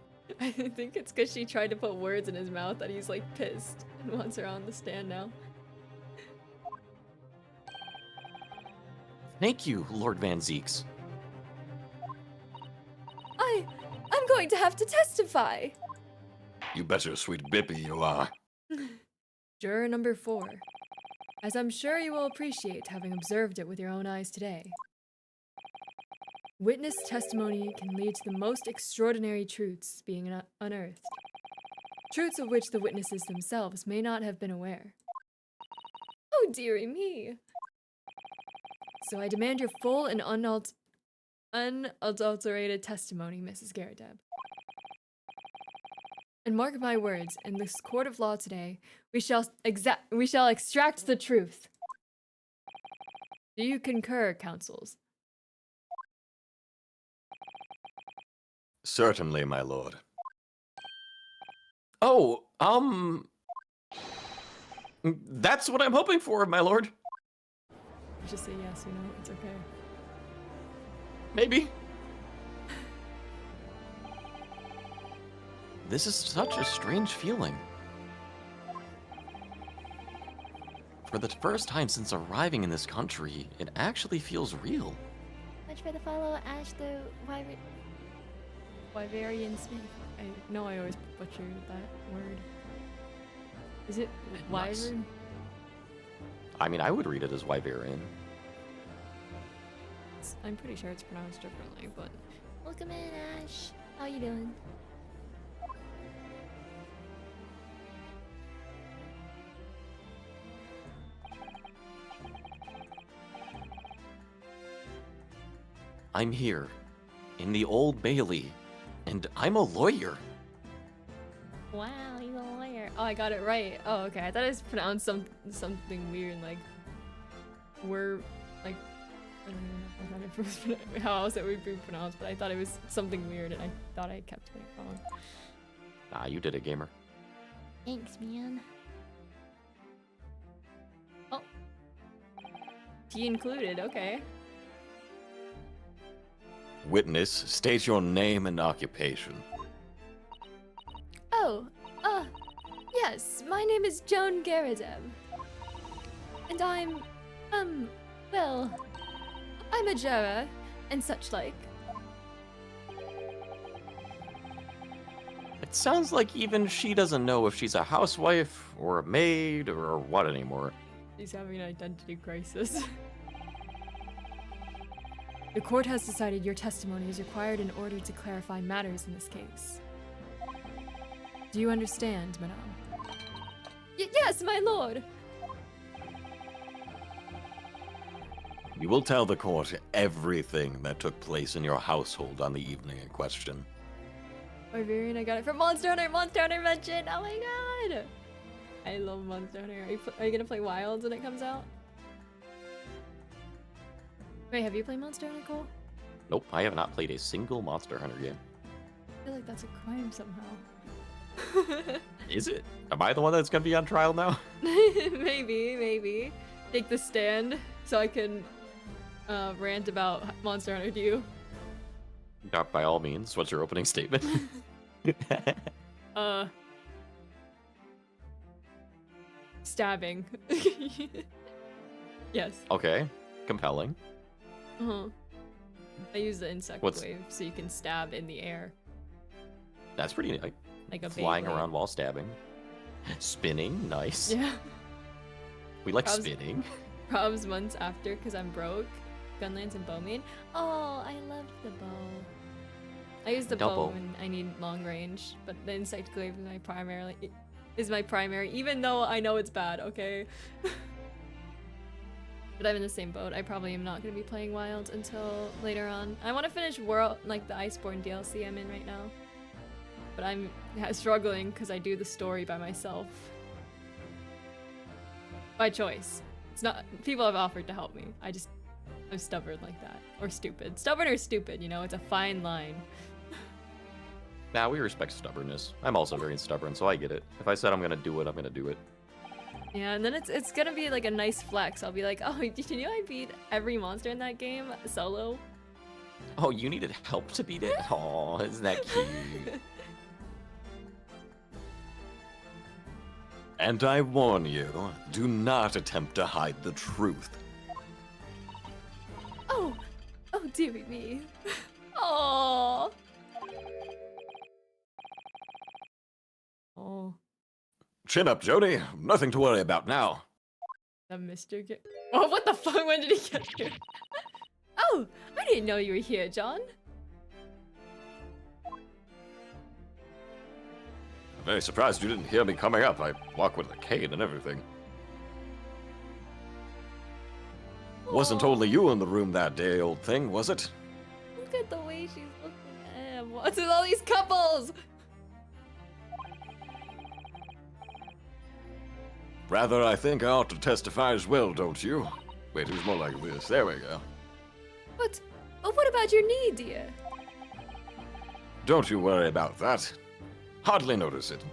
I think it's because she tried to put words in his mouth that he's like pissed and wants her on the stand now. Thank you, Lord Van Zeeks. I'm going to have to testify. You better, sweet Bippy, you are. Juror number 4. As I'm sure you will appreciate having observed it with your own eyes today. Witness testimony can lead to the most extraordinary truths being unearthed. Truths of which the witnesses themselves may not have been aware. Oh, dearie me. So I demand your full and unadulterated testimony, Mrs. Garadeb. And mark my words, in this court of law today, we shall extract the truth. Do you concur, counsels? Certainly, my lord. Oh, that's what I'm hoping for, my lord. Just say yes, it's okay. Maybe. This is such a strange feeling. For the first time since arriving in this country, it actually feels real. Much for the follow, Ash the Wyverian Smith. I know I always butchered that word. Is it Nice. wyvern? I mean, I would read it as Wyverian. I'm pretty sure it's pronounced differently, but Welcome in, Ash. How you doing? I'm here, in the Old Bailey, and I'm a lawyer. wow, he's a lawyer. Oh, I got it right. Oh, okay. I thought it was pronounced something weird, like we're like I don't even know. I thought it was how else it would be pronounced, but I thought it was something weird, and I thought I kept it wrong. Ah, you did it, gamer. Thanks, man. He included. Okay. Witness, state your name and occupation. Oh, yes, my name is Joan Garadeb. And I'm a juror and such like. It sounds like even she doesn't know if she's a housewife or a maid or what anymore. He's having an identity crisis. The court has decided your testimony is required in order to clarify matters in this case. Do you understand, madame? Yes, my lord. You will tell the court everything that took place in your household on the evening in question. Wyverian, I got it from Monster Hunter! Monster Hunter mentioned! Oh my god! I love Monster Hunter. Are you gonna play Wilds when it comes out? Wait, have you played Monster Hunter, Cole? Nope, I have not played a single Monster Hunter game. I feel like that's a crime somehow. Is it? Am I the one that's gonna be on trial now? Maybe. Take the stand so I can rant about Monster Hunter to you. By all means, what's your opening statement? Stabbing. Yes. Okay, compelling. Uh-huh. I use the insect What's- wave so you can stab in the air. That's pretty nice. Like a Flying Beyblade. around while stabbing. Spinning, nice. Yeah. We like How's- spinning. Probs months after because I'm broke. Gunlance and bow main. Oh, I loved the bow. I use the bow Double. when I need long range, but the insect glaive is my primary, even though I know it's bad, okay? But I'm in the same boat. I probably am not going to be playing Wild until later on. I want to finish World, like the Iceborne DLC I'm in right now. But I'm struggling because I do the story by myself. By choice. It's not, people have offered to help me. I'm stubborn like that. Or stupid. Stubborn or stupid, you know, it's a fine line. Nah, we respect stubbornness. I'm also very stubborn, so I get it. If I said I'm gonna do it, I'm gonna do it. Yeah, and then it's gonna be like a nice flex. I'll be like, oh, did you know I beat every monster in that game solo? Oh, you needed help to beat it? Oh, isn't that cute? And I warn you, do not attempt to hide the truth. Oh, dearie me. Oh. Oh, Chin up, Jody. Nothing to worry about now. that Mr. Oh, what the fuck? When did he get here? Oh, I didn't know you were here, John. I'm very surprised you didn't hear me coming up. I walk with a cane and everything. Wasn't Aw. only you in the room that day, old thing, was it? Look at the way she's looking at him. What's with all these couples? Rather, I think I ought to testify as well, don't you? Wait, who's more like this? There we go. What? Oh, what about your knee, dear? Don't you worry about that. Hardly notice it.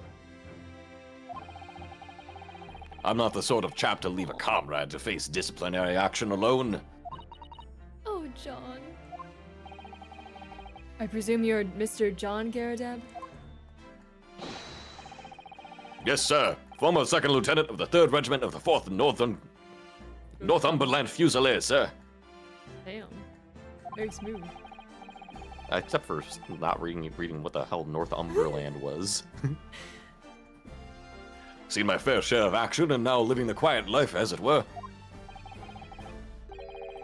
I'm not the sort of chap to leave a comrade to face disciplinary action alone. Oh, John. I presume you're Mr. John Garadeb? Yes, sir. Former second lieutenant of the 3rd Regiment of the 4th Northumberland Fusiliers, sir. Damn. Very smooth. Except for not reading what the hell Northumberland was. Seen my fair share of action and now living the quiet life, as it were.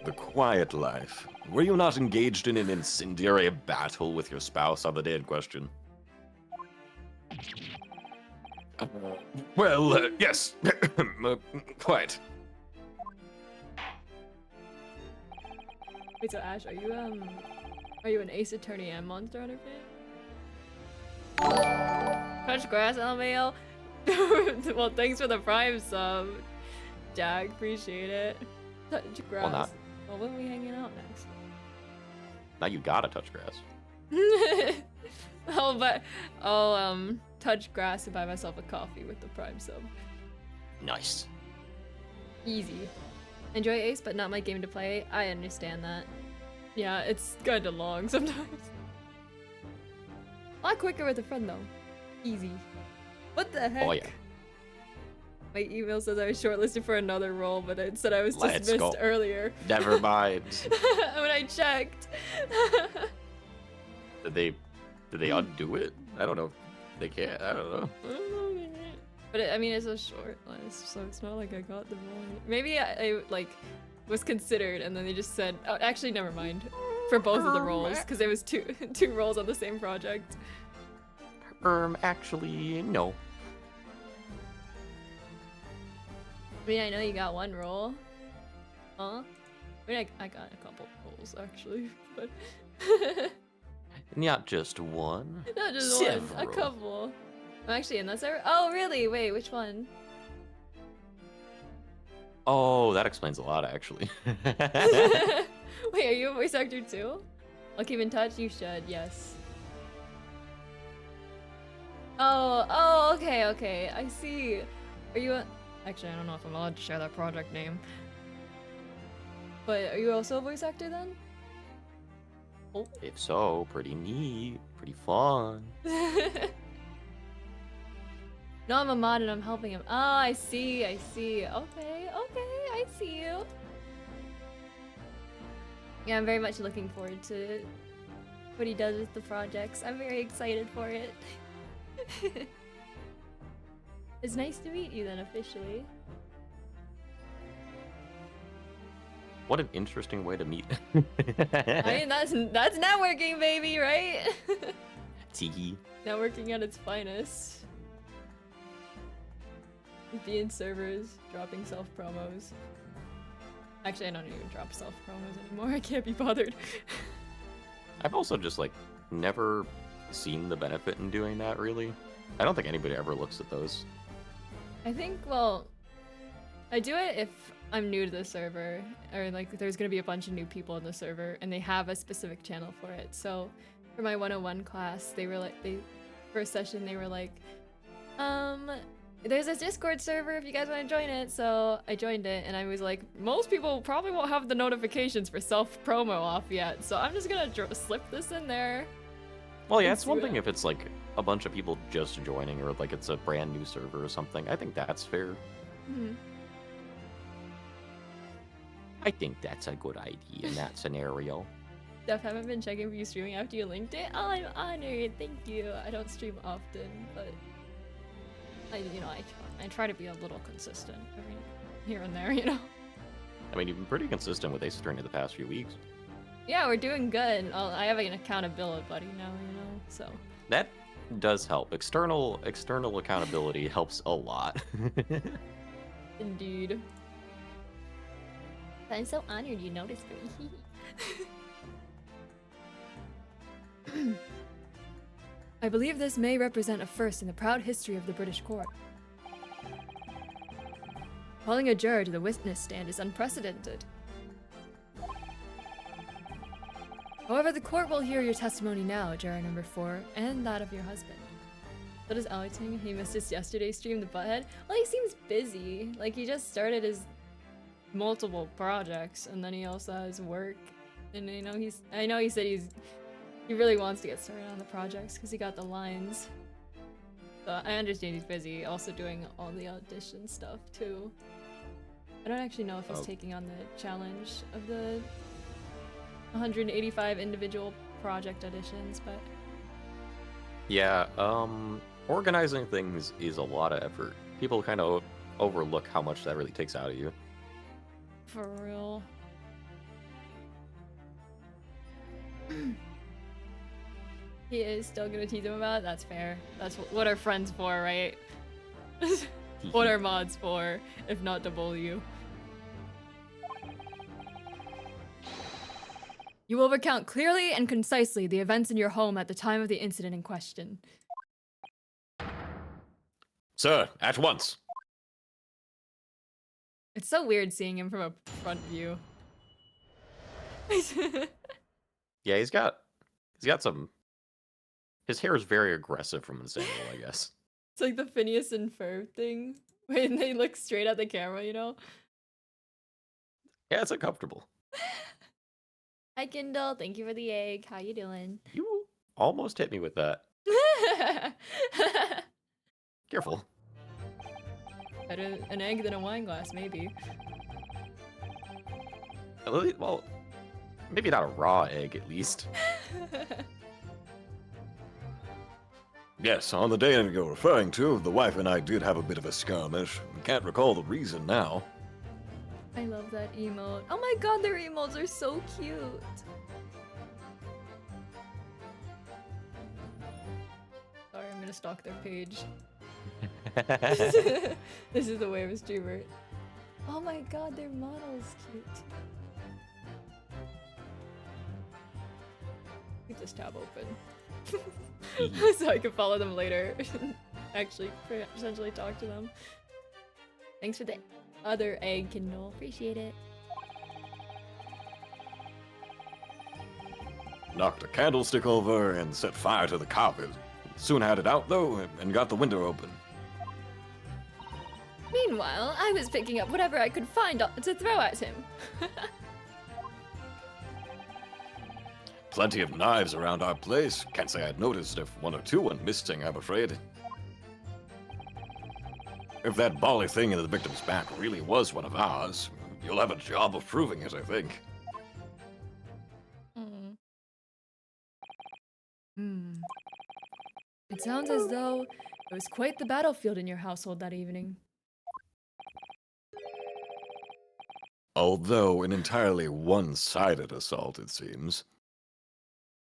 The quiet life. Were you not engaged in an incendiary battle with your spouse on the day in question? Well, yes. Quite. Wait, so Ash, are you an Ace Attorney and Monster Hunter fan? Touch grass, LMAO. Well, thanks for the Prime sub, Jack. Appreciate it. Touch grass. Well, when are we hanging out next? Now you gotta touch grass. I'll touch grass and buy myself a coffee with the Prime sub. Nice. Easy. Enjoy Ace, but not my game to play. I understand that. Yeah, it's kinda long sometimes. A lot quicker with a friend though. Easy. What the heck? Oh yeah. My email says I was shortlisted for another role, but it said I was Let's dismissed go. earlier. Never mind. When I checked. Did they undo it? I don't know. If they can't. I don't know. But I mean, it's a short list, so it's not like I got the role. Maybe I like was considered, and then they just said, "Oh, actually, never mind." For both of the roles, because there was two roles on the same project. Actually, no. I mean, I know you got one role. Huh? I mean, I got a couple roles actually, but Not just one. not just one, a Several. couple. I'm actually in that server. Oh, really? Wait, which one? Oh, that explains a lot, actually. Wait, are you a voice actor too? I'll keep in touch. You should. Yes. Oh, okay. I see. Are you actually, I don't know if I'm allowed to share that project name. But are you also a voice actor then? Oh. If so, pretty neat, pretty fun. No, I'm a mod and I'm helping him. Oh, I see. Okay, I I see you. Yeah, I'm very much looking forward to what he does with the projects. I'm very excited for it. It's nice to meet you then officially. What an interesting way to meet. I mean, that's networking, baby, right? Tiki. Networking at its finest. Being servers, dropping self promos. Actually, I don't even drop self promos anymore. I can't be bothered. I've also just like never seen the benefit in doing that really. I don't think anybody ever looks at those. I think, well, I do it if I'm new to the server, or like there's gonna be a bunch of new people in the server, and they have a specific channel for it. So for my 101 class, they were like, first session, they were like, there's a Discord server if you guys want to join it. So I joined it, and I was like, most people probably won't have the notifications for self-promo off yet, so I'm just gonna slip this in there. Well, yeah, it's one thing if it's like a bunch of people just joining, or like it's a brand new server or something. I think that's fair. Mm-hmm. I think that's a good idea in that scenario. Steph, haven't been checking for you streaming after you linked it. Oh, I'm honored. Thank you. I don't stream often, but I try to be a little consistent every here and there, you know. I mean, you've been pretty consistent with Ace Attorney the past few weeks. Yeah, we're doing good. I have an accountability buddy now, you know, so. That does help. External accountability helps a lot. Indeed. I'm so honored you noticed me. I believe this may represent a first in the proud history of the British court. Calling a juror to the witness stand is unprecedented. However, the court will hear your testimony now, juror number 4, and that of your husband. So does Alex think he missed his yesterday's stream, the butthead? Well, he seems busy. Like, he just started his multiple projects, and then he also has work. And I know he said he really wants to get started on the projects because he got the lines. So I understand he's busy, also doing all the audition stuff too. I don't actually know if he's taking on the challenge of the 185 individual project auditions, but Yeah, organizing things is a lot of effort. People kind of overlook how much that really takes out of you. for real. He is still gonna tease him about it? That's fair. That's what our friends for, right? What are mods for, if not to bully you? You will recount clearly and concisely the events in your home at the time of the incident in question. Sir, at once. It's so weird seeing him from a front view. Yeah, he's got some. His hair is very aggressive from this angle, I guess. It's like the Phineas and Ferb thing when they look straight at the camera, you know? Yeah, it's uncomfortable. Hi Kindle, thank you for the egg. How you doing? You almost hit me with that. Careful. Better an egg than a wine glass, maybe. Well, maybe not a raw egg, at least. Yes, on the day you're referring to, the wife and I did have a bit of a skirmish. Can't recall the reason now. I love that emote. Oh my god, their emotes are so cute. Sorry, I'm gonna stalk their page. This is the way of a streamer. Oh my god, their model's cute. Keep this tab open. So I can follow them later. Actually, potentially talk to them. Thanks for the other egg, Kindle. Appreciate it. Knocked a candlestick over and set fire to the carpet. Soon had it out, though, and got the window open. Meanwhile, I was picking up whatever I could find to throw at him. Plenty of knives around our place. Can't say I'd noticed if one or two went missing, I'm afraid. If that bally thing in the victim's back really was one of ours, You'll have a job of proving it, I think. It sounds as though it was quite the battlefield in your household that evening. Although an entirely one-sided assault, it seems.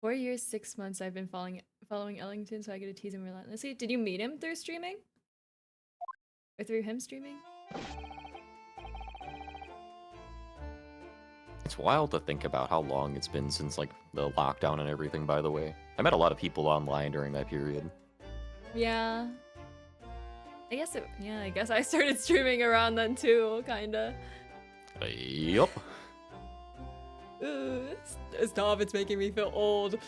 4 years, 6 months I've been following Ellington, so I get to tease him relentlessly. Did you meet him through streaming? Or through him streaming? It's wild to think about how long it's been since like the lockdown and everything, by the way. I met a lot of people online during that period. Yeah. I guess I started streaming around then too, kinda. Yup. Stop, it's making me feel old.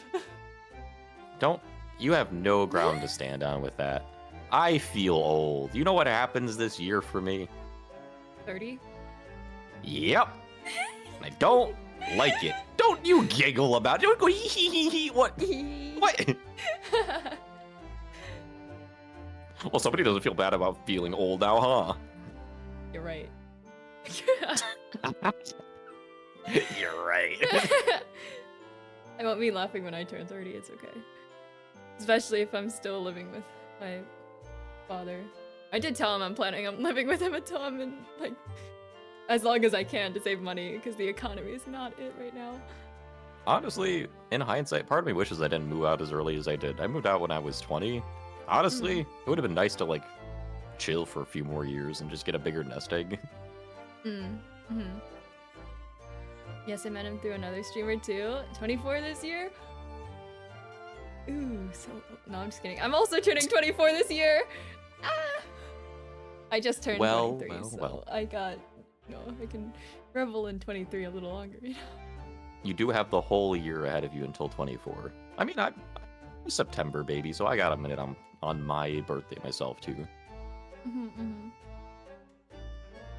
You have no ground to stand on with that. I feel old. You know what happens this year for me? 30? Yep. I don't like it. Don't you giggle about it. Don't go hee hee hee hee. What? What? Well, somebody doesn't feel bad about feeling old now, huh? You're right. You're right. I won't be laughing when I turn 30, it's okay. Especially if I'm still living with my father. I did tell him I'm planning on living with him until I'm in, like, as long as I can to save money, because the economy is not it right now. Honestly, in hindsight, part of me wishes I didn't move out as early as I did. I moved out when I was 20. Honestly, it would have been nice to, like, chill for a few more years and just get a bigger nest egg. Yes, I met him through another streamer too. 24 this year? Ooh, so... No, I'm just kidding. I'm also turning 24 this year! Ah! I just turned 23, so I got... I can revel in 23 a little longer, you know? You do have the whole year ahead of you until 24. I mean, I'm a September baby, so I got a minute on my birthday myself, too.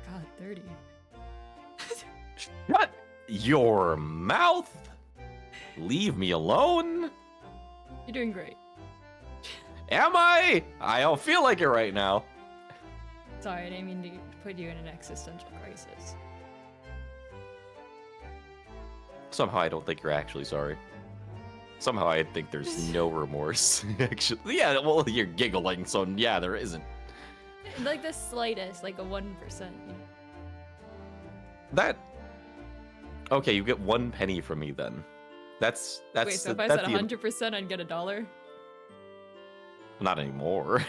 God, 30. Shut your mouth! Leave me alone! You're doing great. Am I? I don't feel like it right now. Sorry, I didn't mean to put you in an existential crisis. Somehow I don't think you're actually sorry. Somehow I think there's no remorse. Actually, yeah, well, you're giggling, so yeah, there isn't. Like the slightest, like a 1%, you know? That... Okay, you get 1 penny from me then. That's Wait, so if I said 100%, I'd get $1? Not anymore.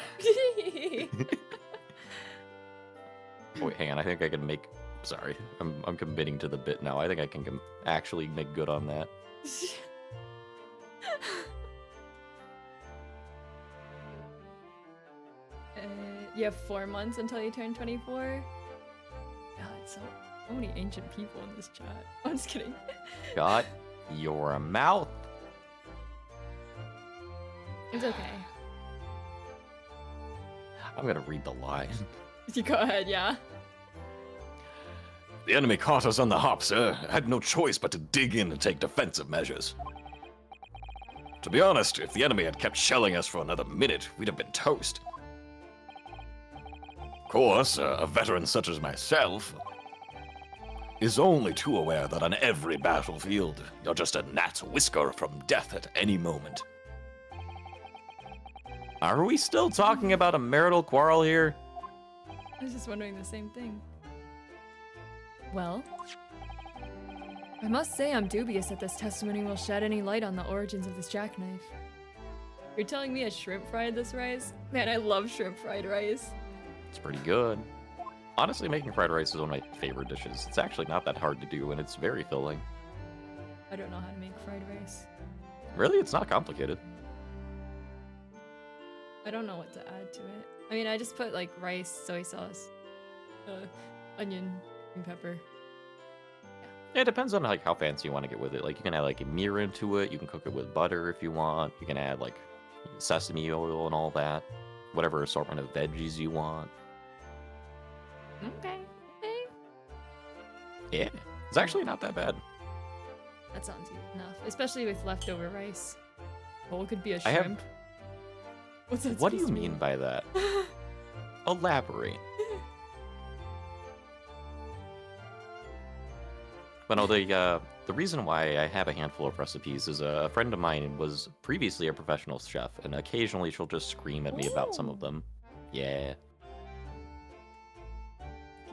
Wait, hang on. I think I can make... Sorry, I'm committing to the bit now. I think I can actually make good on that. You have 4 months until you turn 24? God, so many ancient people in this chat. I'm just kidding. Got your mouth. It's okay. I'm gonna read the line. You go ahead, yeah. The enemy caught us on the hop, sir. I had no choice but to dig in and take defensive measures. To be honest, if the enemy had kept shelling us for another minute, we'd have been toast. Of course, a veteran such as myself is only too aware that on every battlefield, you're just a gnat's whisker from death at any moment. Are we still talking about a marital quarrel here? I was just wondering the same thing. Well, I must say I'm dubious that this testimony will shed any light on the origins of this jackknife. You're telling me a shrimp fried this rice? Man, I love shrimp fried rice. It's pretty good. Honestly, making fried rice is one of my favorite dishes. It's actually not that hard to do, and it's very filling. I don't know how to make fried rice. Really? It's not complicated. I don't know what to add to it. I mean, I just put like rice, soy sauce, onion, and pepper. Yeah, it depends on like how fancy you want to get with it. Like you can add like a mirror into it. You can cook it with butter if you want. You can add like sesame oil and all that. Whatever assortment of veggies you want. Okay. Yeah, it's actually not that bad. That sounds easy enough, especially with leftover rice. Bowl could be a shrimp. What's that What do you supposed to mean by that? But no, the reason why I have a handful of recipes is a friend of mine was previously a professional chef, and occasionally she'll just scream at me about some of Ooh. them. Yeah.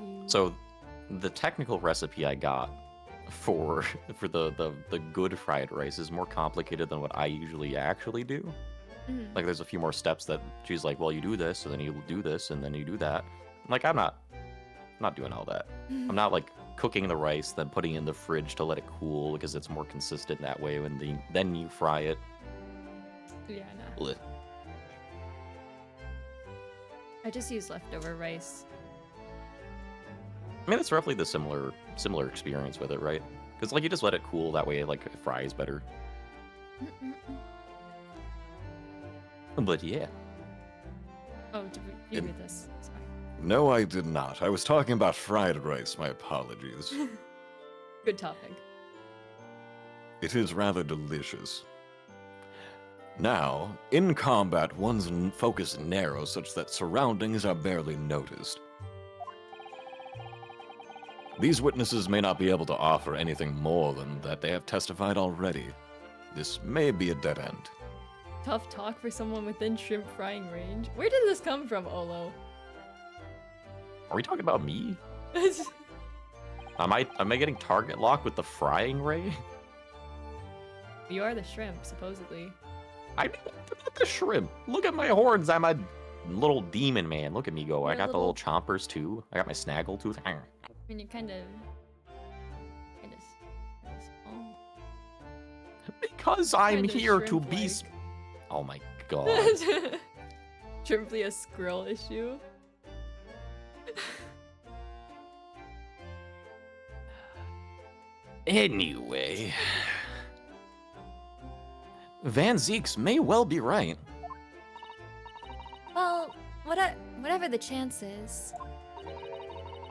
Mm. So, the technical recipe I got for the good fried rice is more complicated than what I usually actually do. Mm. Like, there's a few more steps that she's like, well, you do this, and then you do this, and then you do that. I'm like, I'm not doing all that. I'm not like cooking the rice, then putting it in the fridge to let it cool because it's more consistent that way. And then you fry it. Yeah, no. Blech. I just use leftover rice. I mean, it's roughly the similar experience with it, right? Because like you just let it cool that way, like it fries better. But yeah, Oh, did you read this? Sorry. No, I did not. I was talking about fried rice. My apologies. Good topic. It is rather delicious. Now, in combat, one's focus narrows such that surroundings are barely noticed. These witnesses may not be able to offer anything more than that they have testified already. This may be a dead end. Tough talk for someone within shrimp frying range. Where did this come from, Olo? are we talking about me? Am I getting target locked with the frying ray? You are the shrimp, supposedly. I'm not the shrimp. Look at my horns. I'm a little demon man. Look at me go. I You're a got the little chompers too. I got my snaggle tooth. I mean, you're kind of small. Because I'm Kinda here to be. shrimp-like. Oh my god. Shrimply a squirrel issue. Anyway, Van Zeeks may well be right. Well, whatever the chances,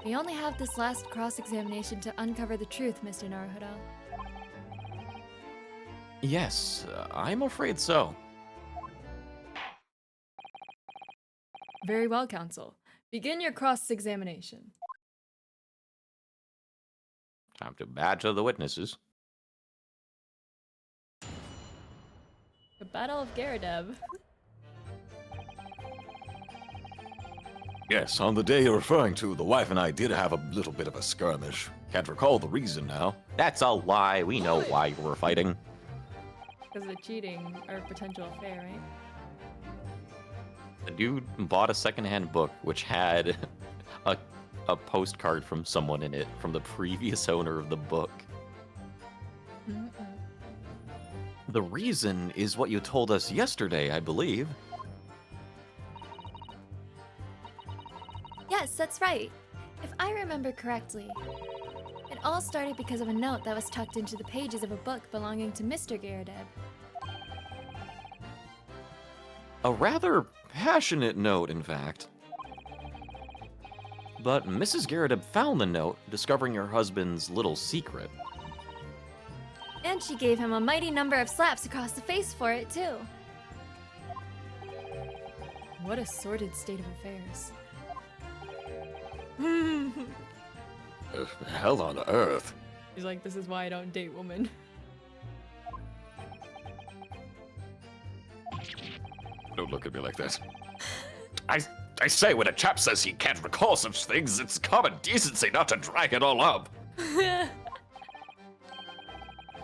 we only have this last cross-examination to uncover the truth, Mr. Naruhodo. Yes, I'm afraid so. Very well, counsel. Begin your cross-examination. Time to badger the witnesses. The Battle of Garadeb. Yes, on the day you're referring to, the wife and I did have a little bit of a skirmish. Can't recall the reason now. That's a lie. We know why you were fighting. Because of the cheating or potential affair, right? The dude bought a secondhand book which had a postcard from someone in it, from the previous owner of the book. The reason is what you told us yesterday, I believe. Yes, that's right. If I remember correctly, it all started because of a note that was tucked into the pages of a book belonging to Mr. Garadeb. A rather passionate note, in fact. But Mrs. Garadeb found the note, discovering her husband's little secret. And she gave him a mighty number of slaps across the face for it, too. What a sordid state of affairs. Hell on earth. He's like, this is why I don't date women. Don't look at me like that. I say, when a chap says he can't recall such things, it's common decency not to drag it all up.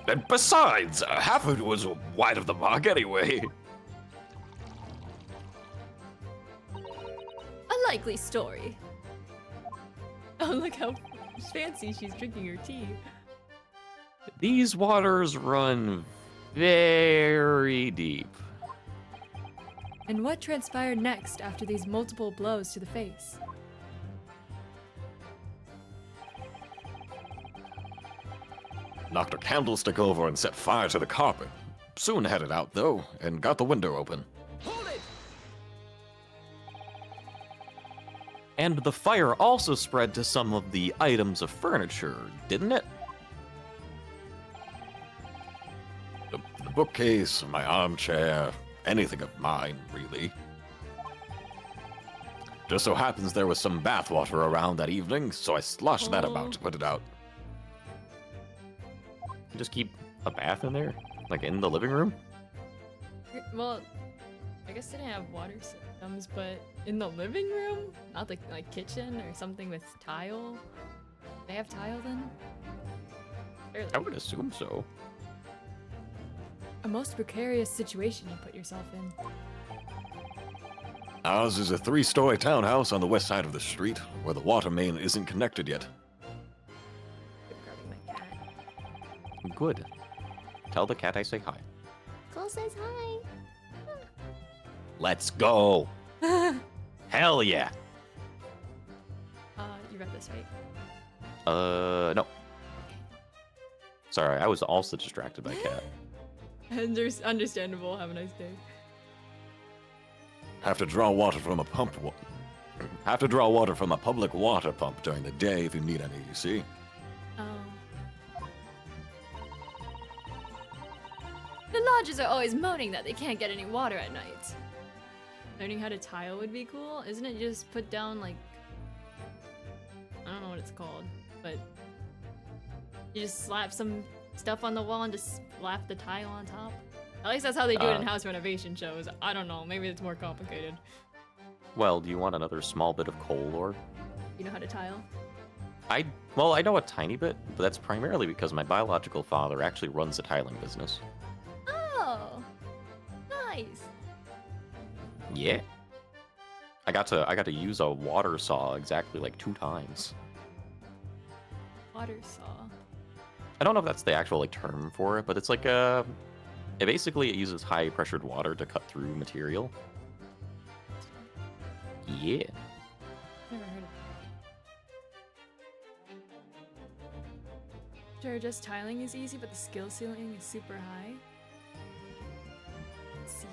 And besides, half of it was wide of the mark anyway. A likely story. Oh, look how fancy she's drinking her tea. These waters run very deep. And what transpired next after these multiple blows to the face? Knocked a candlestick over and set fire to the carpet. Soon had it out, though, and got the window open. Hold it! And the fire also spread to some of the items of furniture, didn't it? The bookcase, my armchair, anything of mine, really. Just so happens there was some bathwater around that evening, so I sloshed that about to put it out. Just keep a bath in there? Like in the living room? Well, I guess they didn't have water systems, but in the living room? Not the like kitchen or something with tile? They have tile then? Barely. I would assume so. A most precarious situation you put yourself in. Ours is a 3-story townhouse on the west side of the street, where the water main isn't connected yet. Grabbing my cat. Good. Tell the cat I say hi. Cole says hi. Let's go! Hell yeah! You read this, right? No. Sorry, I was also distracted by cat. Understandable. Have a nice day. Have to draw water from a pump. Have to draw water from a public water pump during the day if you need any, you see? The lodges are always moaning that they can't get any water at night. Learning how to tile would be cool. Isn't it just put down like... I don't know what it's called, but... You just slap some stuff on the wall and just slap the tile on top? At least that's how they do it in house renovation shows. I don't know, maybe it's more complicated. Well, do you want another small bit of coal ore? You know how to tile? Well, I know a tiny bit, but that's primarily because my biological father actually runs a tiling business. Oh! Nice! Yeah. I got to use a water saw exactly like 2 times. Water saw. I don't know if that's the actual like term for it, but it's like it uses high pressured water to cut through material. Yeah. Never heard of it. Sure, just tiling is easy, but the skill ceiling is super high. Let's see.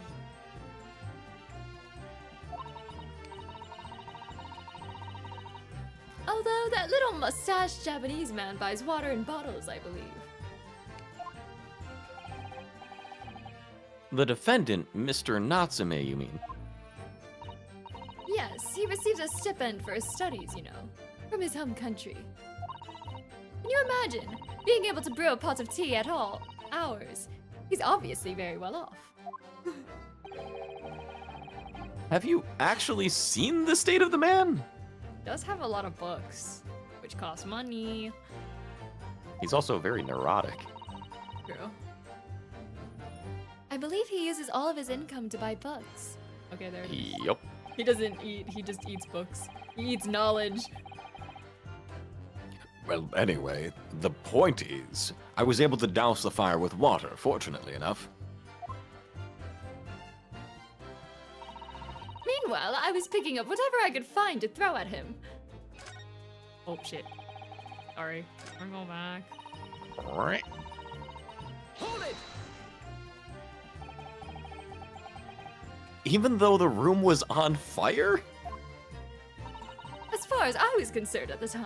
Although that little mustached Japanese man buys water in bottles, I believe. The defendant, Mr. Natsume, you mean? Yes, he receives a stipend for his studies, you know, from his home country. Can you imagine being able to brew a pot of tea at all hours? He's obviously very well off. Have you actually seen the state of the man? Does have a lot of books, which cost money. He's also very neurotic. True. I believe he uses all of his income to buy books. Okay, there it is. Yup. He doesn't eat, he just eats books. He eats knowledge. Well, anyway, the point is, I was able to douse the fire with water, fortunately enough. Meanwhile, I was picking up whatever I could find to throw at him. Oh shit. Sorry. We're going back. Hold it! Even though the room was on fire? As far as I was concerned at the time.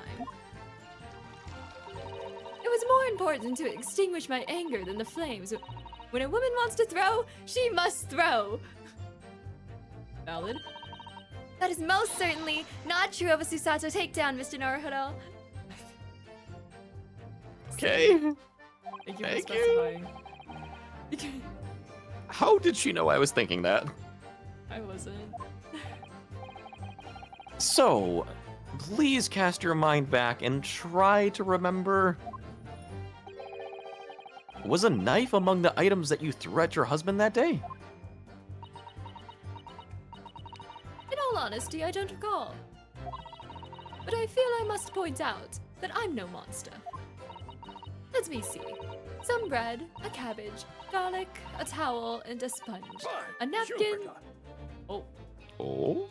It was more important to extinguish my anger than the flames. When a woman wants to throw, she must throw. Valid. That is most certainly not true of a Susato takedown, Mr. Naruhodo. Okay. Thank you for Thank specifying. How did she know I was thinking that? I wasn't. So, please cast your mind back and try to remember. Was a knife among the items that you threw at your husband that day? In all honesty, I don't recall. But I feel I must point out that I'm no monster. Let me see. Some bread, a cabbage, garlic, a towel, and a sponge. A napkin. Oh. Oh?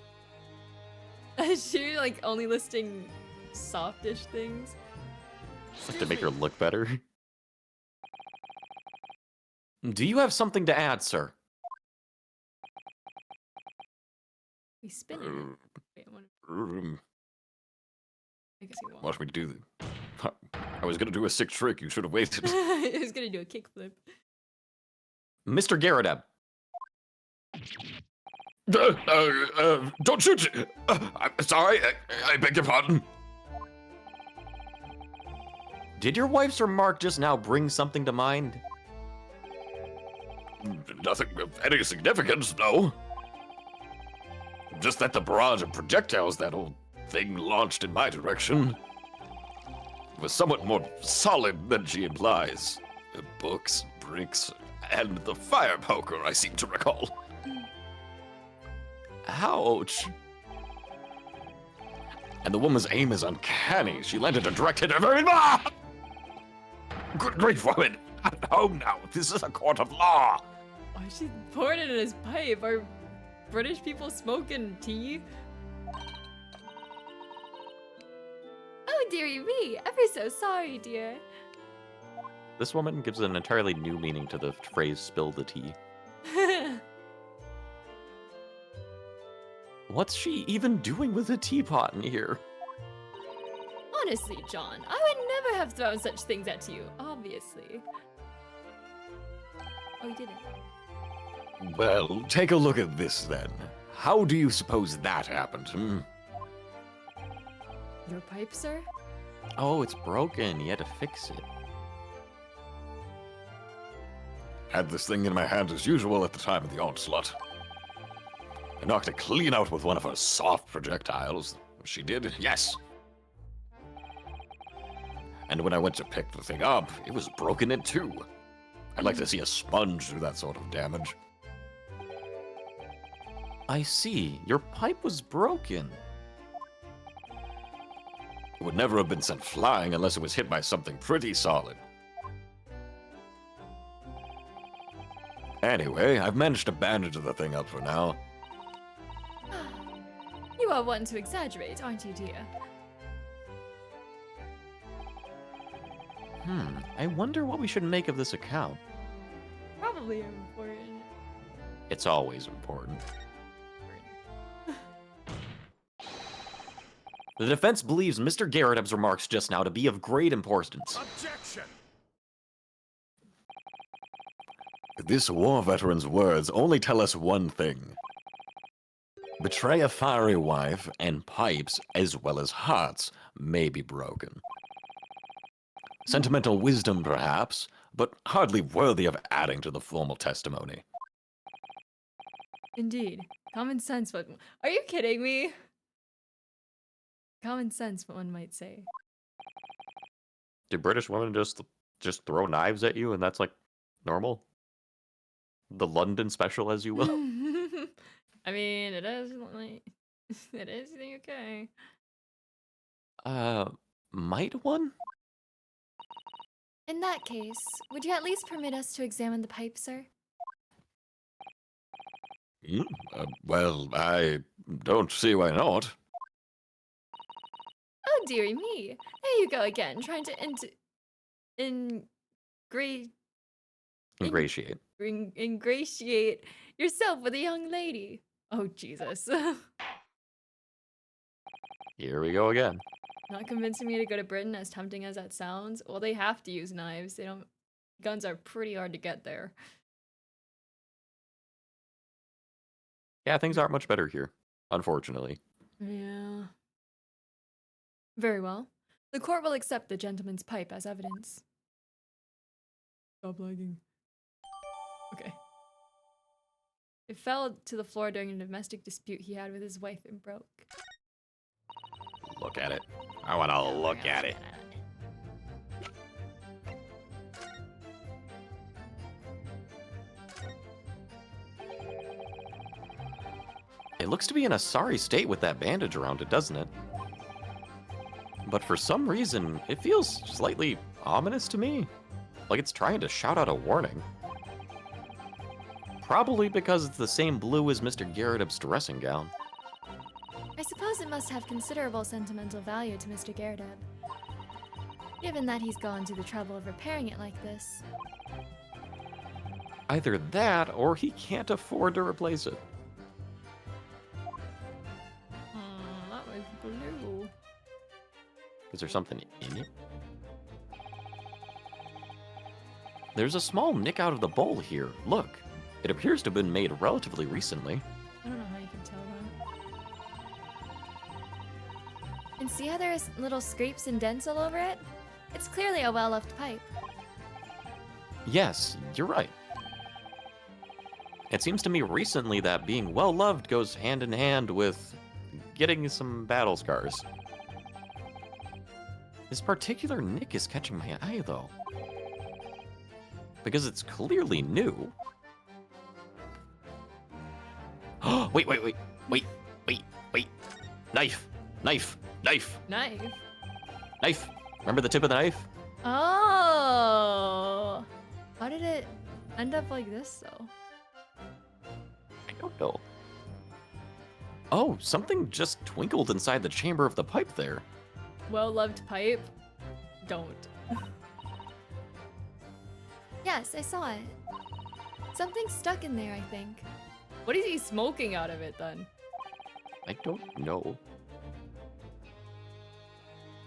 Is she like only listing softish things? To make her look better? Do you have something to add, sir? We spin it. Wait, I guess he won't. Watch me do the... I was gonna do a sick trick, you should have waited. He was gonna do a kickflip. Mr. Garadeb. Don't shoot! I'm sorry, I beg your pardon. Did your wife's remark just now bring something to mind? Nothing of any significance, no. Just that the barrage of projectiles that old thing launched in my direction was somewhat more solid than she implies. Books, bricks, and the fire poker, I seem to recall. Ouch. And the woman's aim is uncanny. She landed a direct hit of every. Ah! Good grief, woman! At home now. This is a court of law. Why she poured it in his pipe? Are British people smoking tea? Oh, dearie me. Ever so sorry, dear. This woman gives an entirely new meaning to the phrase spill the tea. What's she even doing with a teapot in here? Honestly, John, I would never have thrown such things at you, obviously. Oh, you didn't. Well, take a look at this then. How do you suppose that happened, hmm? Your pipe, sir? Oh, it's broken. You had to fix it. Had this thing in my hand as usual at the time of the onslaught. I knocked it clean out with one of her soft projectiles. She did, yes. And when I went to pick the thing up, it was broken in two. I'd like to see a sponge do that sort of damage. I see. Your pipe was broken. It would never have been sent flying unless it was hit by something pretty solid. Anyway, I've managed to bandage the thing up for now. You are one to exaggerate, aren't you, dear? I wonder what we should make of this account. Probably important. It's always important. The defense believes Mr. Garrett's remarks just now to be of great importance. Objection! This war veteran's words only tell us one thing. Betray a fiery wife, and pipes, as well as hearts, may be broken. Sentimental wisdom, perhaps, but hardly worthy of adding to the formal testimony. Indeed. Common sense, but are you kidding me? Common sense, what one might say. Do British women just throw knives at you and that's like normal? The London special, as you will. I mean, it is like it is the UK. Might one? In that case, would you at least permit us to examine the pipe, sir? Well, I don't see why not. Oh dearie me! There you go again, trying to Ingratiate. ingratiate yourself with a young lady. Oh Jesus! Here we go again. Not convincing me to go to Britain, as tempting as that sounds. Well, they have to use knives. They don't. Guns are pretty hard to get there. Yeah, things aren't much better here, unfortunately. Yeah. Very well. The court will accept the gentleman's pipe as evidence. Stop lagging. Okay. It fell to the floor during a domestic dispute he had with his wife and broke. Look at it. I want to look at it. It looks to be in a sorry state with that bandage around it, doesn't it? But for some reason, it feels slightly ominous to me. Like it's trying to shout out a warning. Probably because it's the same blue as Mr. Garrett's dressing gown. I suppose it must have considerable sentimental value to Mr. Garrett, given that he's gone to the trouble of repairing it like this. Either that, or he can't afford to replace it. That was blue. Is there something in it? There's a small nick out of the bowl here. Look, it appears to have been made relatively recently. I don't know how you can tell that. And see how there's little scrapes and dents all over it? It's clearly a well-loved pipe. Yes, you're right. It seems to me recently that being well loved goes hand in hand with getting some battle scars. This particular nick is catching my eye, though. Because it's clearly new. Oh, wait. Knife! Knife! Knife! Knife. Knife! Remember the tip of the knife? Oh. How did it end up like this though? I don't know. Oh, something just twinkled inside the chamber of the pipe there. Well-loved pipe. Don't. Yes, I saw it. Something stuck in there, I think. What is he smoking out of it then? I don't know.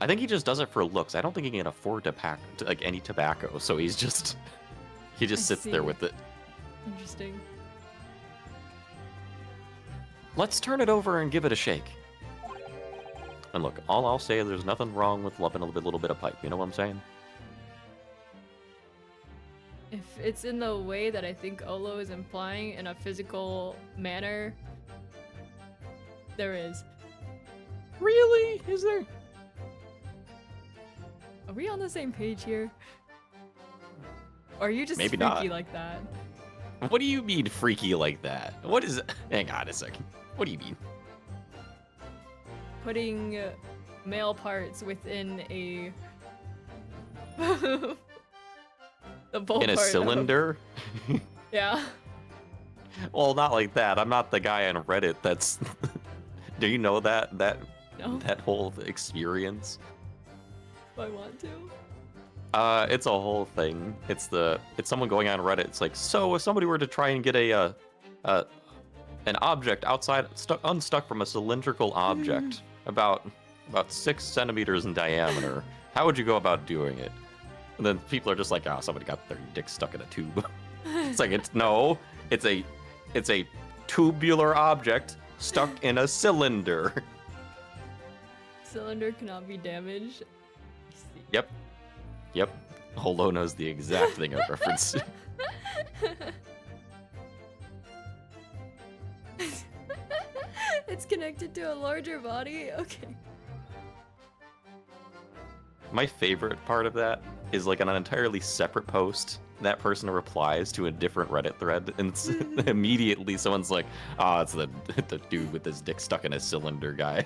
I think he just does it for looks. I don't think he can afford any tobacco, so he just I sits there see. with it. Interesting. Let's turn it over and give it a shake. And look, all I'll say is there's nothing wrong with loving a little bit of pipe. You know what I'm saying? If it's in the way that I think Olo is implying in a physical manner, there is. Really? Is there? Are we on the same page here? Or are you just Maybe freaky not. like that? What do you mean freaky like that? What is it? Hang on a second. What do you mean? Putting male parts within a the bowl In a part of- cylinder? Yeah. Well, not like that. I'm not the guy on Reddit that's... Do you know that No. that whole experience? I want to. It's a whole thing. It's someone going on Reddit. It's like, so if somebody were to try and get an object outside, unstuck from a cylindrical object about 6 centimeters in diameter, how would you go about doing it? And then people are just like, oh, somebody got their dick stuck in a tube. It's like, it's a tubular object stuck in a cylinder. Cylinder cannot be damaged. Yep. Holo knows the exact thing I referenced. It's connected to a larger body? Okay. My favorite part of that is like on an entirely separate post, that person replies to a different Reddit thread, and immediately someone's like, it's the dude with his dick stuck in a cylinder guy.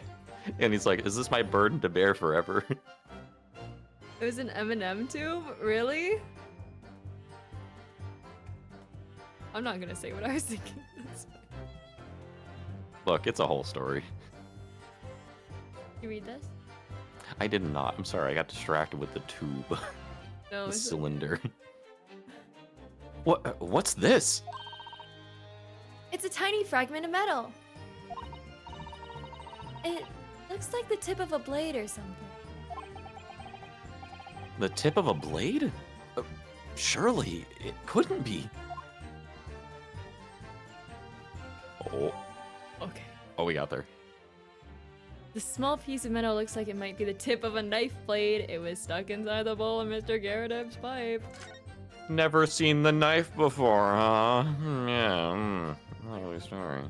And he's like, is this my burden to bear forever? It was an M&M tube? Really? I'm not gonna say what I was thinking. That's fine. Look, it's a whole story. You read this? I did not. I'm sorry, I got distracted with the tube. No, The it's cylinder. What's this? It's a tiny fragment of metal. It looks like the tip of a blade or something. The tip of a blade? Surely, it couldn't be. Oh, okay. we got there. The small piece of metal looks like it might be the tip of a knife blade. It was stuck inside the bowl of Mr. Garadeb's pipe. Never seen the knife before, huh? Yeah, likely story.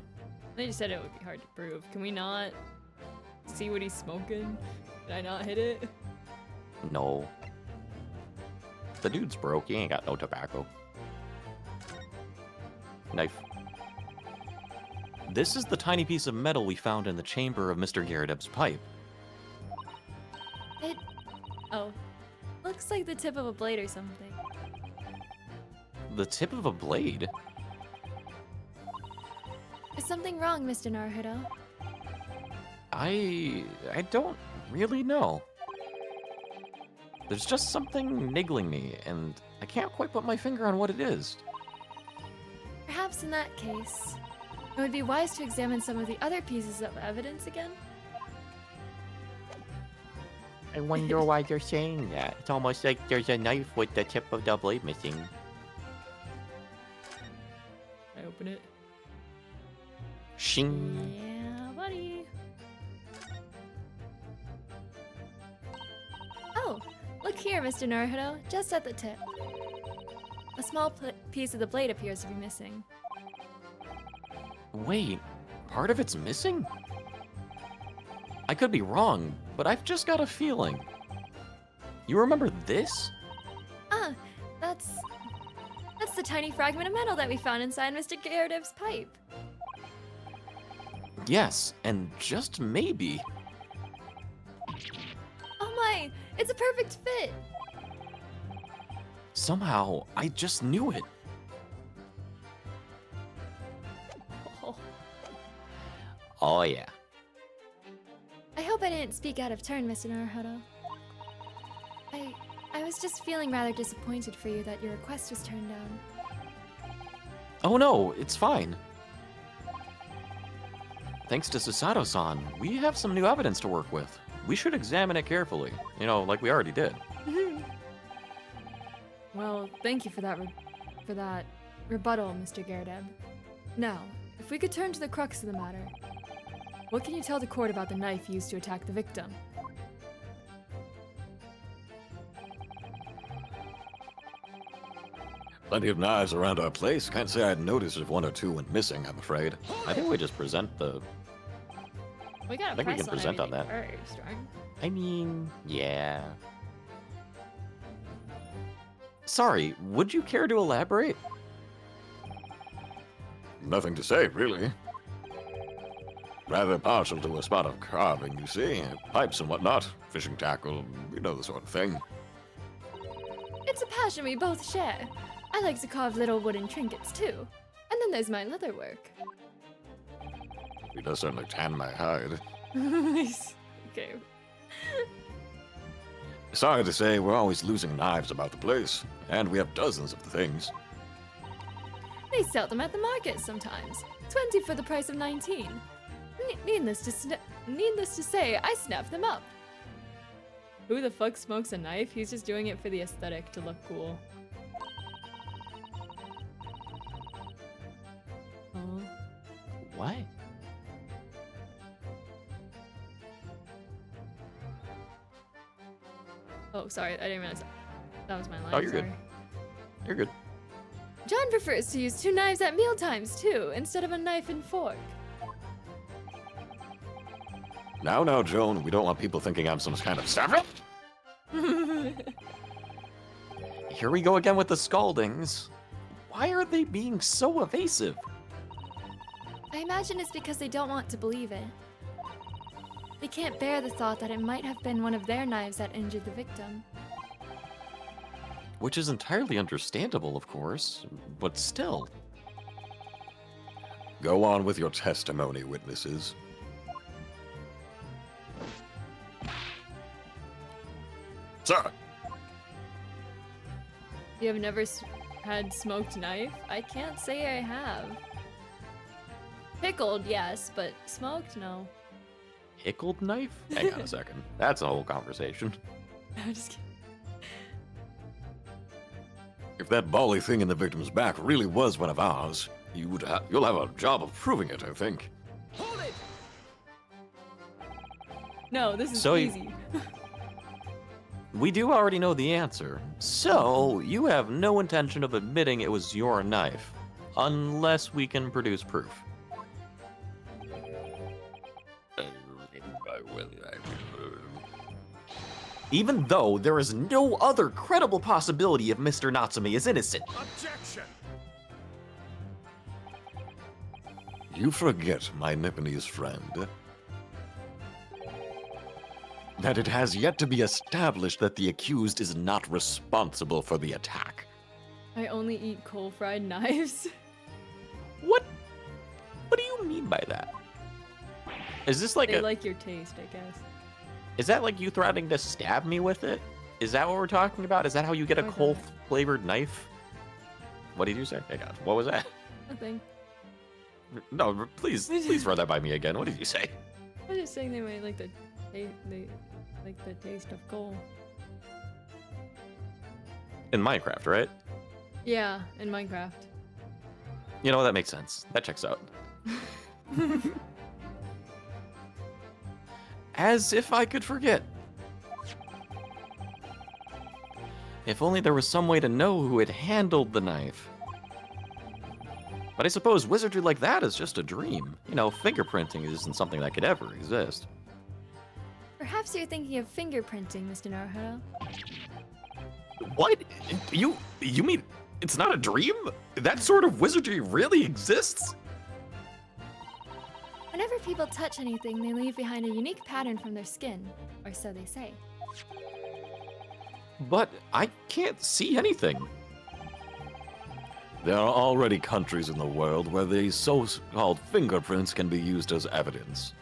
They just said it would be hard to prove. Can we not see what he's smoking? Can I not hit it? No. The dude's broke. He ain't got no tobacco. Knife. This is the tiny piece of metal we found in the chamber of Mr. Garadeb's pipe. It Oh. looks like the tip of a blade or something. The tip of a blade? Is something wrong, Mr. Naruto? I don't really know. There's just something niggling me, and I can't quite put my finger on what it is. Perhaps in that case, it would be wise to examine some of the other pieces of evidence again. I wonder why you're saying that. It's almost like there's a knife with the tip of the blade missing. I open it. Shing. Yeah, buddy. Oh, Look here, Mr. Naruhodo, just at the tip. A small piece of the blade appears to be missing. Wait, part of it's missing? I could be wrong, but I've just got a feeling. You remember this? Ah, that's the tiny fragment of metal that we found inside Mr. Gyarados' pipe. Yes, and just maybe. Oh my, it's a perfect fit. Somehow, I just knew it. Oh, Oh yeah. I hope I didn't speak out of turn, Mr. Naruhodo. I was just feeling rather disappointed for you that your request was turned down. Oh no, it's fine. Thanks to Susato-san, we have some new evidence to work with. We should examine it carefully, you know, like we already did. Well, thank you for that rebuttal, Mr. Gyarados. Now, if we could turn to the crux of the matter. What can you tell the court about the knife used to attack the victim? Plenty of knives around our place. Can't say I'd noticed if one or two went missing, I'm afraid. I think we just present the... We gotta I think we press can present on everything that. first, right? I mean, yeah. Sorry, would you care to elaborate? Nothing to say, really. Rather partial to a spot of carving, you see. Pipes and whatnot. Fishing tackle, you know the sort of thing. It's a passion we both share. I like to carve little wooden trinkets too. And then there's my leather work. He does certainly tan my hide. Okay. Sorry to say, we're always losing knives about the place. And we have dozens of the things. They sell them at the market sometimes. 20 for the price of 19. Needless to say, I snap them up. Who the fuck smokes a knife? He's just doing it for the aesthetic to look cool. Oh. What? Oh, sorry, I didn't realize that was my line. Oh, you're good. sorry. You're good. John prefers to use 2 knives at mealtimes too, instead of a knife and fork. Now, Joan, we don't want people thinking I'm some kind of savage. Here we go again with the scaldings. Why are they being so evasive? I imagine it's because they don't want to believe it. They can't bear the thought that it might have been one of their knives that injured the victim. Which is entirely understandable, of course, but still. Go on with your testimony, witnesses. Sir! You have never had smoked knife? I can't say I have. Pickled, yes, but smoked, no. Pickled knife? Hang on a second. That's a whole conversation. I'm just kidding. If that bally thing in the victim's back really was one of ours, you'll have a job of proving it, I think. Hold it! No, this is So easy. We do already know the answer. So, you have no intention of admitting it was your knife. Unless we can produce proof. Even though there is no other credible possibility of Mr. Natsume is innocent. Objection! You forget, my Nipponese friend, that it has yet to be established that the accused is not responsible for the attack. I only eat coal-fried knives. What? What do you mean by that? Is this like They a... like your taste, I guess. Is that like you threatening to stab me with it? Is that what we're talking about? Is that how you get a Or that. coal-flavored knife? What did you say? Hey God, what was that? Nothing. No, please run that by me again. What did you say? I was just saying they might like the taste of coal. In Minecraft, right? Yeah, in Minecraft. You know, that makes sense. That checks out. As if I could forget. If only there was some way to know who had handled the knife. But I suppose wizardry like that is just a dream. You know, fingerprinting isn't something that could ever exist. Perhaps you're thinking of fingerprinting, Mr. Naruhodo. What? You mean it's not a dream? That sort of wizardry really exists? Whenever people touch anything, they leave behind a unique pattern from their skin, or so they say. But I can't see anything. There are already countries in the world where these so-called fingerprints can be used as evidence.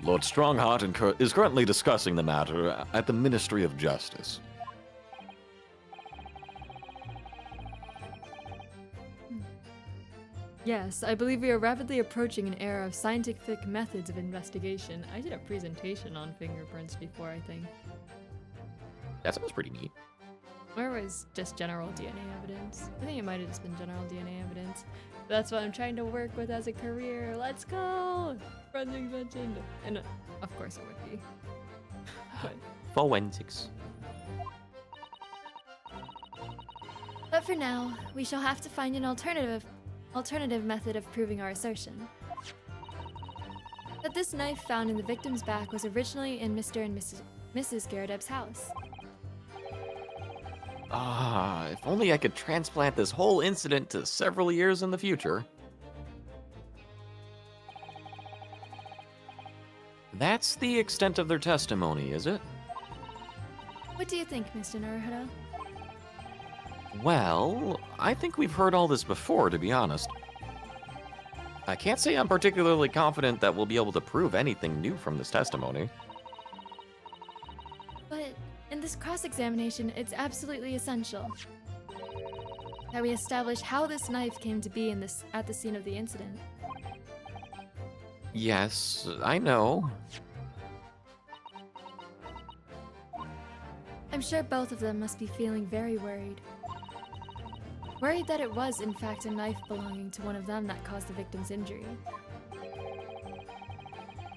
Lord Strongheart is currently discussing the matter at the Ministry of Justice. Yes, I believe we are rapidly approaching an era of scientific methods of investigation. I did a presentation on fingerprints before, I think. That sounds pretty neat. Or was just general DNA evidence. I think it might have just been general DNA evidence. That's what I'm trying to work with as a career. Let's go! Forensics mentioned. And of course it would be. But Forensics. But for now, we shall have to find an alternative method of proving our assertion. That this knife found in the victim's back was originally in Mr. and Mrs. Garrodeb's house. Ah, if only I could transplant this whole incident to several years in the future. That's the extent of their testimony, is it? What do you think, Mr. Naruhodo? Well, I think we've heard all this before, to be honest. I can't say I'm particularly confident that we'll be able to prove anything new from this testimony. But in this cross-examination, it's absolutely essential that we establish how this knife came to be at the scene of the incident. Yes, I know. I'm sure both of them must be feeling very worried. Worried that it was, in fact, a knife belonging to one of them that caused the victim's injury.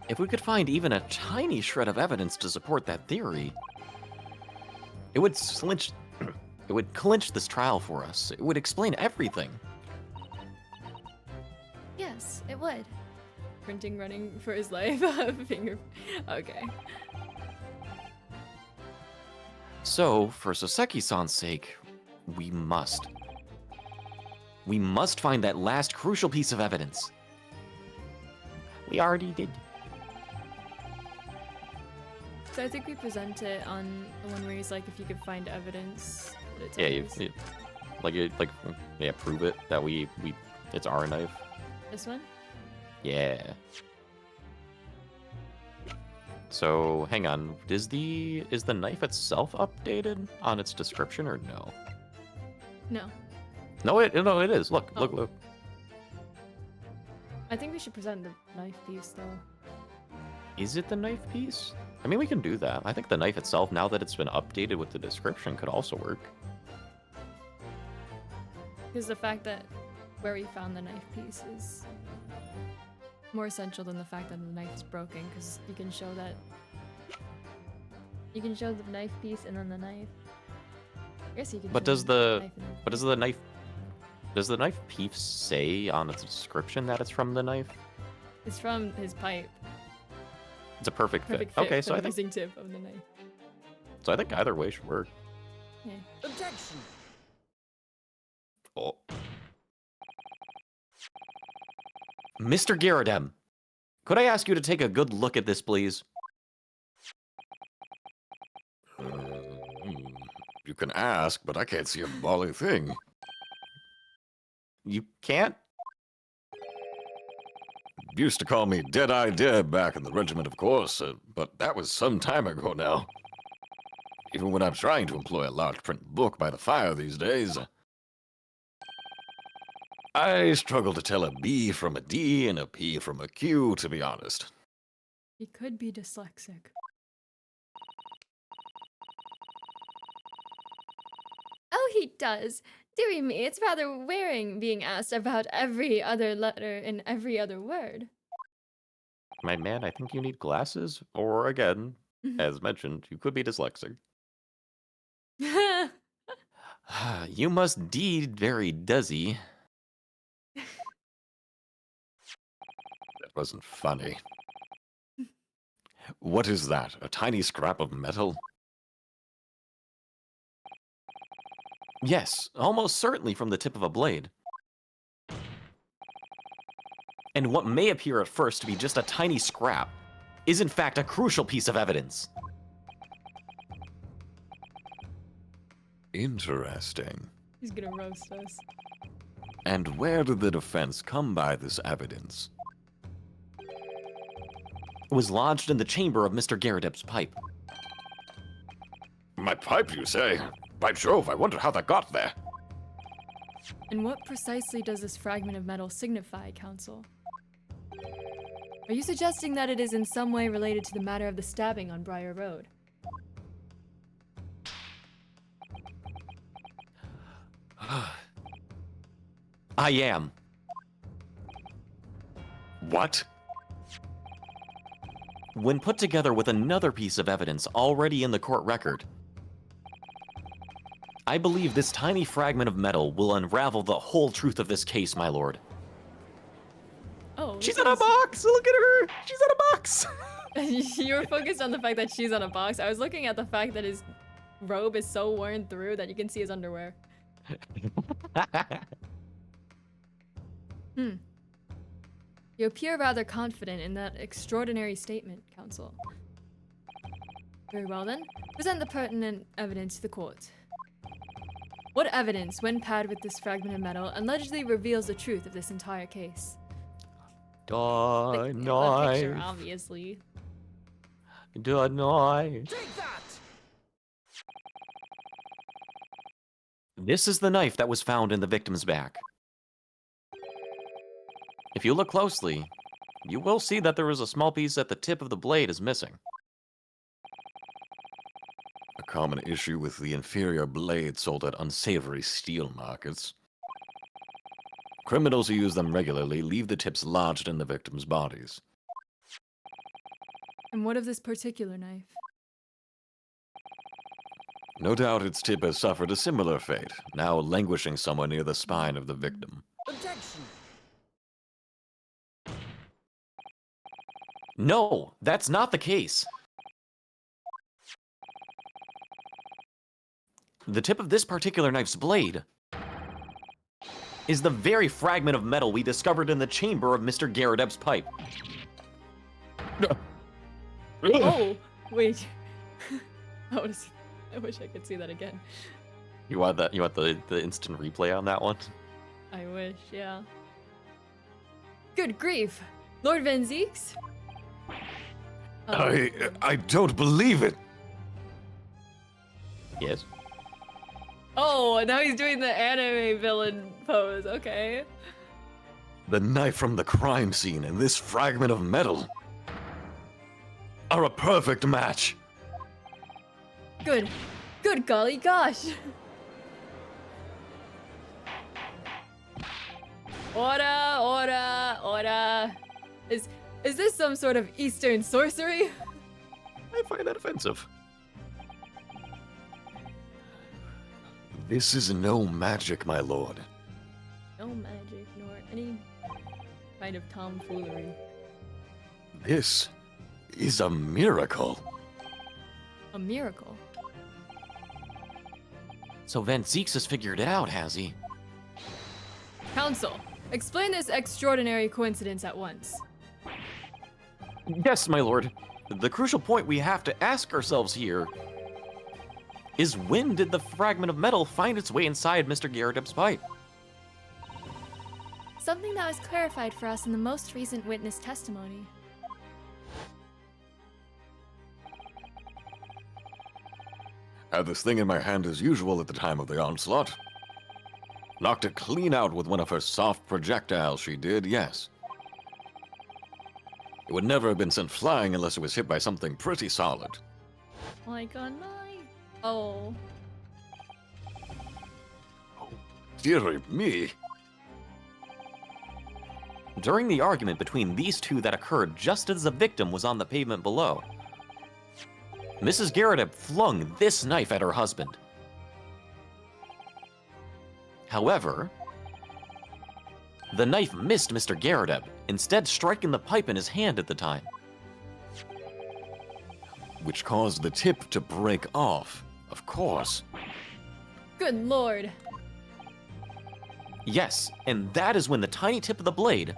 If we could find even a tiny shred of evidence to support that theory, it would clinch this trial for us. It would explain everything. Yes, it would. printing running for his life. Finger. Okay. So, for Soseki-san's sake, we must find that last crucial piece of evidence. We already did. So I think we present it on the one where he's like, if you could find evidence. That it's Yeah, ours. prove it that it's our knife. This one? Yeah. So, hang on. Is the knife itself updated on its description or no? No. No, it is. Look. I think we should present the knife piece though. Is it the knife piece? I mean, we can do that. I think the knife itself, now that it's been updated with the description, could also work. Because the fact that where we found the knife piece is more essential than the fact that the knife is broken, because you can show that. You can show the knife piece and then the knife. I guess you can. But show does the knife and then- does the knife piece say on its description that it's from the knife? It's from his pipe. It's a perfect fit. Perfect fit Okay, for so the I think missing tip of the knife. either way should work. Yeah. Objection! Oh. Mr. Garrodem, could I ask you to take a good look at this, please? You can ask, but I can't see a bally thing. You can't? Used to call me Dead-Eye Deb back in the regiment, of course, but that was some time ago now. Even when I'm trying to employ a large print book by the fire these days, I struggle to tell a B from a D and a P from a Q, to be honest. He could be dyslexic. Oh, he does. Deary me, it's rather wearing being asked about every other letter in every other word. My man, I think you need glasses, or again, As mentioned, you could be dyslexic. You must deed very dizzy. That wasn't funny. What is that? A tiny scrap of metal? Yes, almost certainly from the tip of a blade. And what may appear at first to be just a tiny scrap is in fact a crucial piece of evidence. Interesting. He's gonna roast us. And where did the defense come by this evidence? It was lodged in the chamber of Mr. Garrideb's pipe. My pipe, you say? By Jove, I wonder how that got there. And what precisely does this fragment of metal signify, Counsel? Are you suggesting that it is in some way related to the matter of the stabbing on Briar Road? I am. What? When put together with another piece of evidence already in the court record, I believe this tiny fragment of metal will unravel the whole truth of this case, my lord. Oh, She's in a box! Look at her! She's in a box! You were focused on the fact that she's on a box. I was looking at the fact that his robe is so worn through that you can see his underwear. You appear rather confident in that extraordinary statement, Counsel. Very well then, present the pertinent evidence to the court. What evidence, when paired with this fragment of metal, allegedly reveals the truth of this entire case? Die, The picture, knife. obviously. The knife. Take that! This is the knife that was found in the victim's back. If you look closely, you will see that there is a small piece at the tip of the blade is missing. A common issue with the inferior blade sold at unsavory steel markets. Criminals who use them regularly leave the tips lodged in the victims' bodies. And what of this particular knife? No doubt its tip has suffered a similar fate, now languishing somewhere near the spine of the victim. Objection! No, that's not the case. The tip of this particular knife's blade is the very fragment of metal we discovered in the chamber of Mr. Garrideb's pipe. Oh, wait. I wish I could see that again. You want that? You want the instant replay on that one? I wish, yeah. Good grief! Lord Van Zeeks? I don't believe it! Yes. Oh, now he's doing the anime villain pose, okay. The knife from the crime scene and this fragment of metal are a perfect match. Good. Good golly gosh! Order, order, order. Is this some sort of Eastern sorcery? I find that offensive. This is no magic, my lord. No magic nor any kind of tomfoolery. This is a miracle. A miracle. So Van Zeeks has figured it out, has he? Counsel, explain this extraordinary coincidence at once. Yes, my lord. The crucial point we have to ask ourselves here is when did the fragment of metal find its way inside Mr. Garrideb's pipe? Something that was clarified for us in the most recent witness testimony. Had this thing in my hand as usual at the time of the onslaught. Knocked it clean out with one of her soft projectiles, she did, yes. It would never have been sent flying unless it was hit by something pretty solid. Like a knife. Oh. Dearie me. During the argument between these two that occurred just as the victim was on the pavement below, Mrs. Garrett flung this knife at her husband. However, the knife missed Mr. Garrett, instead striking the pipe in his hand at the time. Which caused the tip to break off, of course. Good lord. Yes, and that is when the tiny tip of the blade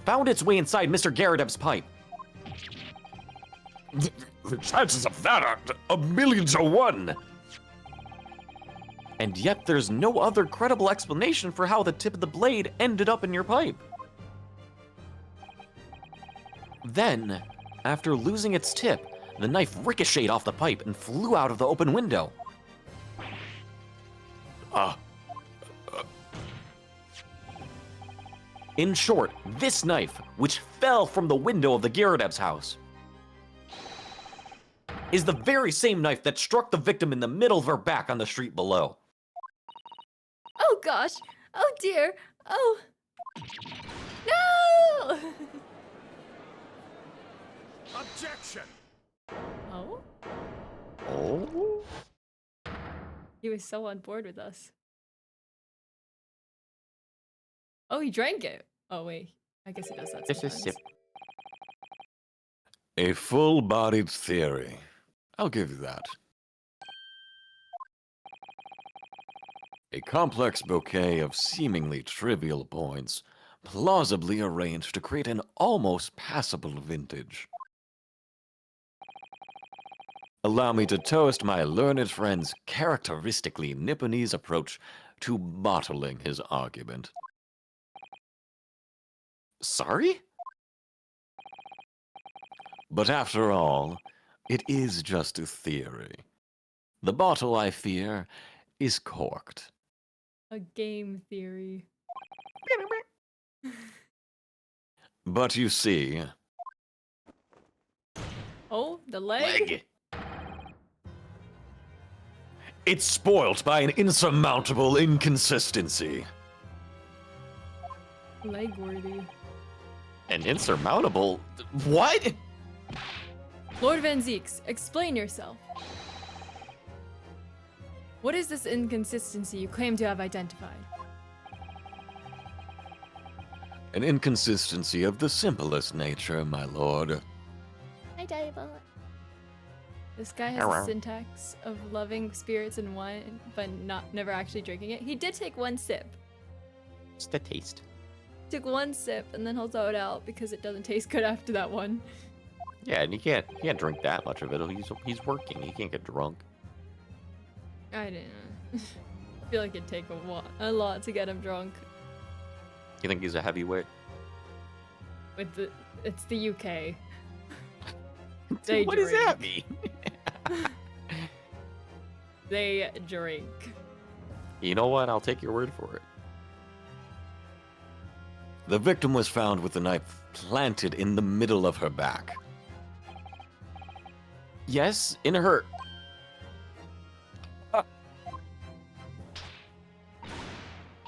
found its way inside Mr. Garrett's pipe. The chances of that are a million to one. And yet there's no other credible explanation for how the tip of the blade ended up in your pipe. Then, after losing its tip, the knife ricocheted off the pipe and flew out of the open window. In short, this knife, which fell from the window of the Garret's house, is the very same knife that struck the victim in the middle of her back on the street below. Oh gosh. Oh dear. Oh. No! Objection! Oh? Oh? He was so on board with us. Oh, he drank it. Oh wait. I guess he does that This is sometimes. sip. A full-bodied theory. I'll give you that. A complex bouquet of seemingly trivial points, plausibly arranged to create an almost passable vintage. Allow me to toast my learned friend's characteristically Nipponese approach to bottling his argument. Sorry? But after all, it is just a theory. The bottle, I fear, is corked. A game theory. But you see, Oh, the leg? it's spoilt by an insurmountable inconsistency. Leg worthy. An insurmountable... What? Lord Van Zeeks, explain yourself. What is this inconsistency you claim to have identified? An inconsistency of the simplest nature, my lord. Hi, Diablo. This guy has a syntax of loving spirits and wine, but never actually drinking it. He did take one sip. Just a taste. Took one sip and then he'll throw it out because it doesn't taste good after that one. Yeah, and he can't drink that much of it. He's working. He can't get drunk. I didn't. I feel like it'd take a lot to get him drunk. You think he's a heavyweight? It's the UK. What does that mean? They drink. You know what? I'll take your word for it. The victim was found with the knife planted in the middle of her back. Yes, in her...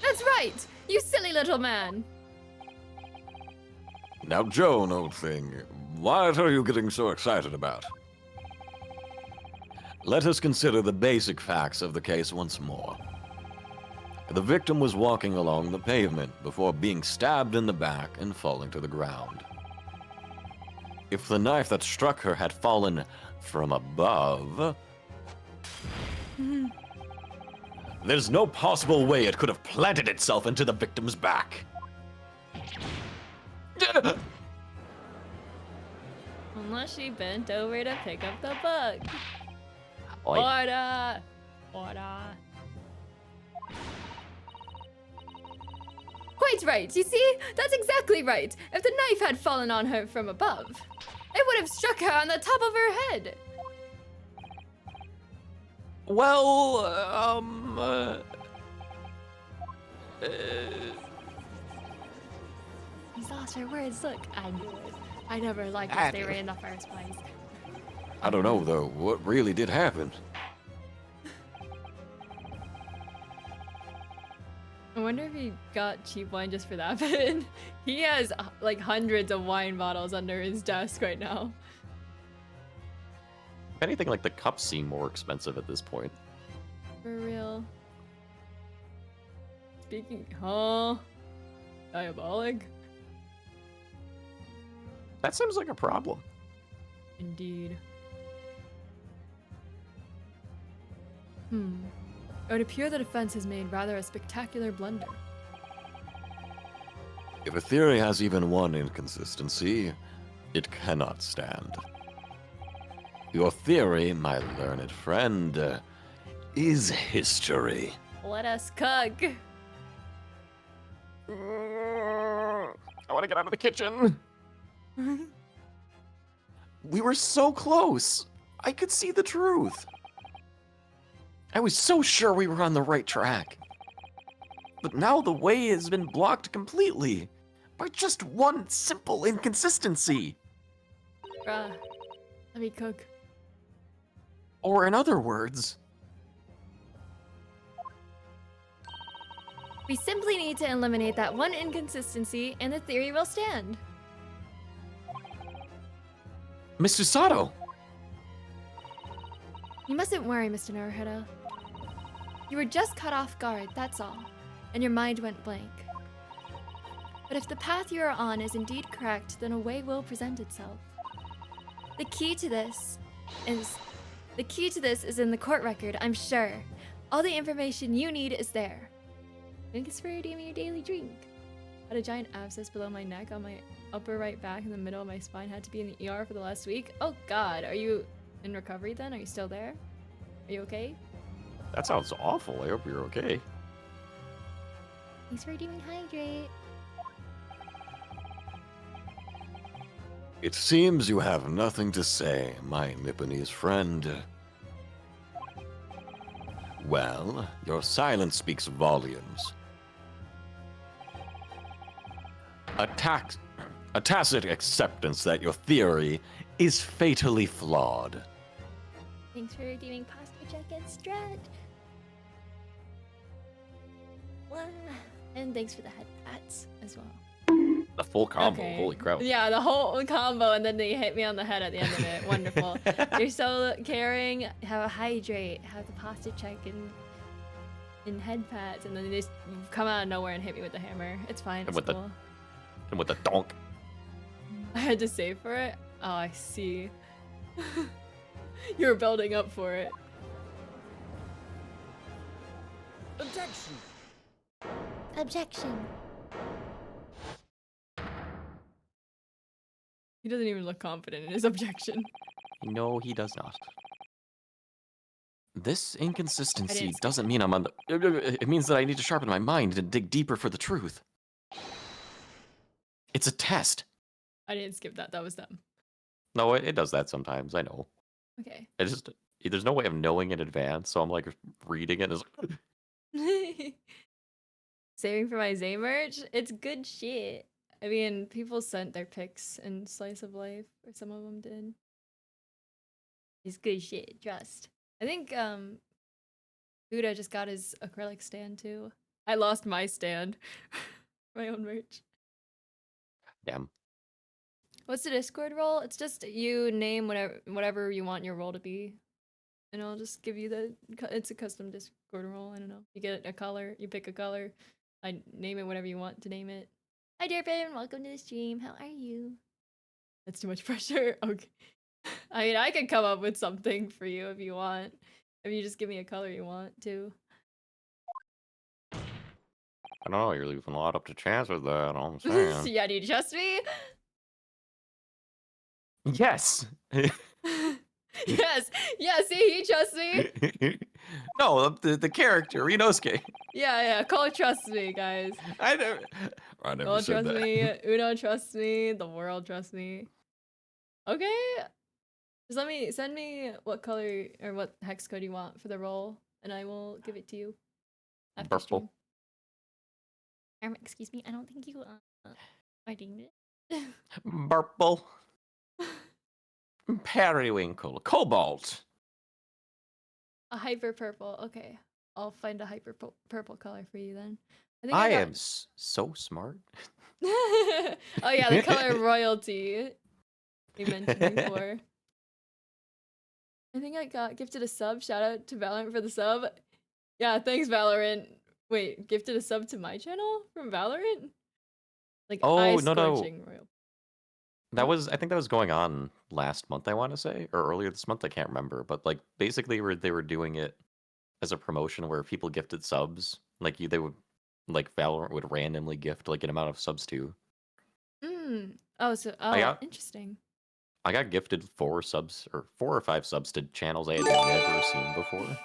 That's right! You silly little man! Now, Joan, old thing, what are you getting so excited about? Let us consider the basic facts of the case once more. The victim was walking along the pavement before being stabbed in the back and falling to the ground. If the knife that struck her had fallen from above, there's no possible way it could have planted itself into the victim's back. Unless she bent over to pick up the book. Oi. Order! Order. Quite right, you see? That's exactly right. If the knife had fallen on her from above, it would have struck her on the top of her head. Well, He's lost her words. Look, I knew it. I never liked this theory in the first place. I don't know, though, what really did happen. I wonder if he got cheap wine just for that bit. He has like hundreds of wine bottles under his desk right now. If anything, like the cups seem more expensive at this point. For real. Speaking, huh? Diabolic? That seems like a problem. Indeed. It would appear the defense has made rather a spectacular blunder. If a theory has even one inconsistency, it cannot stand. Your theory, my learned friend, is history. Let us cook. I want to get out of the kitchen. We were so close. I could see the truth. I was so sure we were on the right track. But now the way has been blocked completely by just one simple inconsistency. Bruh. Let me cook. Or in other words, We simply need to eliminate that one inconsistency and the theory will stand. Mr. Sato. You mustn't worry, Mr. Naruhito. You were just caught off guard, that's all, and your mind went blank. But if the path you are on is indeed correct, then a way will present itself. The key to this is in the court record, I'm sure. All the information you need is there. Thanks for redeeming your daily drink. I had a giant abscess below my neck on my upper right back in the middle of my spine. Had to be in the ER for the last week. Oh god, are you in recovery then? Are you still there? Are you okay? That sounds awful. I hope you're okay. Thanks for redeeming hydrate. It seems you have nothing to say, my Nipponese friend. Well, your silence speaks volumes. A tacit acceptance that your theory is fatally flawed. Thanks for redeeming pasta check and stretch. And thanks for the headpats as well. The full combo. Okay. Holy crap. Yeah, the whole combo, and then they hit me on the head at the end of it. Wonderful. You're so caring. Have a hydrate. Have the pasta check and head pats, and then they just come out of nowhere and hit me with the hammer. It's fine. And It's with the- cool. And with the donk. I had to save for it. Oh, I see. You were building up for it. Objection! Objection. He doesn't even look confident in his objection. No, he does not. This inconsistency skip doesn't mean I'm on the... It means that I need to sharpen my mind and dig deeper for the truth. It's a test. I didn't skip that. That was them. No, it does that sometimes. I know. Okay. It just... There's no way of knowing in advance, so I'm like reading it. And it's like, Saving for my Zay merch? It's good shit. I mean, people sent their pics in Slice of Life, or some of them did. It's good shit, trust. I think, Buddha just got his acrylic stand too. I lost my stand. My own merch. damn. What's the Discord role? It's just you name whatever you want your role to be. And I'll just give you it's a custom Discord role, I don't know. You get a color, you pick a color. I name it whatever you want to name it. Hi Derpin, welcome to the stream. How are you? That's too much pressure. Okay. I mean, I could come up with something for you if you want. If you just give me a color you want to. I don't know. You're leaving a lot up to chance with that. All I'm saying. Yeah, do you trust me? Yes. Yes. Yeah, see, he trusts me. No, the character Rinosuke. Yeah, Cole trusts me, guys. I Cole never said trusts that. me. Uno trusts me. The world trusts me. Okay. Just send me what color or what hex code you want for the role, and I will give it to you. After stream. Purple. Excuse me, I don't think you redeemed it. Purple. Periwinkle. Cobalt. A hyper purple. Okay, I'll find a hyper purple color for you then. I think I got- am so smart. Oh yeah, the color royalty you mentioned before. think I got gifted a sub. Shout out to Valorant for the sub. Yeah, thanks Valorant. Wait, gifted a sub to my channel from Valorant? Like Oh, eye no, no. scorching royal. That was, I think that was going on last month, I want to say, or earlier this month, I can't remember. But like basically they were doing it as a promotion where people gifted subs. Like they would, like Valorant would randomly gift like an amount of subs too. Oh, so I got interesting. I got gifted 4 subs or 4 or 5 subs to channels I had never seen before.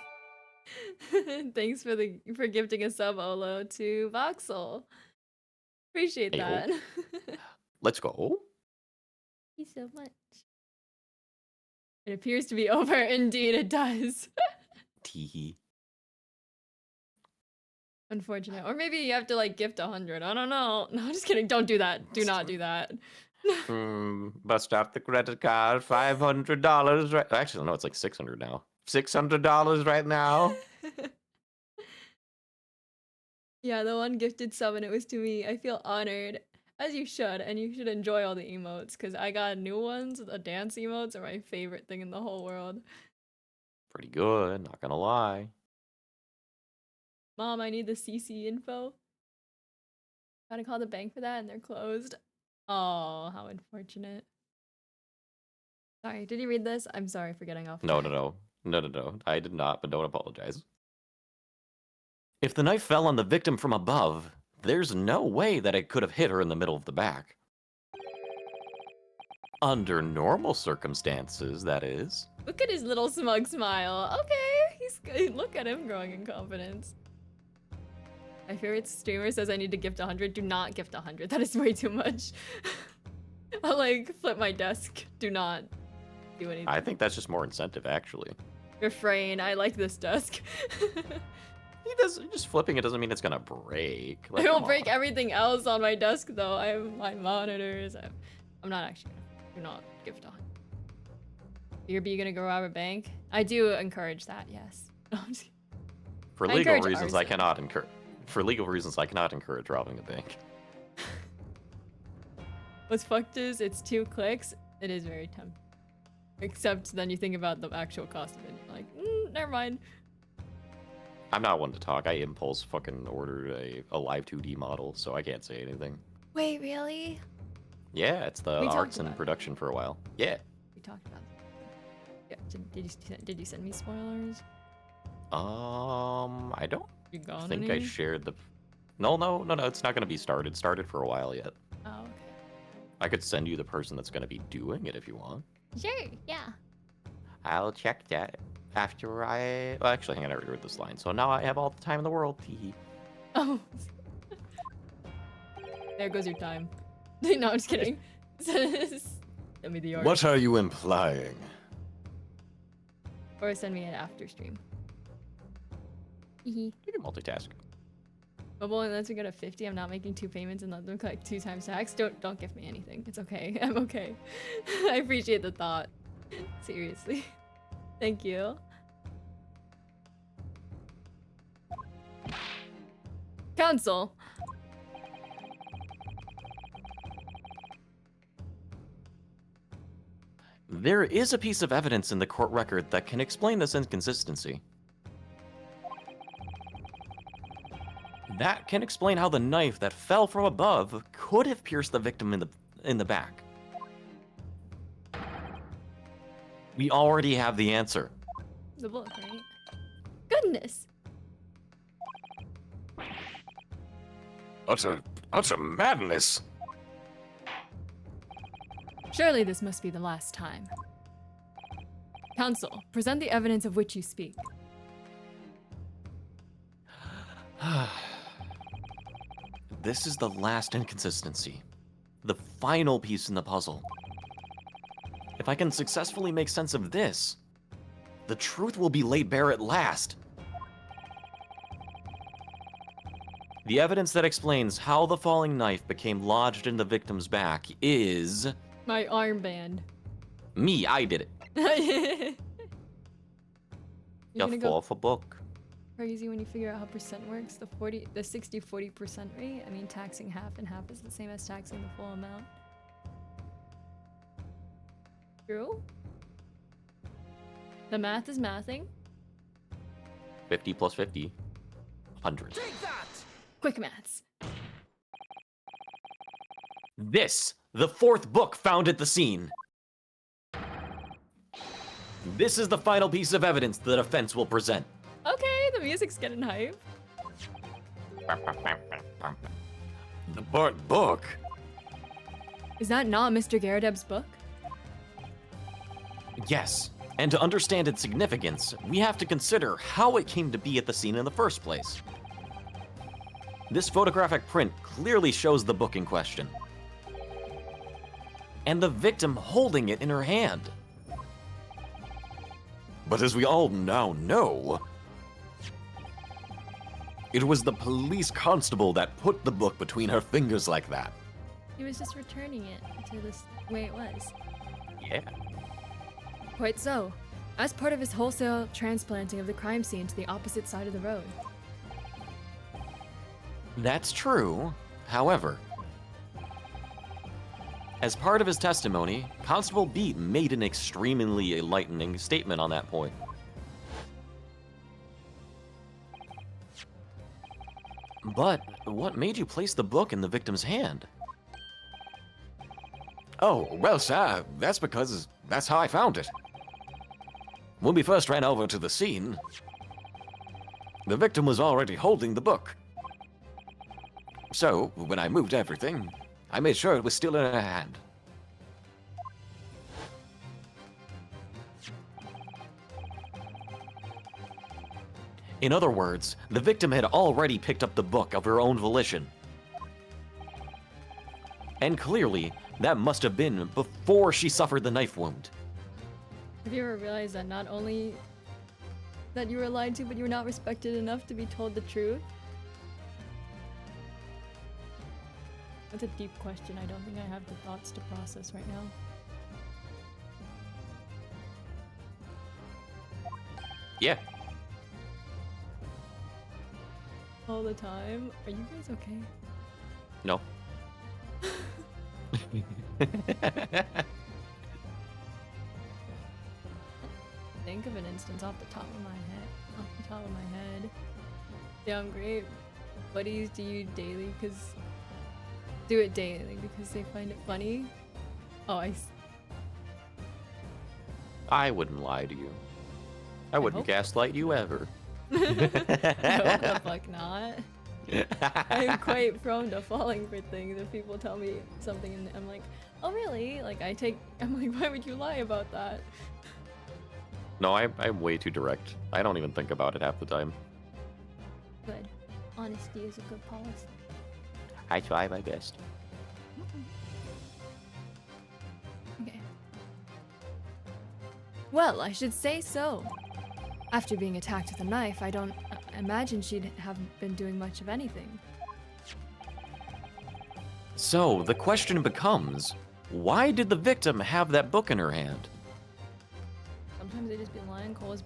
Thanks for gifting a sub Olo to Voxel. Appreciate Ayo. that. Let's go. Thank you so much. It appears to be over. Indeed, it does. Teehee. Unfortunate. Or maybe you have to like gift 100. I don't know. No, just kidding. Don't do that. Do not do that. Bust out the credit card. $500 right. Actually, no, it's like 600 now. $600 right now. Yeah, the one gifted sub and it was to me. I feel honored, as you should, and you should enjoy all the emotes because I got new ones. The dance emotes are my favorite thing in the whole world. Pretty good, not gonna lie. Mom, I need the CC info. Gotta call the bank for that and they're closed. Oh, how unfortunate. Sorry, did you read this? I'm sorry for getting off. No, no, no. No, no, no. I did not, but don't apologize. If the knife fell on the victim from above, there's no way that it could have hit her in the middle of the back. Under normal circumstances, that is. Look at his little smug smile. Okay, he's good. Look at him growing in confidence. My favorite streamer says I need to gift 100. Do not gift 100. That is way too much. I'll like flip my desk. Do not do anything. I think that's just more incentive, actually. Refrain. I like this desk. Just flipping it doesn't mean it's gonna break. Like, It will come break on. everything else on my desk though. I have my monitors. I'm not actually gonna. Do not gift 100. You're gonna go rob a bank? I do encourage that. Yes. No, I'm just kidding. For I legal encourage reasons, I arson. cannot encourage. For legal reasons, I cannot encourage robbing a bank. What's fucked is it's 2 clicks. It is very tempting. Except then you think about the actual cost of it. Like, never mind. I'm not one to talk. I impulse fucking ordered a live 2D model, so I can't say anything. Wait, really? Yeah, it's the We talked arts in about it. production for a while. Yeah. We talked about it. Yeah, did you send me spoilers? I don't You gone think any? I shared the. No, it's not gonna be started. Started for a while yet. Oh, okay. I could send you the person that's gonna be doing it if you want. Sure, yeah. I'll check that after I. Well, actually, hang on, I already read this line. So now I have all the time in the world. Teehee. Oh. There goes your time. No, I'm just kidding. Send me the art. What are you implying? Or send me an after stream. You can multitask. But well, unless we go to 50, I'm not making 2 payments and let them collect 2 times tax. Don't give me anything. It's okay. I'm okay. I appreciate the thought. Seriously. Thank you. Council. There is a piece of evidence in the court record that can explain this inconsistency. That can explain how the knife that fell from above could have pierced the victim in the back. We already have the answer. The book, right? Goodness. Utter madness. Surely this must be the last time. Counsel, present the evidence of which you speak. This is the last inconsistency. The final piece in the puzzle. If I can successfully make sense of this, the truth will be laid bare at last. The evidence that explains how the falling knife became lodged in the victim's back is... My armband. me, I did it. You're You gonna go fall off a book. crazy when you figure out how percent works. The 60-40% rate. I mean, taxing half and half is the same as taxing the full amount. True? The math is mathing. 50 plus 50. 100. Take that! Quick maths. This, the fourth book found at the scene. This is the final piece of evidence the defense will present. Okay, the music's getting hype. The burnt book? Is that not Mr. Garrideb's book? Yes, and to understand its significance, we have to consider how it came to be at the scene in the first place. This photographic print clearly shows the book in question, and the victim holding it in her hand. But as we all now know, it was the police constable that put the book between her fingers like that. He was just returning it to this way it was. Yeah. Quite so. As part of his wholesale transplanting of the crime scene to the opposite side of the road. That's true. However, as part of his testimony, Constable Beat made an extremely enlightening statement on that point. But what made you place the book in the victim's hand? Oh, well, sir, that's because that's how I found it. When we first ran over to the scene, the victim was already holding the book. So, when I moved everything, I made sure it was still in her hand. In other words, the victim had already picked up the book of her own volition. And clearly, that must have been before she suffered the knife wound. Have you ever realized that not only that you were lied to, but you were not respected enough to be told the truth? That's a deep question. I don't think I have the thoughts to process right now. Yeah. All the time. Are you guys okay? No. Think of an instance off the top of my head. Off the top of my head. Yeah, I'm great. Buddies do you daily because do it daily because they find it funny. Oh, I wouldn't lie to you. I wouldn't hope- gaslight you ever. No, the fuck not. I'm quite prone to falling for things. If people tell me something and I'm like, oh really? Like I'm like, why would you lie about that? No, I'm way too direct. I don't even think about it half the time. Good. Honesty is a good policy. I try my best. Okay. Well, I should say so. After being attacked with a knife, I don't imagine she'd have been doing much of anything. So, the question becomes, why did the victim have that book in her hand? Sometimes they just be lying. Cole's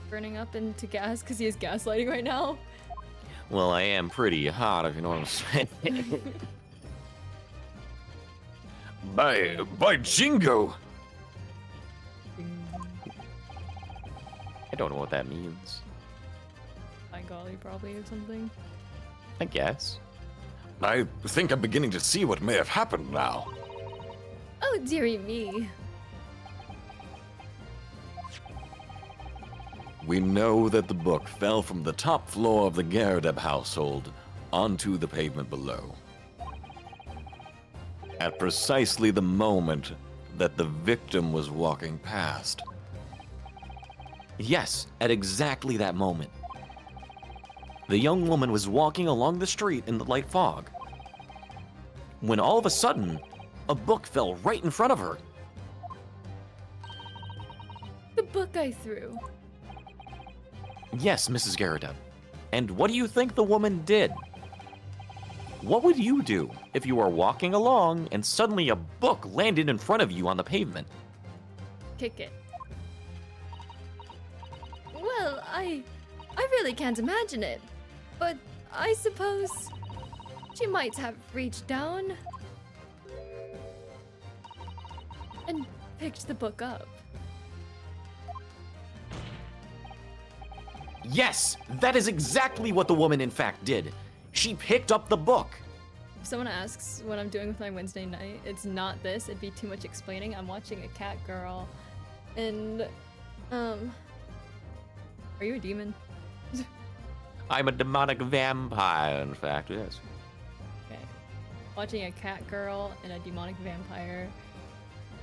burning up into gas because he is gaslighting right now. Well, I am pretty hot, if you know what I'm saying. By Jingo! I don't know what that means. By golly, probably or something. I guess. I think I'm beginning to see what may have happened now. Oh, dearie me. We know that the book fell from the top floor of the Garrideb household onto the pavement below. At precisely the moment that the victim was walking past. Yes, at exactly that moment. The young woman was walking along the street in the light fog, when all of a sudden, a book fell right in front of her. The book I threw. Yes, Mrs. Garrideb. And what do you think the woman did? What would you do if you were walking along and suddenly a book landed in front of you on the pavement? Kick it. Well, I really can't imagine it. But I suppose she might have reached down and picked the book up. Yes, that is exactly what the woman in fact did. She picked up the book. If someone asks what I'm doing with my Wednesday night, it's not this. It'd be too much explaining. I'm watching a cat girl. And, are you a demon? I'm a demonic vampire, in fact, yes. Okay. Watching a cat girl and a demonic vampire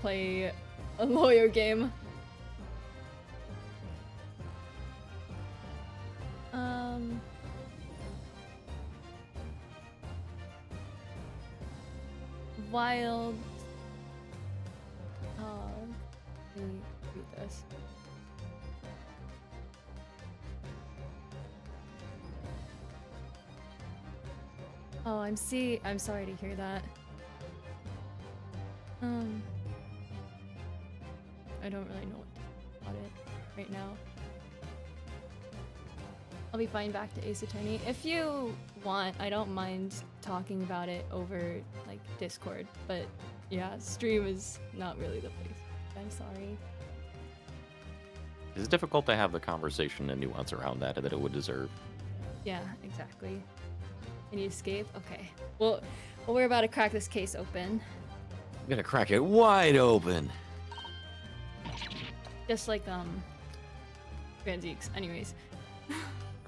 play a lawyer game. Wild. Let me read this. Oh, I'm sorry to hear that. I don't really know what to do about it right now. I'll be fine back to Ace Attorney. If you want, I don't mind talking about it over, like, Discord. But, yeah, stream is not really the place. I'm sorry. It's difficult to have the conversation and nuance around that it would deserve. Yeah, exactly. Any escape? Okay. Well, we're about to crack this case open. I'm gonna crack it wide open. Just like, Van Zeeks. Anyways.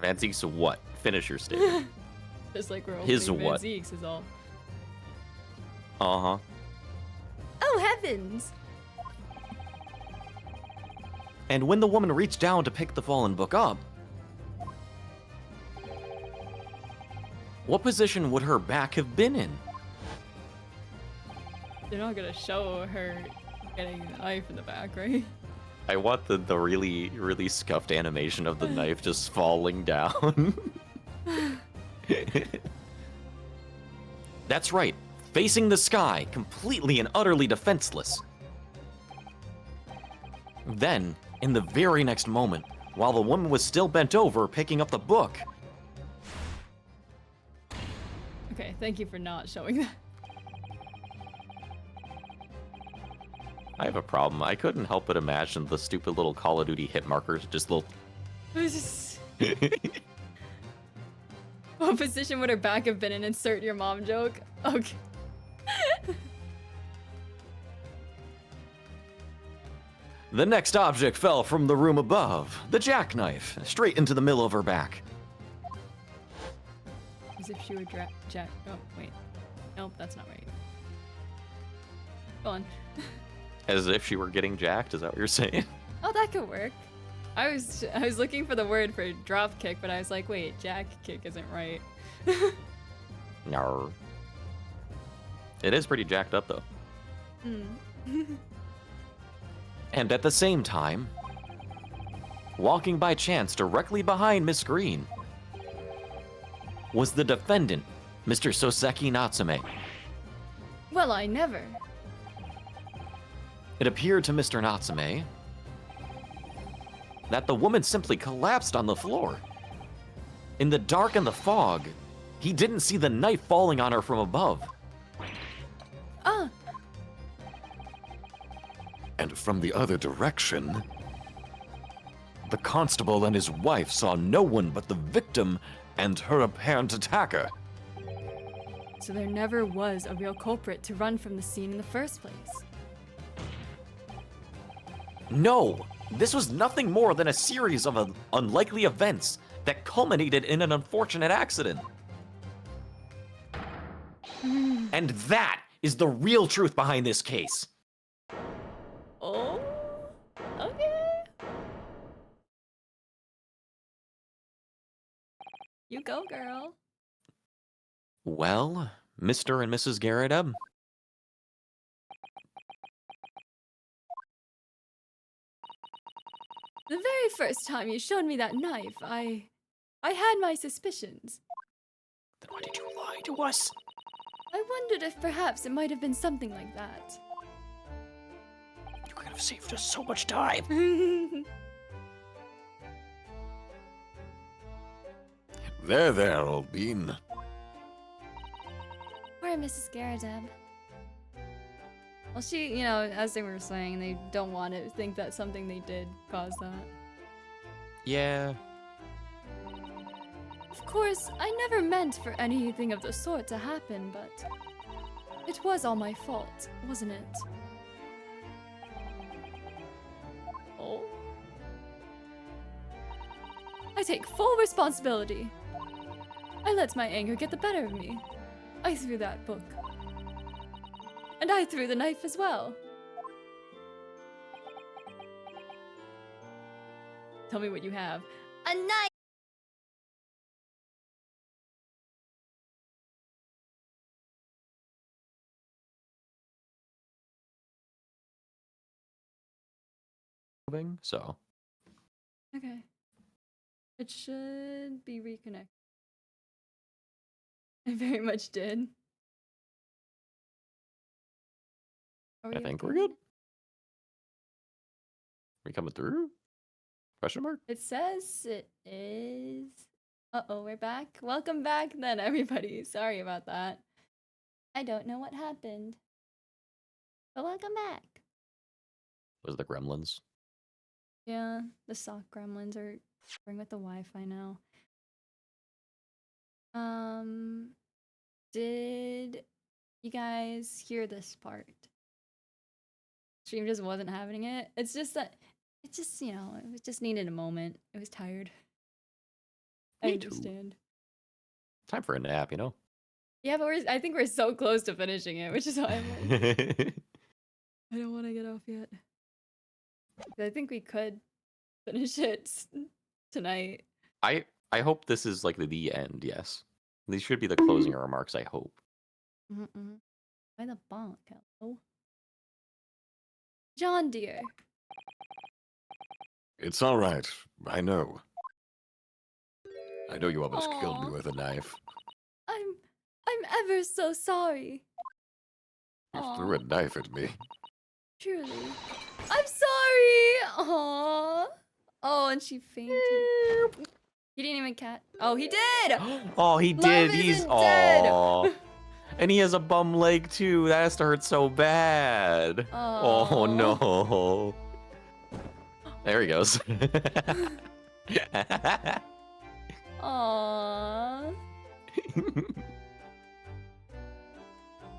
Van Zeeks what? Finish your statement. Just like we're opening His Van what? Zeeks is all. Uh-huh. Oh, heavens! And when the woman reached down to pick the fallen book up, what position would her back have been in? They're not gonna show her getting the knife in the back, right? I want the really, really scuffed animation of the knife just falling down. That's right, facing the sky, completely and utterly defenseless. Then, in the very next moment, while the woman was still bent over picking up the book. Okay, thank you for not showing that. I have a problem. I couldn't help but imagine the stupid little Call of Duty hit markers, just little. What position would her back have been in? Insert your mom joke. Okay. The next object fell from the room above, the jackknife, straight into the middle of her back. As if she were jack. Oh, wait. Nope, that's not right. Go on. As if she were getting jacked, is that what you're saying? Oh, that could work. I was looking for the word for drop kick, but I was like, wait, jack kick isn't right. No. It is pretty jacked up, though. And at the same time, walking by chance directly behind Miss Green, was the defendant, Mr. Soseki Natsume. Well, I never. It appeared to Mr. Natsume that the woman simply collapsed on the floor. In the dark and the fog, he didn't see the knife falling on her from above. Ah! And from the other direction, the constable and his wife saw no one but the victim and her apparent attacker. So there never was a real culprit to run from the scene in the first place. No, this was nothing more than a series of unlikely events that culminated in an unfortunate accident. And that is the real truth behind this case. Oh? Okay. You go, girl. Well, Mr. and Mrs. Garrett, The very first time you showed me that knife, I had my suspicions. then why did you lie to us? I wondered if perhaps it might have been something like that. You could have saved us so much time. There, old bean. Poor Mrs. Garadeb. Well, she, you know, as they were saying, they don't want to think that something they did caused that. Yeah. Of course, I never meant for anything of the sort to happen, but it was all my fault, wasn't it? Oh. I take full responsibility. I let my anger get the better of me. I threw that book. And I threw the knife as well. Tell me what you have. A knife! So Okay. It should be reconnected. It very much did. Are we I think okay we're good. now? We coming through? Question mark? It says it is. Uh-oh, we're back. Welcome back then, everybody. Sorry about that. I don't know what happened. But welcome back. Was the gremlins? Yeah, the sock gremlins are screwing with the Wi-Fi now. Did you guys hear this part? Stream just wasn't having it. It's just that it just, you know, it was just needed a moment. It was tired. I Me too. understand. Time for a nap, you know? Yeah, but I think we're so close to finishing it, which is why I'm like, I don't want to get off yet. I think we could finish it tonight. I hope this is like the end, yes. These should be the closing remarks, I hope. Mm-mm. Why the bonk? Hello? John dear. It's all right. I know. I know you almost killed me Aw. with a knife. I'm ever so sorry. You Aw. threw a knife at me. Truly. I'm sorry! Aww. Oh, and she fainted. He didn't even cat. Oh, he did! Oh, he Love did. He's isn't dead! aw. And he has a bum leg too. That has to hurt so bad. Oh Aw. no. There he goes. Aww.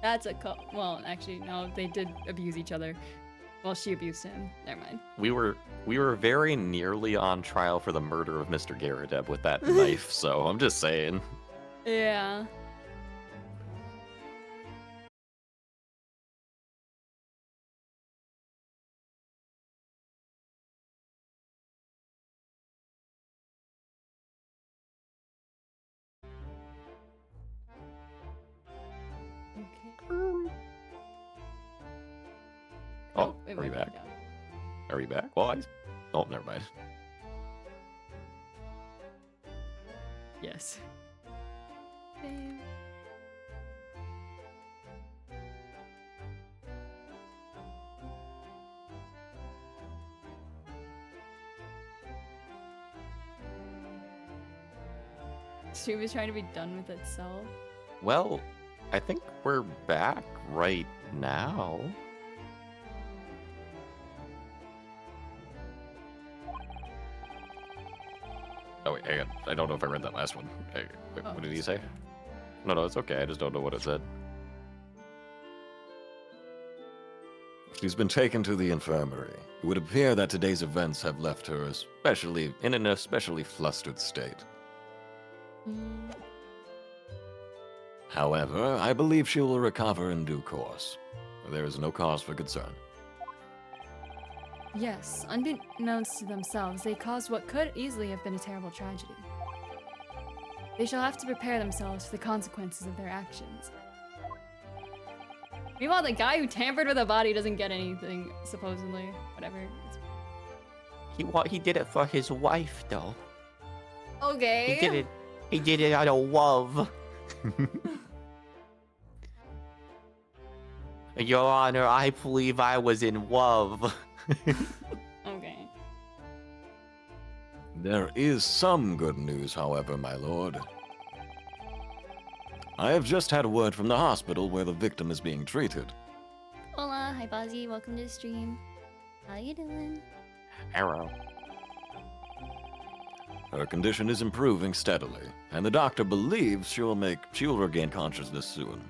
That's a well, actually, no, they did abuse each other. Well, she abused him. Never mind. we were very nearly on trial for the murder of Mr. Garadeb with that knife, so I'm just saying. Yeah. Okay. Oh, it are we might be back? down. Are we back? Well, oh, never mind. Yes. Damn. Stream is trying to be done with itself. Well, I think we're back right now. Oh wait, hang on. I don't know if I read that last one. Hey, wait, Oh, what did he it's say? okay. No, it's okay. I just don't know what it said. She's been taken to the infirmary. It would appear that today's events have left her in an especially flustered state. Mm, However, I believe she will recover in due course. There is no cause for concern. Yes, unbeknownst to themselves, they caused what could easily have been a terrible tragedy. They shall have to prepare themselves for the consequences of their actions. Meanwhile, the guy who tampered with a body doesn't get anything, supposedly. Whatever. He did it for his wife, though. Okay. He did it out of love. Your Honor, I believe I was in love. Okay. There is some good news, however, my lord. I have just had word from the hospital where the victim is being treated. Hola, hi Bozzy, welcome to the stream. How you doing? Arrow. Her condition is improving steadily, and the doctor believes she'll regain consciousness soon.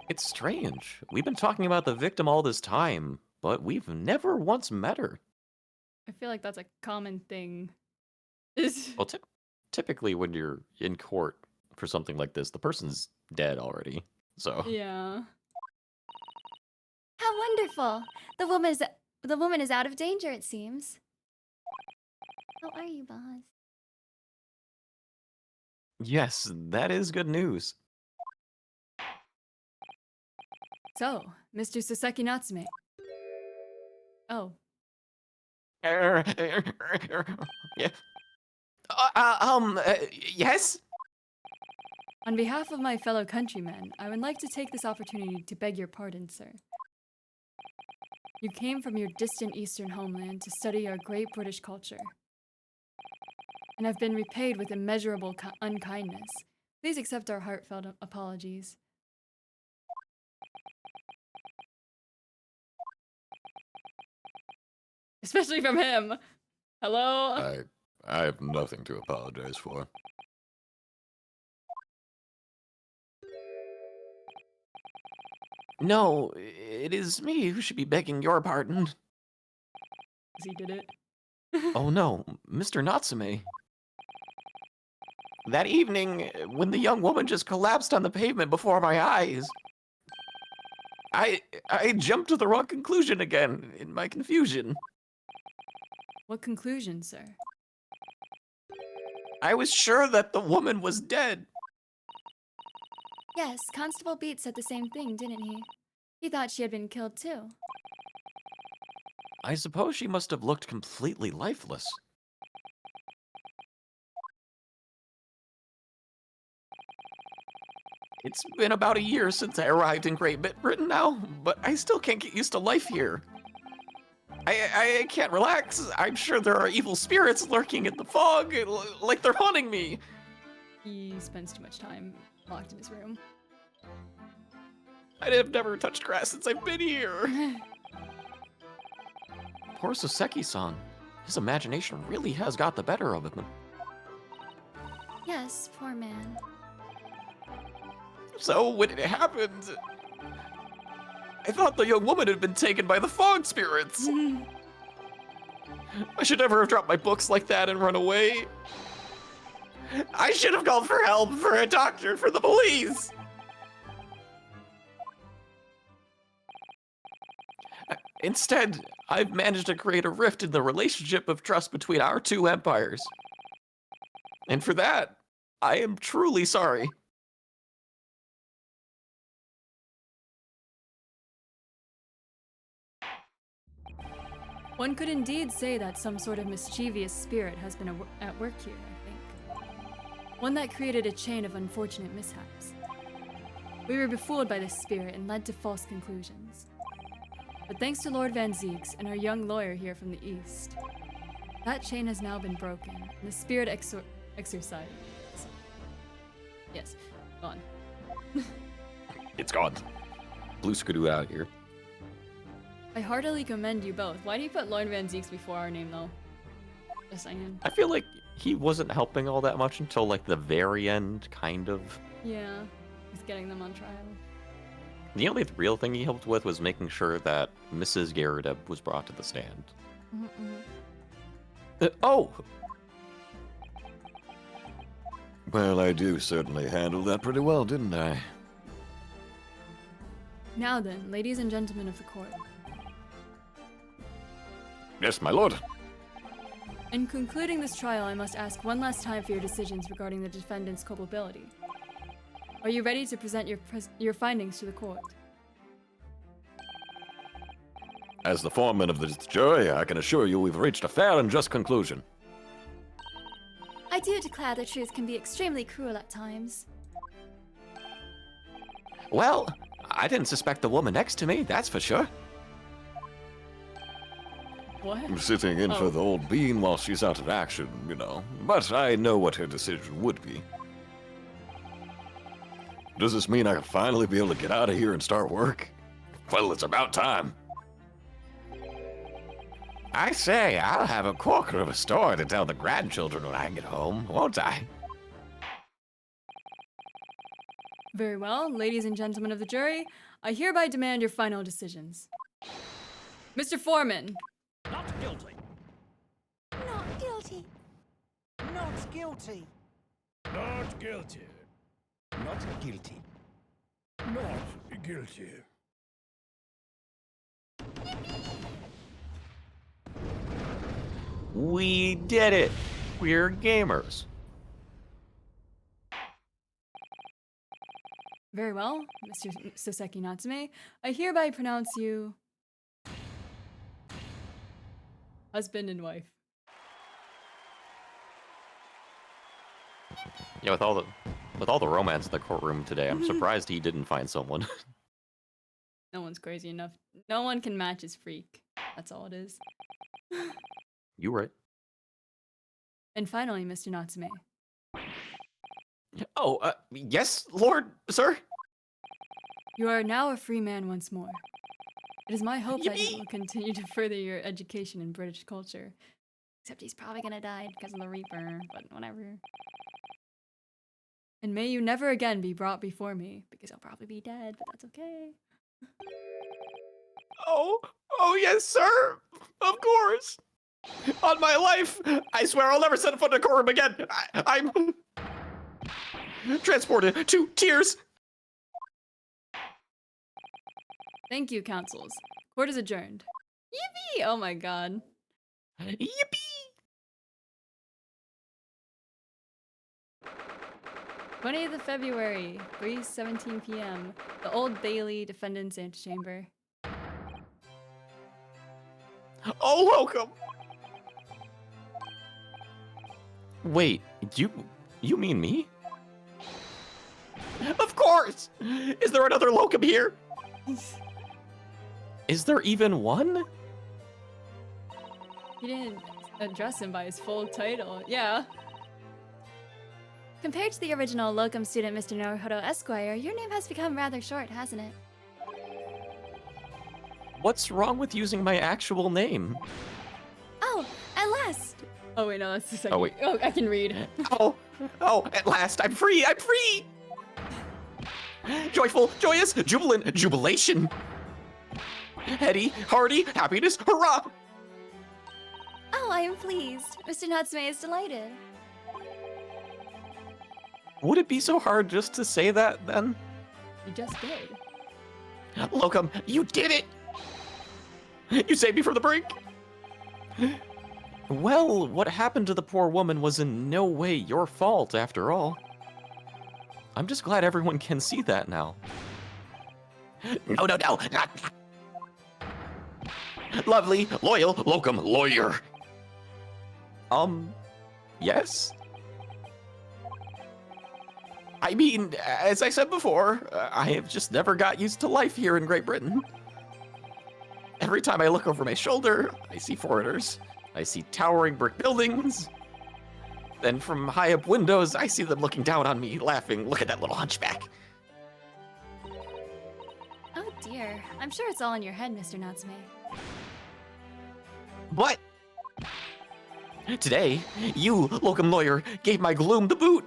It's strange. We've been talking about the victim all this time, but we've never once met her. I feel like that's a common thing. Is Well, typically when you're in court for something like this, the person's dead already. So yeah. How wonderful! The woman is out of danger, it seems. How are you, boss? yes, that is good news. So, Mr. Saseki Natsume. Oh. Yeah. Yes? On behalf of my fellow countrymen, I would like to take this opportunity to beg your pardon, sir. You came from your distant eastern homeland to study our great British culture, and have been repaid with immeasurable unkindness. Please accept our heartfelt apologies. Especially from him. Hello? I have nothing to apologize for. No, it is me who should be begging your pardon. 'Cause he did it. Oh no, Mr. Natsume. That evening, when the young woman just collapsed on the pavement before my eyes, I jumped to the wrong conclusion again in my confusion. What conclusion, sir? I was sure that the woman was dead. Yes, Constable Beat said the same thing, didn't he? He thought she had been killed too. I suppose she must have looked completely lifeless. It's been about a year since I arrived in Great Britain now, but I still can't get used to life here. I can't relax. I'm sure there are evil spirits lurking in the fog, like they're haunting me. He spends too much time locked in his room. I have never touched grass since I've been here. Poor Soseki-san. His imagination really has got the better of him. Yes, poor man. So, when it happened, I thought the young woman had been taken by the fog spirits. I should never have dropped my books like that and run away. I should have called for help, for a doctor, for the police. Instead, I've managed to create a rift in the relationship of trust between our two empires. And for that, I am truly sorry. One could indeed say that some sort of mischievous spirit has been at work here, I think. One that created a chain of unfortunate mishaps. We were befooled by this spirit and led to false conclusions. But thanks to Lord Van Zeeks and our young lawyer here from the east, that chain has now been broken, and the spirit exorcised. Yes, gone. It's gone. Blue Skidoo out here. I heartily commend you both. Why do you put Lord Van Zeeks before our name, though? Just saying. I feel like he wasn't helping all that much until like the very end, kind of. Yeah, with getting them on trial. The only real thing he helped with was making sure that Mrs. Garrett was brought to the stand. Oh! Well, I do certainly handle that pretty well, didn't I? Now then, ladies and gentlemen of the court. Yes, my lord. In concluding this trial, I must ask one last time for your decisions regarding the defendant's culpability. Are you ready to present your findings to the court? As the foreman of this jury, I can assure you we've reached a fair and just conclusion. I do declare the truth can be extremely cruel at times. Well, I didn't suspect the woman next to me, that's for sure. What? I'm sitting in for the old bean while she's out of action, you know. But I know what her decision would be. Does this mean I can finally be able to get out of here and start work? Well, it's about time. I say, I'll have a corker of a story to tell the grandchildren when I get home, won't I? Very well, ladies and gentlemen of the jury, I hereby demand your final decisions. Mr. Foreman. Not guilty. Not guilty. Not guilty. Not guilty. Not guilty. Not guilty. We did it. We're gamers. Very well, Mr. Soseki Natsume, I hereby pronounce you husband and wife. Yeah, with all the romance in the courtroom today, I'm surprised he didn't find someone. No one's crazy enough. No one can match his freak. That's all it is. You right. And finally, Mr. Natsume. Oh, yes, Lord, sir? You are now a free man once more. It is my hope that you Yippee! will continue to further your education in British culture. Except he's probably gonna die because of the Reaper, but whatever. And may you never again be brought before me, because I'll probably be dead, but that's okay. Oh, yes, sir. Of course. On my life, I swear I'll never set foot in a courtroom again. I'm transported to tears. Thank you, counsels. Court is adjourned. Yippee! Oh my god. Yippee! 20th of February, 3:17 p.m. The Old Bailey Defendant's Antechamber. Oh, welcome. Wait, you mean me? Of course! Is there another locum here? Is there even one? You didn't address him by his full title. Yeah. Compared to the original locum student, Mr. Naruhodo Esquire, your name has become rather short, hasn't it? What's wrong with using my actual name? Oh, at last! Oh wait, no, that's the second. Oh, wait. Oh, I can read. Oh, at last, I'm free, I'm free! Joyful, joyous, jubilant, jubilation. Heady, hearty, happiness, hurrah! Oh, I am pleased. Mr. Natsume is delighted. Would it be so hard just to say that, then? You just did. Locum, you did it! You saved me from the brink! Well, what happened to the poor woman was in no way your fault, after all. I'm just glad everyone can see that now. No, not... Lovely, loyal, locum, lawyer. Yes? I mean, as I said before, I have just never got used to life here in Great Britain. Every time I look over my shoulder, I see foreigners. I see towering brick buildings. Then from high up windows, I see them looking down on me, laughing. Look at that little hunchback. Oh dear. I'm sure it's all in your head, Mr. Natsume. But today, you, locum lawyer, gave my gloom the boot.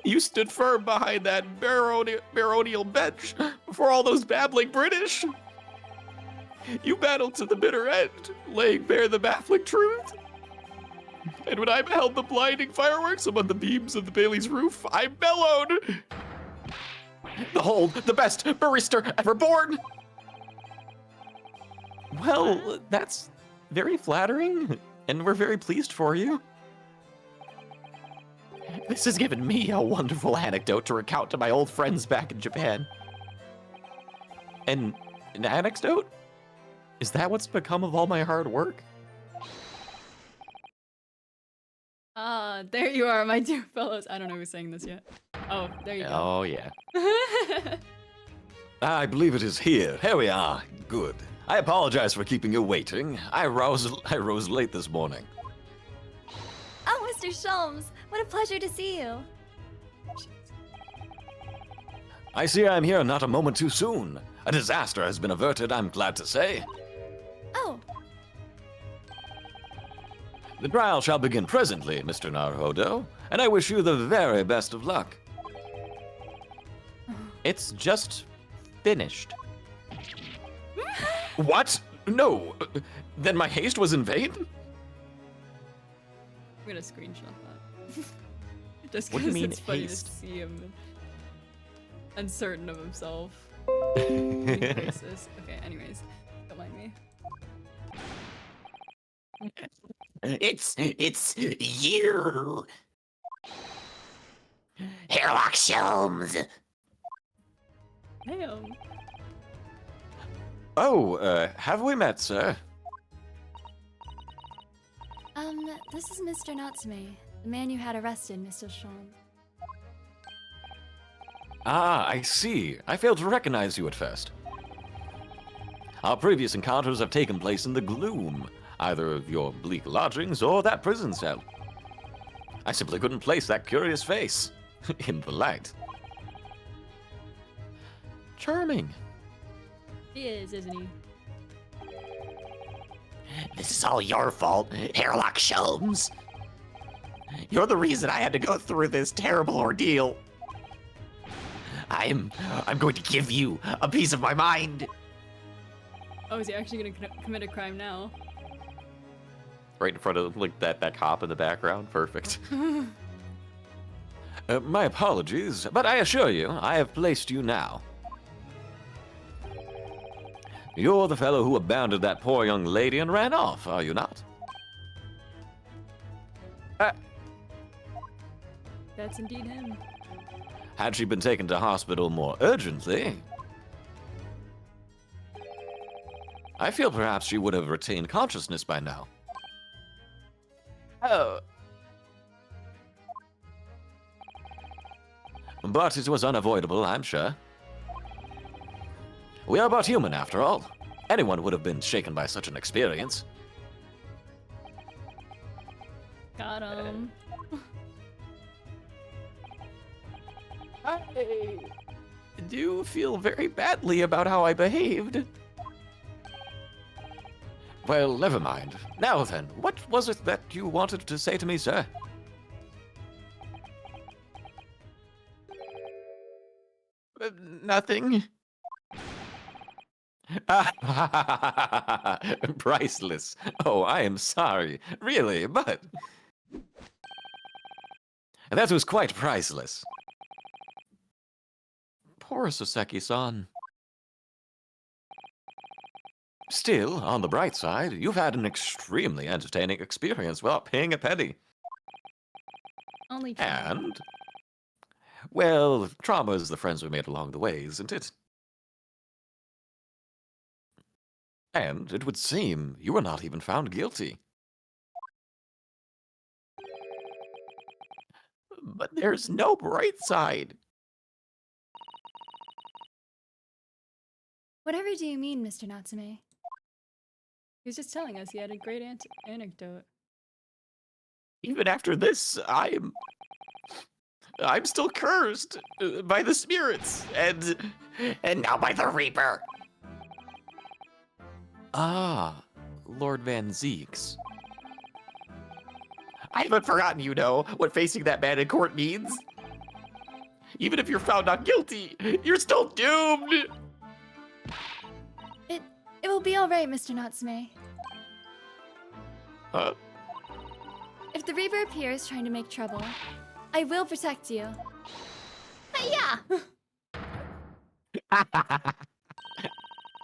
You stood firm behind that baronial bench before all those babbling British. You battled to the bitter end, laying bare the baffling truth. And when I beheld the blinding fireworks among the beams of the Bailey's roof, I bellowed. Behold, the best barrister ever born! Well, that's very flattering, and we're very pleased for you. This has given me a wonderful anecdote to recount to my old friends back in Japan. And an anecdote? Is that what's become of all my hard work? There you are, my dear fellows. I don't know who's saying this yet. Oh, there you go. Oh, yeah. I believe it is here. Here we are. Good. I apologize for keeping you waiting. I rose late this morning. Oh, Mr. Sholmes, what a pleasure to see you. I see I'm here not a moment too soon. A disaster has been averted, I'm glad to say. Oh, The trial shall begin presently, Mr. Naruhodo, and I wish you the very best of luck. It's just finished. What? No. Then my haste was in vain? I'm gonna screenshot that. Just What do you because mean, it's funny haste? to see him uncertain of himself. Racist. Okay, anyways. Don't mind me. It's you, Sherlock Holmes. Damn. Oh, have we met, sir? this is Mr. Natsume, the man you had arrested, Mr. Sholmes. Ah, I see. I failed to recognize you at first. Our previous encounters have taken place in the gloom, either of your bleak lodgings or that prison cell. I simply couldn't place that curious face in the light. Charming. He is, isn't he? This is all your fault, Sherlock Holmes. You're the reason I had to go through this terrible ordeal. I'm going to give you a piece of my mind. Oh, is he actually gonna commit a crime now? Right in front of like that cop in the background. Perfect. My apologies, but I assure you, I have placed you now. You're the fellow who abandoned that poor young lady and ran off, are you not? That's indeed him. Had she been taken to hospital more urgently, I feel perhaps she would have retained consciousness by now. Oh. But it was unavoidable, I'm sure. We are but human, after all. Anyone would have been shaken by such an experience. Got him. I do feel very badly about how I behaved. Well, never mind. Now then, what was it that you wanted to say to me, sir? Nothing. Priceless. Oh, I am sorry. Really, but... That was quite priceless. Poor Soseki-san. Still, on the bright side, you've had an extremely entertaining experience without paying a penny. Only trauma. And... well, trauma is the friends we made along the way, isn't it? And it would seem you were not even found guilty. But there's no bright side. Whatever do you mean, Mr. Natsume? He was just telling us he had a great anecdote. Even after this, I'm still cursed by the spirits And now by the Reaper. Ah, Lord Van Zeeks. I haven't forgotten, you know, what facing that man in court means. Even if you're found not guilty, you're still doomed. It will be alright, Mr. Natsume. Huh? If the Reaper appears trying to make trouble, I will protect you. Yeah!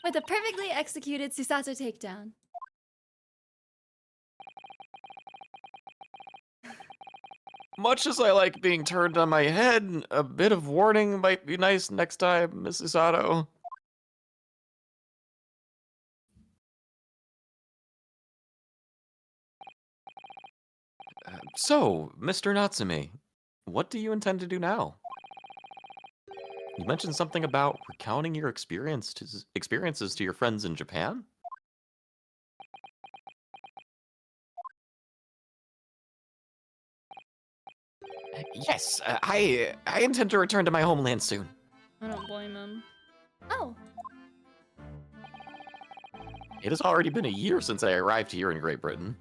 With a perfectly executed Susato takedown. Much as I like being turned on my head, a bit of warning might be nice next time, Mrs. Otto. So, Mr. Natsume, what do you intend to do now? You mentioned something about recounting your experiences to your friends in Japan? Yes, I intend to return to my homeland soon. I don't blame him. Oh, It has already been a year since I arrived here in Great Britain.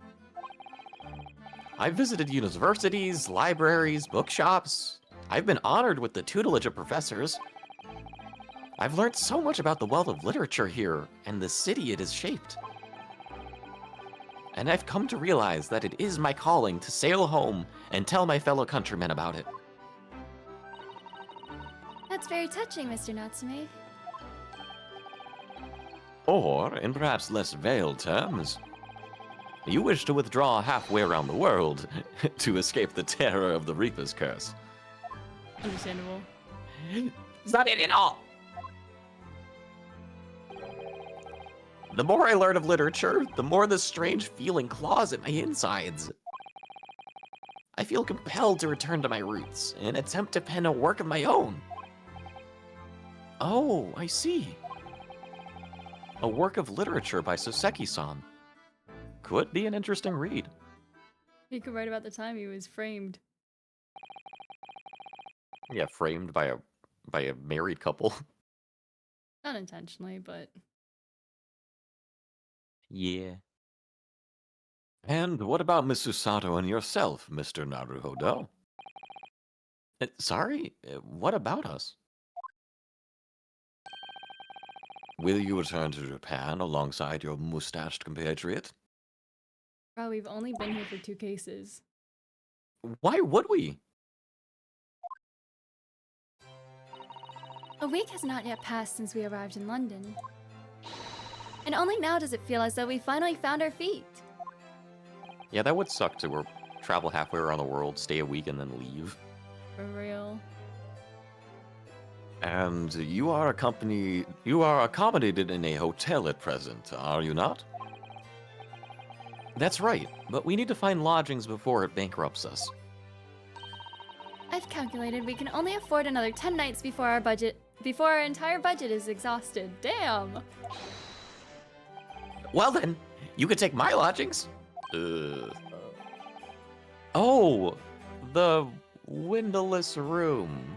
I've visited universities, libraries, bookshops. I've been honored with the tutelage of professors. I've learned so much about the wealth of literature here and the city it has shaped. And I've come to realize that it is my calling to sail home and tell my fellow countrymen about it. That's very touching, Mr. Natsume. Or, in perhaps less veiled terms, you wish to withdraw halfway around the world to escape the terror of the Reaper's curse. Understandable. It's not it at all. The more I learn of literature, the more this strange feeling claws at my insides. I feel compelled to return to my roots and attempt to pen a work of my own. Oh, I see. A work of literature by Soseki-san. Could be an interesting read. He could write about the time he was framed. Yeah, framed by a married couple. Not intentionally, but Yeah. And what about Miss Susato and yourself, Mr. Naruhodo? Sorry, what about us? Will you return to Japan alongside your mustached compatriot? wow, we've only been here for 2 cases. Why would we? A week has not yet passed since we arrived in London. And only now does it feel as though we finally found our feet. Yeah, that would suck to travel halfway around the world, stay a week, and then leave. For real. And you are accommodated in a hotel at present, are you not? That's right, but we need to find lodgings before it bankrupts us. I've calculated we can only afford another 10 nights before our entire budget is exhausted. Damn! Well then, you could take my lodgings. Oh, the windowless room.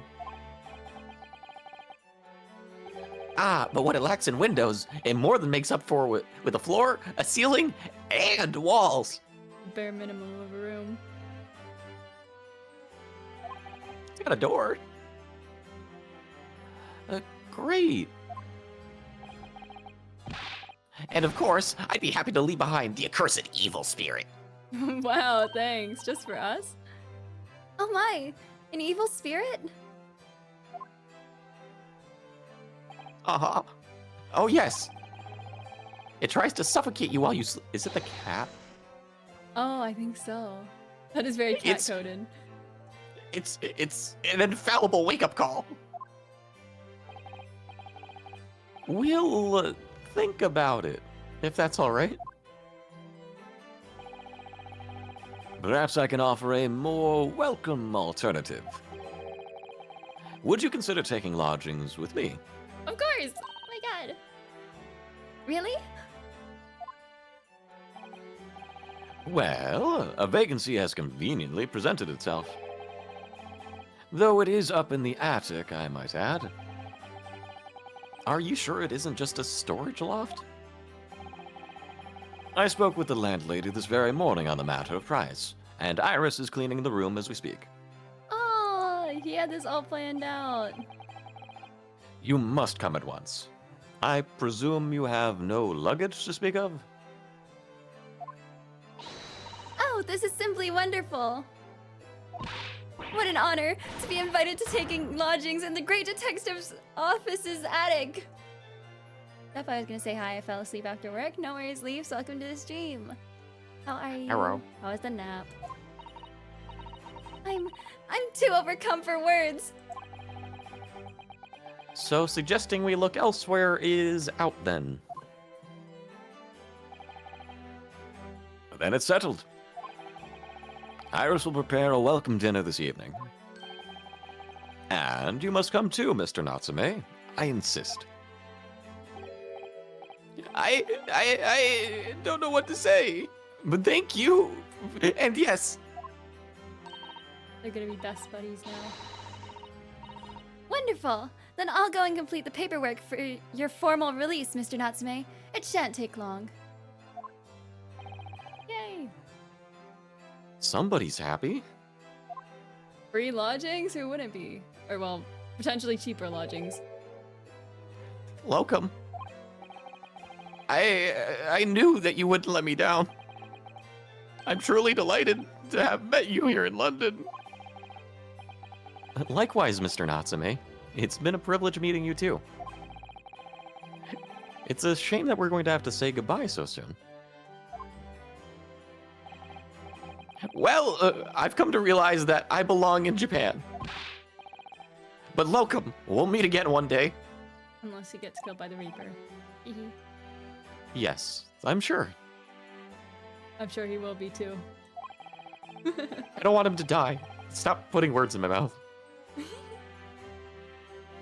Ah, but what it lacks in windows, it more than makes up for with a floor, a ceiling, and walls. Bare minimum of a room. It's got a door. Great. And of course, I'd be happy to leave behind the accursed evil spirit. Wow, thanks. Just for us? Oh my, an evil spirit? Uh-huh. Oh, yes. It tries to suffocate you while you sleep. Is it the cat? Oh, I think so. That is very cat-coded. It's an infallible wake-up call. We'll think about it, if that's all right. Perhaps I can offer a more welcome alternative. Would you consider taking lodgings with me? Of course! Oh my god. Really? Well, a vacancy has conveniently presented itself. Though it is up in the attic, I might add. Are you sure it isn't just a storage loft? I spoke with the landlady this very morning on the matter of price, and Iris is cleaning the room as we speak. Oh, he had this all planned out. You must come at once. I presume you have no luggage to speak of? Oh, this is simply wonderful. What an honor to be invited to taking lodgings in the great detective's office's attic. I thought I was gonna say hi. I fell asleep after work. No worries, Leaves. Welcome to the stream. How are you? Hello. How was the nap? I'm too overcome for words. So suggesting we look elsewhere is out then. Then it's settled. Iris will prepare a welcome dinner this evening. And you must come too, Mr. Natsume. I insist. I don't know what to say, but thank you. And yes. They're gonna be best buddies now. Wonderful. Then I'll go and complete the paperwork for your formal release, Mr. Natsume. It shan't take long. Yay! Somebody's happy. Free lodgings? Who wouldn't be? Or, well, potentially cheaper lodgings. Locum. I knew that you wouldn't let me down. I'm truly delighted to have met you here in London. Likewise, Mr. Natsume. It's been a privilege meeting you too. It's a shame that we're going to have to say goodbye so soon. Well, I've come to realize that I belong in Japan. But Locum, we'll meet again one day. Unless he gets killed by the Reaper. Yes, I'm sure. I'm sure he will be too. I don't want him to die. Stop putting words in my mouth.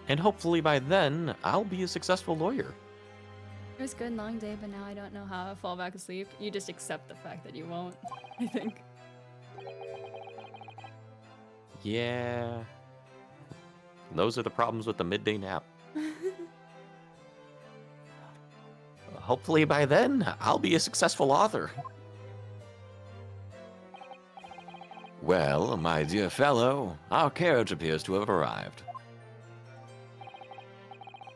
And hopefully by then, I'll be a successful lawyer. It was a good long day, but now I don't know how to fall back asleep. You just accept the fact that you won't, I think. Yeah. Those are the problems with the midday nap. Hopefully by then, I'll be a successful author. Well, my dear fellow, our carriage appears to have arrived.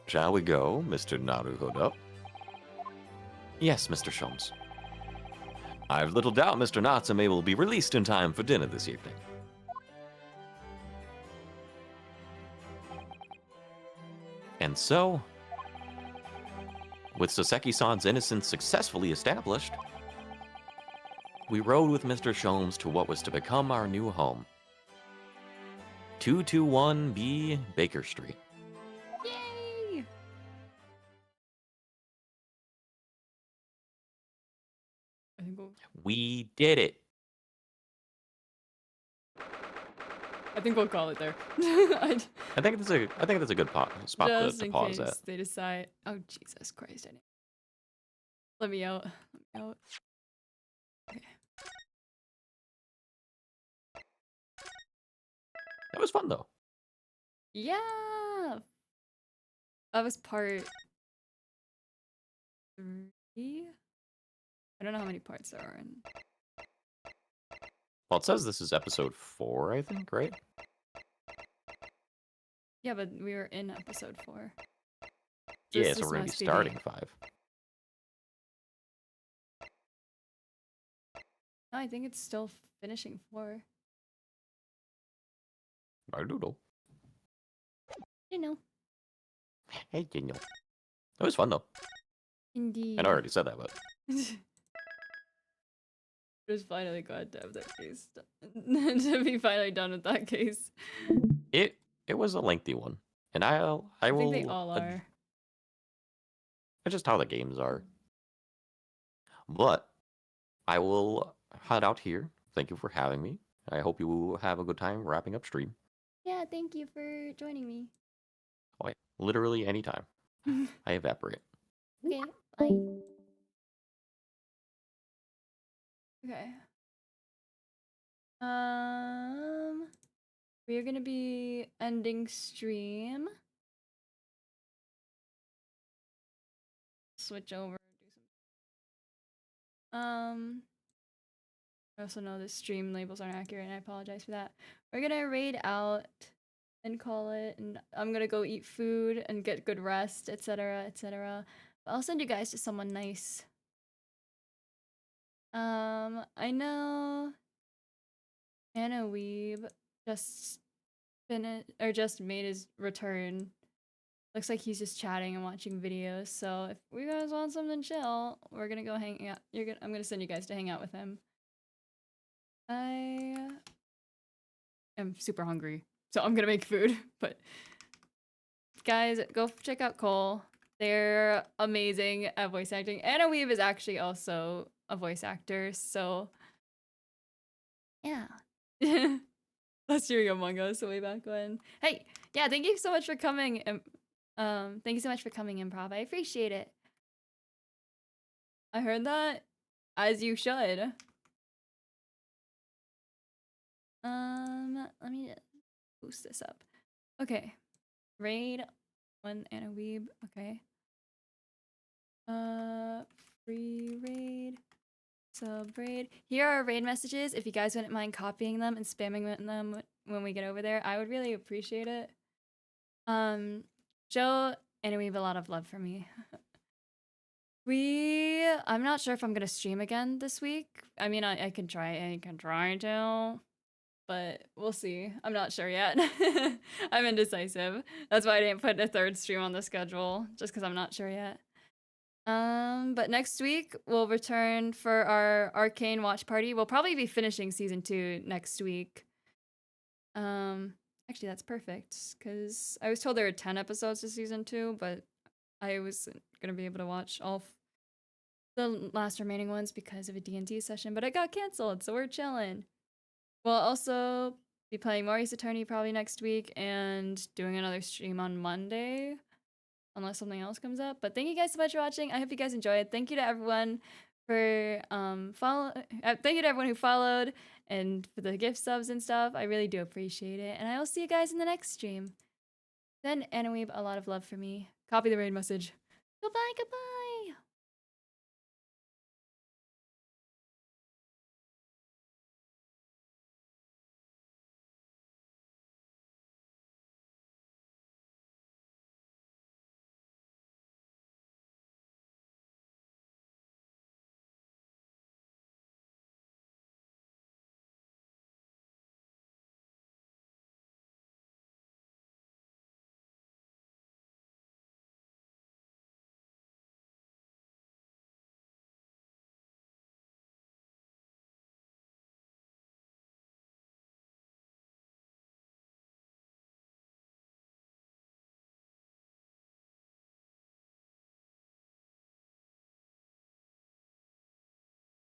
Shall we go, Mr. Naruhodo? Yes, Mr. Sholmes. I've little doubt Mr. Natsume will be released in time for dinner this evening. And so, with Soseki-san's innocence successfully established, we rode with Mr. Sholmes to what was to become our new home. 221B Baker Street. Yay! I think We did it. we'll call it there. I think that's a good spot Just to in pause case at. they decide. Oh Jesus Christ! Let me out. Let me out. Okay. That was fun though. Yeah. That was part 3. I don't know how many parts there are in. Well, it says this is episode 4, I think, right? Yeah, but we were in episode 4. Yeah, This so we're gonna be must the- starting 5. No, I think it's still finishing 4. I don't know. You know. Hey, Daniel. That was fun though. Indeed. I already said that, but Just finally glad to have that case done. To be finally done with that case. it was a lengthy one, and I I will. think they all are. It's just how the games are. But I will head out here. Thank you for having me. I hope you have a good time wrapping up stream. Yeah, thank you for joining me. Oh, yeah. Literally anytime. I evaporate. Okay, bye. Okay. We are gonna be ending stream. Switch over. I also know the stream labels aren't accurate, and I apologize for that. We're gonna raid out and call it, and I'm gonna go eat food and get good rest, etc., etc. But I'll send you guys to someone nice. I know Anna Weeb just just made his return. Looks like he's just chatting and watching videos. So if we guys want something chill, we're gonna go hang out. I'm gonna send you guys to hang out with him. I am super hungry, so I'm gonna make food. But guys, go check out Cole. They're amazing at voice acting. Anna Weave is actually also a voice actor, so Yeah. last year Among Us way back when. Hey, yeah, thank you so much for coming. Thank you so much for coming, Improv. I appreciate it. I heard that, as you should. Let me boost this up. Okay, raid One Anna Weeb. Okay. Free raid. Sub raid. Here are raid messages. If you guys wouldn't mind copying them and spamming them when we get over there, I would really appreciate it. Joe and we have a lot of love for me. I'm not sure if I'm gonna stream again this week. I mean, I can try to, but we'll see. I'm not sure yet. I'm indecisive. That's why I didn't put a third stream on the schedule, just because I'm not sure yet. But next week we'll return for our Arcane watch party. We'll probably be finishing season 2 next week. Actually that's perfect, because I was told there were 10 episodes to season 2, but I wasn't gonna be able to watch all the last remaining ones because of a D&D session, but it got canceled, so we're chilling. We'll also be playing Maurice Attorney probably next week and doing another stream on Monday, unless something else comes up. But thank you guys so much for watching. I hope you guys enjoyed. Thank you to everyone for thank you to everyone who followed and for the gift subs and stuff. I really do appreciate it. And I will see you guys in the next stream. Send Anna Weeb a lot of love for me. Copy the raid message. Goodbye, goodbye.